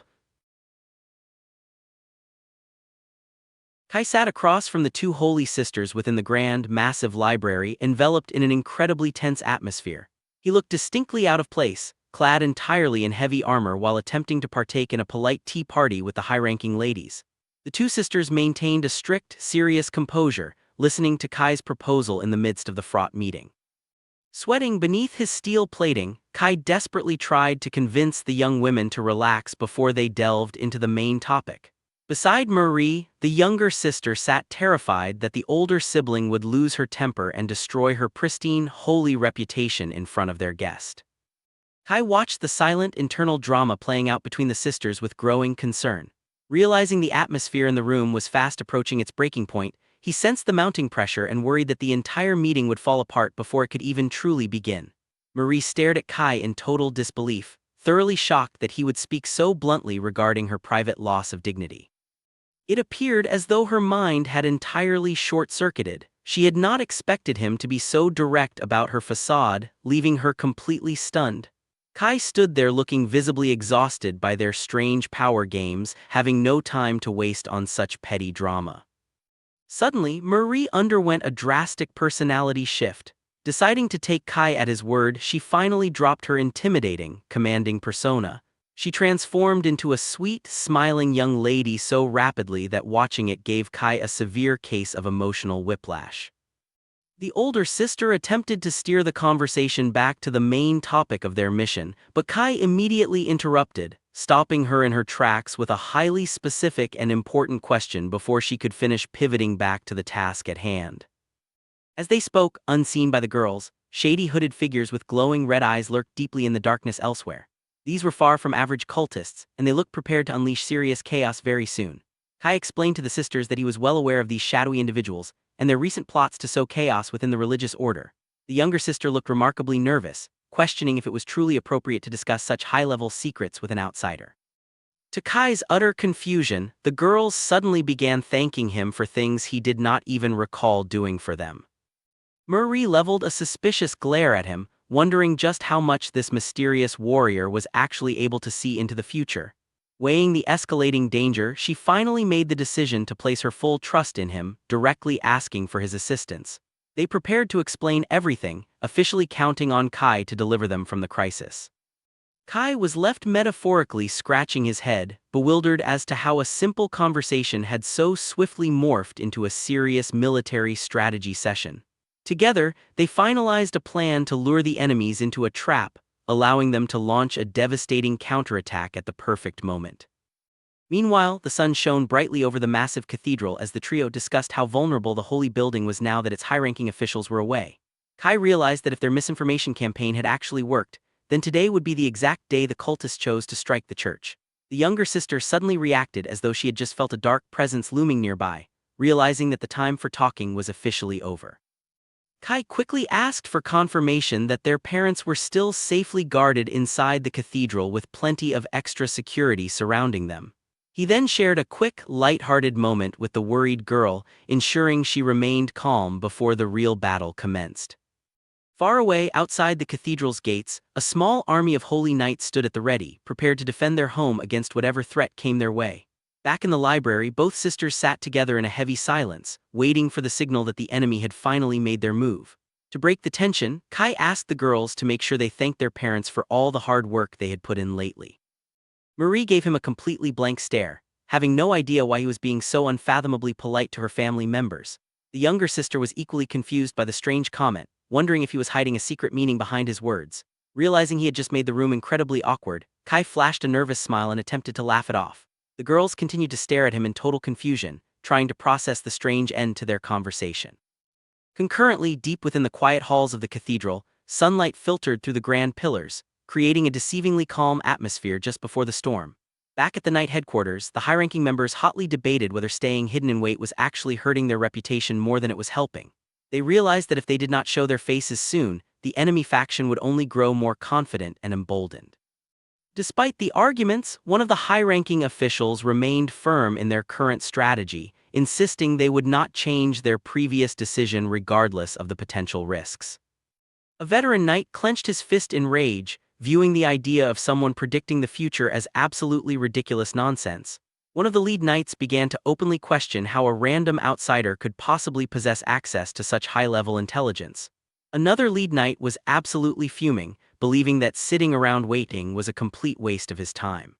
Kai sat across from the two holy sisters within the grand, massive library, enveloped in an incredibly tense atmosphere. He looked distinctly out of place, clad entirely in heavy armor while attempting to partake in a polite tea party with the high-ranking ladies. The two sisters maintained a strict, serious composure, listening to Kai's proposal in the midst of the fraught meeting. Sweating beneath his steel plating, Kai desperately tried to convince the young women to relax before they delved into the main topic. Beside Marie, the younger sister sat terrified that the older sibling would lose her temper and destroy her pristine, holy reputation in front of their guest. Kai watched the silent internal drama playing out between the sisters with growing concern. Realizing the atmosphere in the room was fast approaching its breaking point, he sensed the mounting pressure and worried that the entire meeting would fall apart before it could even truly begin. Marie stared at Kai in total disbelief, thoroughly shocked that he would speak so bluntly regarding her private loss of dignity. It appeared as though her mind had entirely short-circuited. She had not expected him to be so direct about her facade, leaving her completely stunned. Kai stood there looking visibly exhausted by their strange power games, having no time to waste on such petty drama. Suddenly, Marie underwent a drastic personality shift. Deciding to take Kai at his word, she finally dropped her intimidating, commanding persona. She transformed into a sweet, smiling young lady so rapidly that watching it gave Kai a severe case of emotional whiplash. The older sister attempted to steer the conversation back to the main topic of their mission, but Kai immediately interrupted, stopping her in her tracks with a highly specific and important question before she could finish pivoting back to the task at hand. As they spoke, unseen by the girls, shady hooded figures with glowing red eyes lurked deeply in the darkness elsewhere. These were far from average cultists, and they looked prepared to unleash serious chaos very soon. Kai explained to the sisters that he was well aware of these shadowy individuals and their recent plots to sow chaos within the religious order. The younger sister looked remarkably nervous, questioning if it was truly appropriate to discuss such high-level secrets with an outsider. To Kai's utter confusion, the girls suddenly began thanking him for things he did not even recall doing for them. Marie leveled a suspicious glare at him, wondering just how much this mysterious warrior was actually able to see into the future. Weighing the escalating danger, she finally made the decision to place her full trust in him, directly asking for his assistance. They prepared to explain everything, officially counting on Kai to deliver them from the crisis. Kai was left metaphorically scratching his head, bewildered as to how a simple conversation had so swiftly morphed into a serious military strategy session. Together, they finalized a plan to lure the enemies into a trap, allowing them to launch a devastating counterattack at the perfect moment. Meanwhile, the sun shone brightly over the massive cathedral as the trio discussed how vulnerable the holy building was now that its high-ranking officials were away. Kai realized that if their misinformation campaign had actually worked, then today would be the exact day the cultists chose to strike the church. The younger sister suddenly reacted as though she had just felt a dark presence looming nearby, realizing that the time for talking was officially over. Kai quickly asked for confirmation that their parents were still safely guarded inside the cathedral with plenty of extra security surrounding them. He then shared a quick, light-hearted moment with the worried girl, ensuring she remained calm before the real battle commenced. Far away outside the cathedral's gates, a small army of holy knights stood at the ready, prepared to defend their home against whatever threat came their way. Back in the library, both sisters sat together in a heavy silence, waiting for the signal that the enemy had finally made their move. To break the tension, Kai asked the girls to make sure they thanked their parents for all the hard work they had put in lately. Marie gave him a completely blank stare, having no idea why he was being so unfathomably polite to her family members. The younger sister was equally confused by the strange comment, wondering if he was hiding a secret meaning behind his words. Realizing he had just made the room incredibly awkward, Kai flashed a nervous smile and attempted to laugh it off. The girls continued to stare at him in total confusion, trying to process the strange end to their conversation. Concurrently, deep within the quiet halls of the cathedral, sunlight filtered through the grand pillars, creating a deceivingly calm atmosphere just before the storm. Back at the Knight headquarters, the high-ranking members hotly debated whether staying hidden in wait was actually hurting their reputation more than it was helping. They realized that if they did not show their faces soon, the enemy faction would only grow more confident and emboldened. Despite the arguments, one of the high-ranking officials remained firm in their current strategy, insisting they would not change their previous decision regardless of the potential risks. A veteran knight clenched his fist in rage, viewing the idea of someone predicting the future as absolutely ridiculous nonsense. One of the lead knights began to openly question how a random outsider could possibly possess access to such high-level intelligence. Another lead knight was absolutely fuming, believing that sitting around waiting was a complete waste of his time.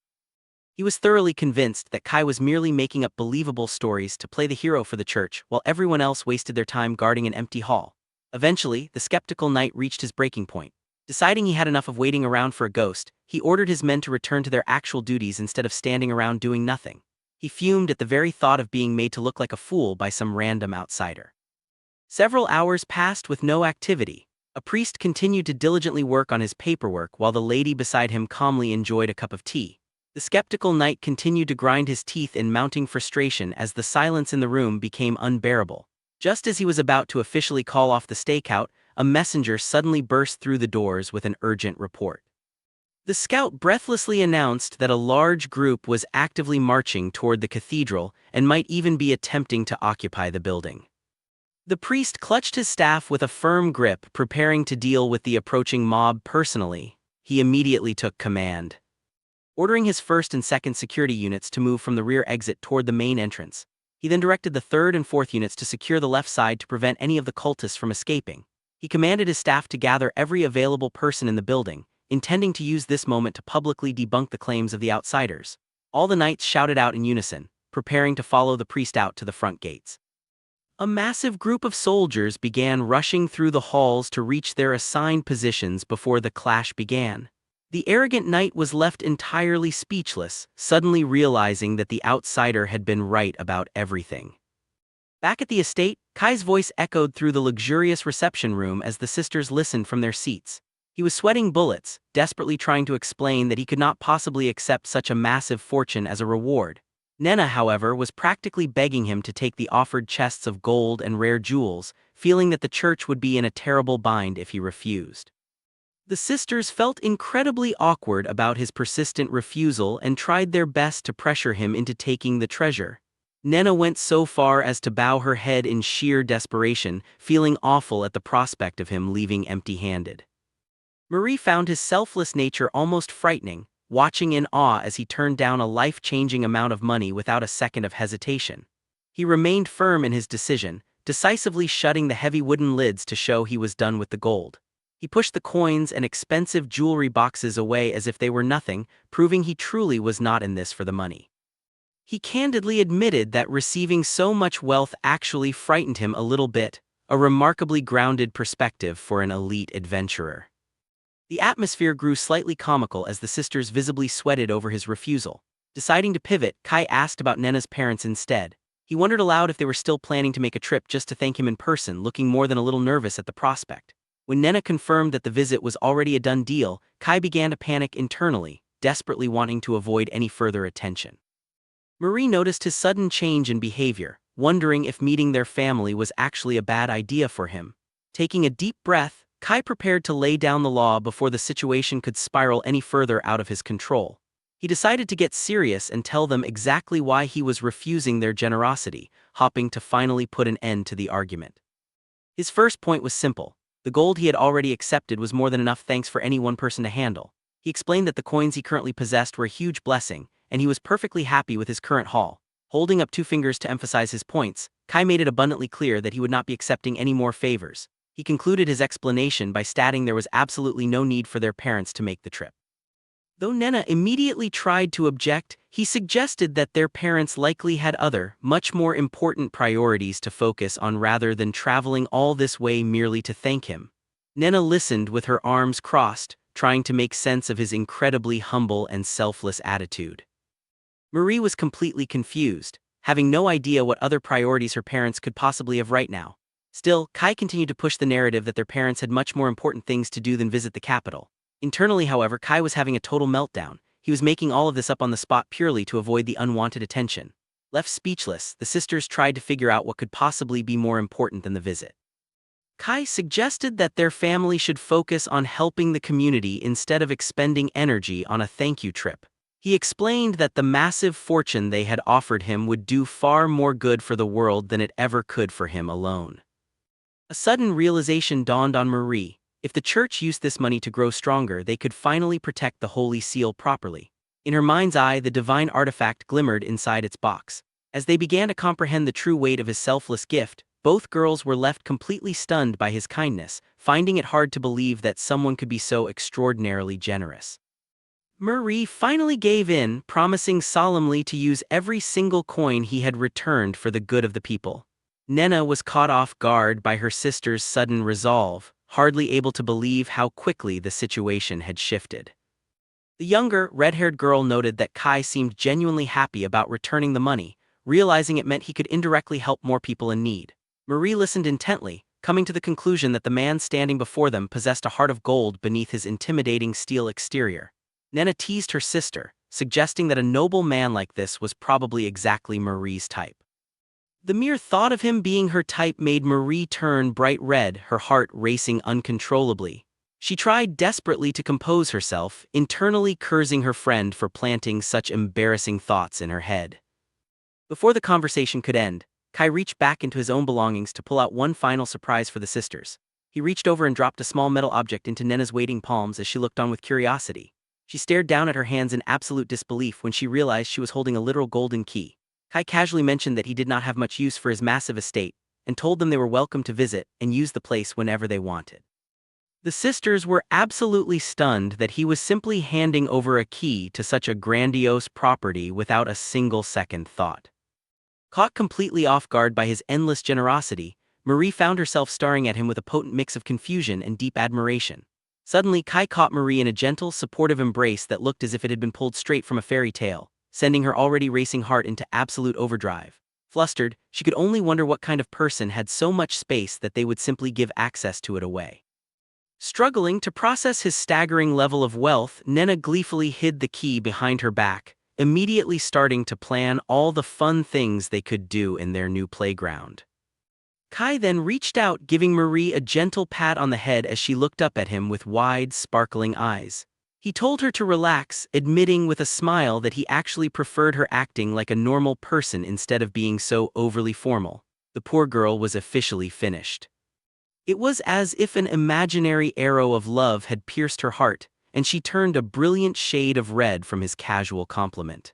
He was thoroughly convinced that Kai was merely making up believable stories to play the hero for the church while everyone else wasted their time guarding an empty hall. Eventually, the skeptical knight reached his breaking point. Deciding he had enough of waiting around for a ghost, he ordered his men to return to their actual duties instead of standing around doing nothing. He fumed at the very thought of being made to look like a fool by some random outsider. Several hours passed with no activity. A priest continued to diligently work on his paperwork while the lady beside him calmly enjoyed a cup of tea. The skeptical knight continued to grind his teeth in mounting frustration as the silence in the room became unbearable. Just as he was about to officially call off the stakeout, a messenger suddenly burst through the doors with an urgent report. The scout breathlessly announced that a large group was actively marching toward the cathedral and might even be attempting to occupy the building. The priest clutched his staff with a firm grip, preparing to deal with the approaching mob personally. He immediately took command, ordering his first and second security units to move from the rear exit toward the main entrance. He then directed the third and fourth units to secure the left side to prevent any of the cultists from escaping. He commanded his staff to gather every available person in the building, intending to use this moment to publicly debunk the claims of the outsiders. All the knights shouted out in unison, preparing to follow the priest out to the front gates. A massive group of soldiers began rushing through the halls to reach their assigned positions before the clash began. The arrogant knight was left entirely speechless, suddenly realizing that the outsider had been right about everything. Back at the estate, Kai's voice echoed through the luxurious reception room as the sisters listened from their seats. He was sweating bullets, desperately trying to explain that he could not possibly accept such a massive fortune as a reward. Nena, however, was practically begging him to take the offered chests of gold and rare jewels, feeling that the church would be in a terrible bind if he refused. The sisters felt incredibly awkward about his persistent refusal and tried their best to pressure him into taking the treasure. Nena went so far as to bow her head in sheer desperation, feeling awful at the prospect of him leaving empty-handed. Marie found his selfless nature almost frightening, watching in awe as he turned down a life-changing amount of money without a second of hesitation. He remained firm in his decision, decisively shutting the heavy wooden lids to show he was done with the gold. He pushed the coins and expensive jewelry boxes away as if they were nothing, proving he truly was not in this for the money. He candidly admitted that receiving so much wealth actually frightened him a little bit, a remarkably grounded perspective for an elite adventurer. The atmosphere grew slightly comical as the sisters visibly sweated over his refusal. Deciding to pivot, Kai asked about Nena's parents instead. He wondered aloud if they were still planning to make a trip just to thank him in person, looking more than a little nervous at the prospect. When Nena confirmed that the visit was already a done deal, Kai began to panic internally, desperately wanting to avoid any further attention. Marie noticed his sudden change in behavior, wondering if meeting their family was actually a bad idea for him. Taking a deep breath, Kai prepared to lay down the law before the situation could spiral any further out of his control. He decided to get serious and tell them exactly why he was refusing their generosity, hoping to finally put an end to the argument. His first point was simple. The gold he had already accepted was more than enough thanks for any one person to handle. He explained that the coins he currently possessed were a huge blessing, and he was perfectly happy with his current haul. Holding up two fingers to emphasize his points, Kai made it abundantly clear that he would not be accepting any more favors. He concluded his explanation by stating there was absolutely no need for their parents to make the trip. Though Nena immediately tried to object, he suggested that their parents likely had other, much more important priorities to focus on rather than traveling all this way merely to thank him. Nena listened with her arms crossed, trying to make sense of his incredibly humble and selfless attitude. Marie was completely confused, having no idea what other priorities her parents could possibly have right now. Still, Kai continued to push the narrative that their parents had much more important things to do than visit the capital. Internally, however, Kai was having a total meltdown. He was making all of this up on the spot purely to avoid the unwanted attention. Left speechless, the sisters tried to figure out what could possibly be more important than the visit. Kai suggested that their family should focus on helping the community instead of expending energy on a thank you trip. He explained that the massive fortune they had offered him would do far more good for the world than it ever could for him alone. A sudden realization dawned on Marie. If the church used this money to grow stronger, they could finally protect the Holy Seal properly. In her mind's eye, the divine artifact glimmered inside its box. As they began to comprehend the true weight of his selfless gift, both girls were left completely stunned by his kindness, finding it hard to believe that someone could be so extraordinarily generous. Marie finally gave in, promising solemnly to use every single coin he had returned for the good of the people. Nena was caught off guard by her sister's sudden resolve, hardly able to believe how quickly the situation had shifted. The younger, red-haired girl noted that Kai seemed genuinely happy about returning the money, realizing it meant he could indirectly help more people in need. Marie listened intently, coming to the conclusion that the man standing before them possessed a heart of gold beneath his intimidating steel exterior. Nena teased her sister, suggesting that a noble man like this was probably exactly Marie's type. The mere thought of him being her type made Marie turn bright red, her heart racing uncontrollably. She tried desperately to compose herself, internally cursing her friend for planting such embarrassing thoughts in her head. Before the conversation could end, Kai reached back into his own belongings to pull out one final surprise for the sisters. He reached over and dropped a small metal object into Nena's waiting palms as she looked on with curiosity. She stared down at her hands in absolute disbelief when she realized she was holding a literal golden key. Kai casually mentioned that he did not have much use for his massive estate, and told them they were welcome to visit and use the place whenever they wanted. The sisters were absolutely stunned that he was simply handing over a key to such a grandiose property without a single second thought. Caught completely off guard by his endless generosity, Marie found herself staring at him with a potent mix of confusion and deep admiration. Suddenly, Kai caught Marie in a gentle, supportive embrace that looked as if it had been pulled straight from a fairy tale, sending her already racing heart into absolute overdrive. Flustered, she could only wonder what kind of person had so much space that they would simply give access to it away. Struggling to process his staggering level of wealth, Nena gleefully hid the key behind her back, immediately starting to plan all the fun things they could do in their new playground. Kai then reached out, giving Marie a gentle pat on the head as she looked up at him with wide, sparkling eyes. He told her to relax, admitting with a smile that he actually preferred her acting like a normal person instead of being so overly formal. The poor girl was officially finished. It was as if an imaginary arrow of love had pierced her heart, and she turned a brilliant shade of red from his casual compliment.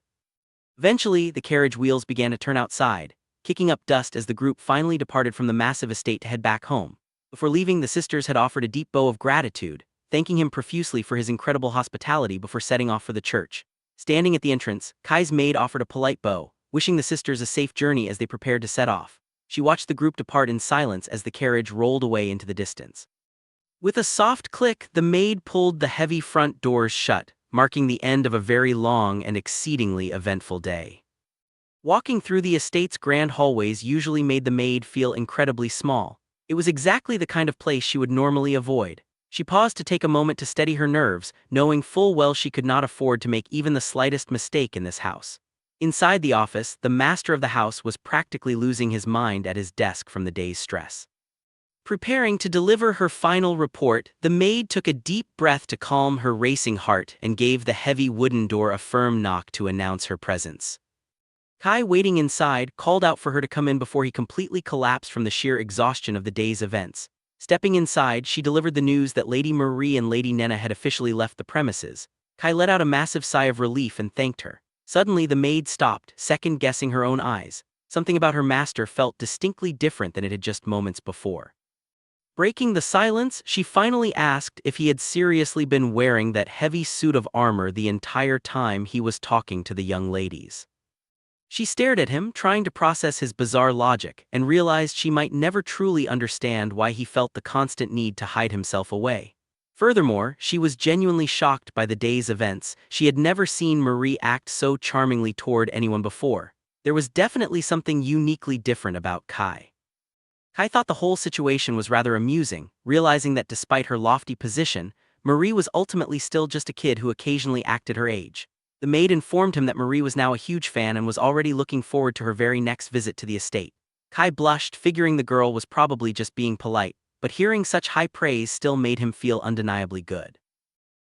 Eventually, the carriage wheels began to turn outside, kicking up dust as the group finally departed from the massive estate to head back home. Before leaving, the sisters had offered a deep bow of gratitude, thanking him profusely for his incredible hospitality before setting off for the church. Standing at the entrance, Kai's maid offered a polite bow, wishing the sisters a safe journey as they prepared to set off. She watched the group depart in silence as the carriage rolled away into the distance. With a soft click, the maid pulled the heavy front doors shut, marking the end of a very long and exceedingly eventful day. Walking through the estate's grand hallways usually made the maid feel incredibly small. It was exactly the kind of place she would normally avoid. She paused to take a moment to steady her nerves, knowing full well she could not afford to make even the slightest mistake in this house. Inside the office, the master of the house was practically losing his mind at his desk from the day's stress. Preparing to deliver her final report, the maid took a deep breath to calm her racing heart and gave the heavy wooden door a firm knock to announce her presence. Kai, waiting inside, called out for her to come in before he completely collapsed from the sheer exhaustion of the day's events. Stepping inside, she delivered the news that Lady Marie and Lady Nena had officially left the premises. Kai let out a massive sigh of relief and thanked her. Suddenly, the maid stopped, second-guessing her own eyes. Something about her master felt distinctly different than it had just moments before. Breaking the silence, she finally asked if he had seriously been wearing that heavy suit of armor the entire time he was talking to the young ladies. She stared at him, trying to process his bizarre logic, and realized she might never truly understand why he felt the constant need to hide himself away. Furthermore, she was genuinely shocked by the day's events. She had never seen Marie act so charmingly toward anyone before. There was definitely something uniquely different about Kai. Kai thought the whole situation was rather amusing, realizing that despite her lofty position, Marie was ultimately still just a kid who occasionally acted her age. The maid informed him that Marie was now a huge fan and was already looking forward to her very next visit to the estate. Kai blushed, figuring the girl was probably just being polite, but hearing such high praise still made him feel undeniably good.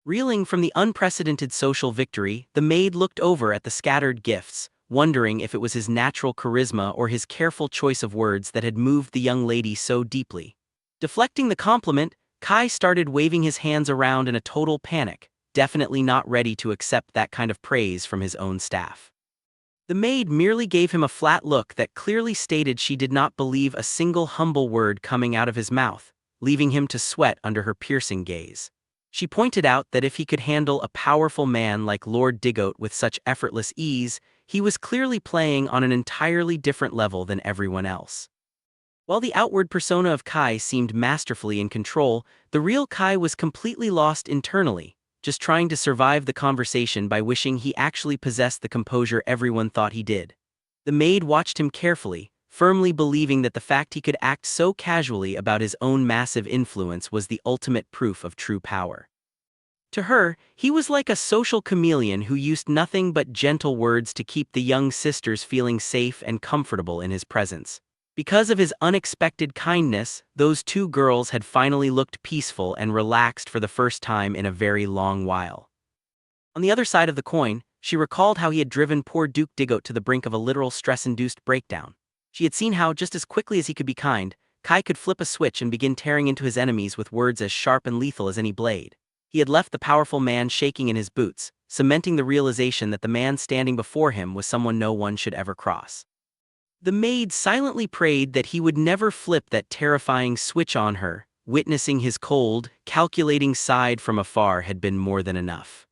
Reeling from the unprecedented social victory, the maid looked over at the scattered gifts, wondering if it was his natural charisma or his careful choice of words that had moved the young lady so deeply. Deflecting the compliment, Kai started waving his hands around in a total panic, definitely not ready to accept that kind of praise from his own staff. The maid merely gave him a flat look that clearly stated she did not believe a single humble word coming out of his mouth, leaving him to sweat under her piercing gaze. She pointed out that if he could handle a powerful man like Lord Digoat with such effortless ease, he was clearly playing on an entirely different level than everyone else. While the outward persona of Kai seemed masterfully in control, the real Kai was completely lost internally, just trying to survive the conversation by wishing he actually possessed the composure everyone thought he did. The maid watched him carefully, firmly believing that the fact he could act so casually about his own massive influence was the ultimate proof of true power. To her, he was like a social chameleon who used nothing but gentle words to keep the young sisters feeling safe and comfortable in his presence. Because of his unexpected kindness, those two girls had finally looked peaceful and relaxed for the first time in a very long while. On the other side of the coin, she recalled how he had driven poor Duke Digoat to the brink of a literal stress-induced breakdown. She had seen how, just as quickly as he could be kind, Kai could flip a switch and begin tearing into his enemies with words as sharp and lethal as any blade. He had left the powerful man shaking in his boots, cementing the realization that the man standing before him was someone no one should ever cross. The maid silently prayed that he would never flip that terrifying switch on her, witnessing his cold, calculating side from afar had been more than enough.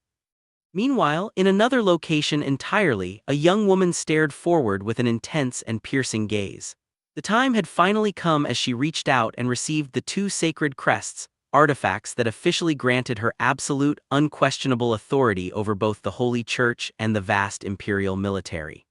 Meanwhile, in another location entirely, a young woman stared forward with an intense and piercing gaze. The time had finally come as she reached out and received the two sacred crests, artifacts that officially granted her absolute, unquestionable authority over both the Holy Church and the vast imperial military.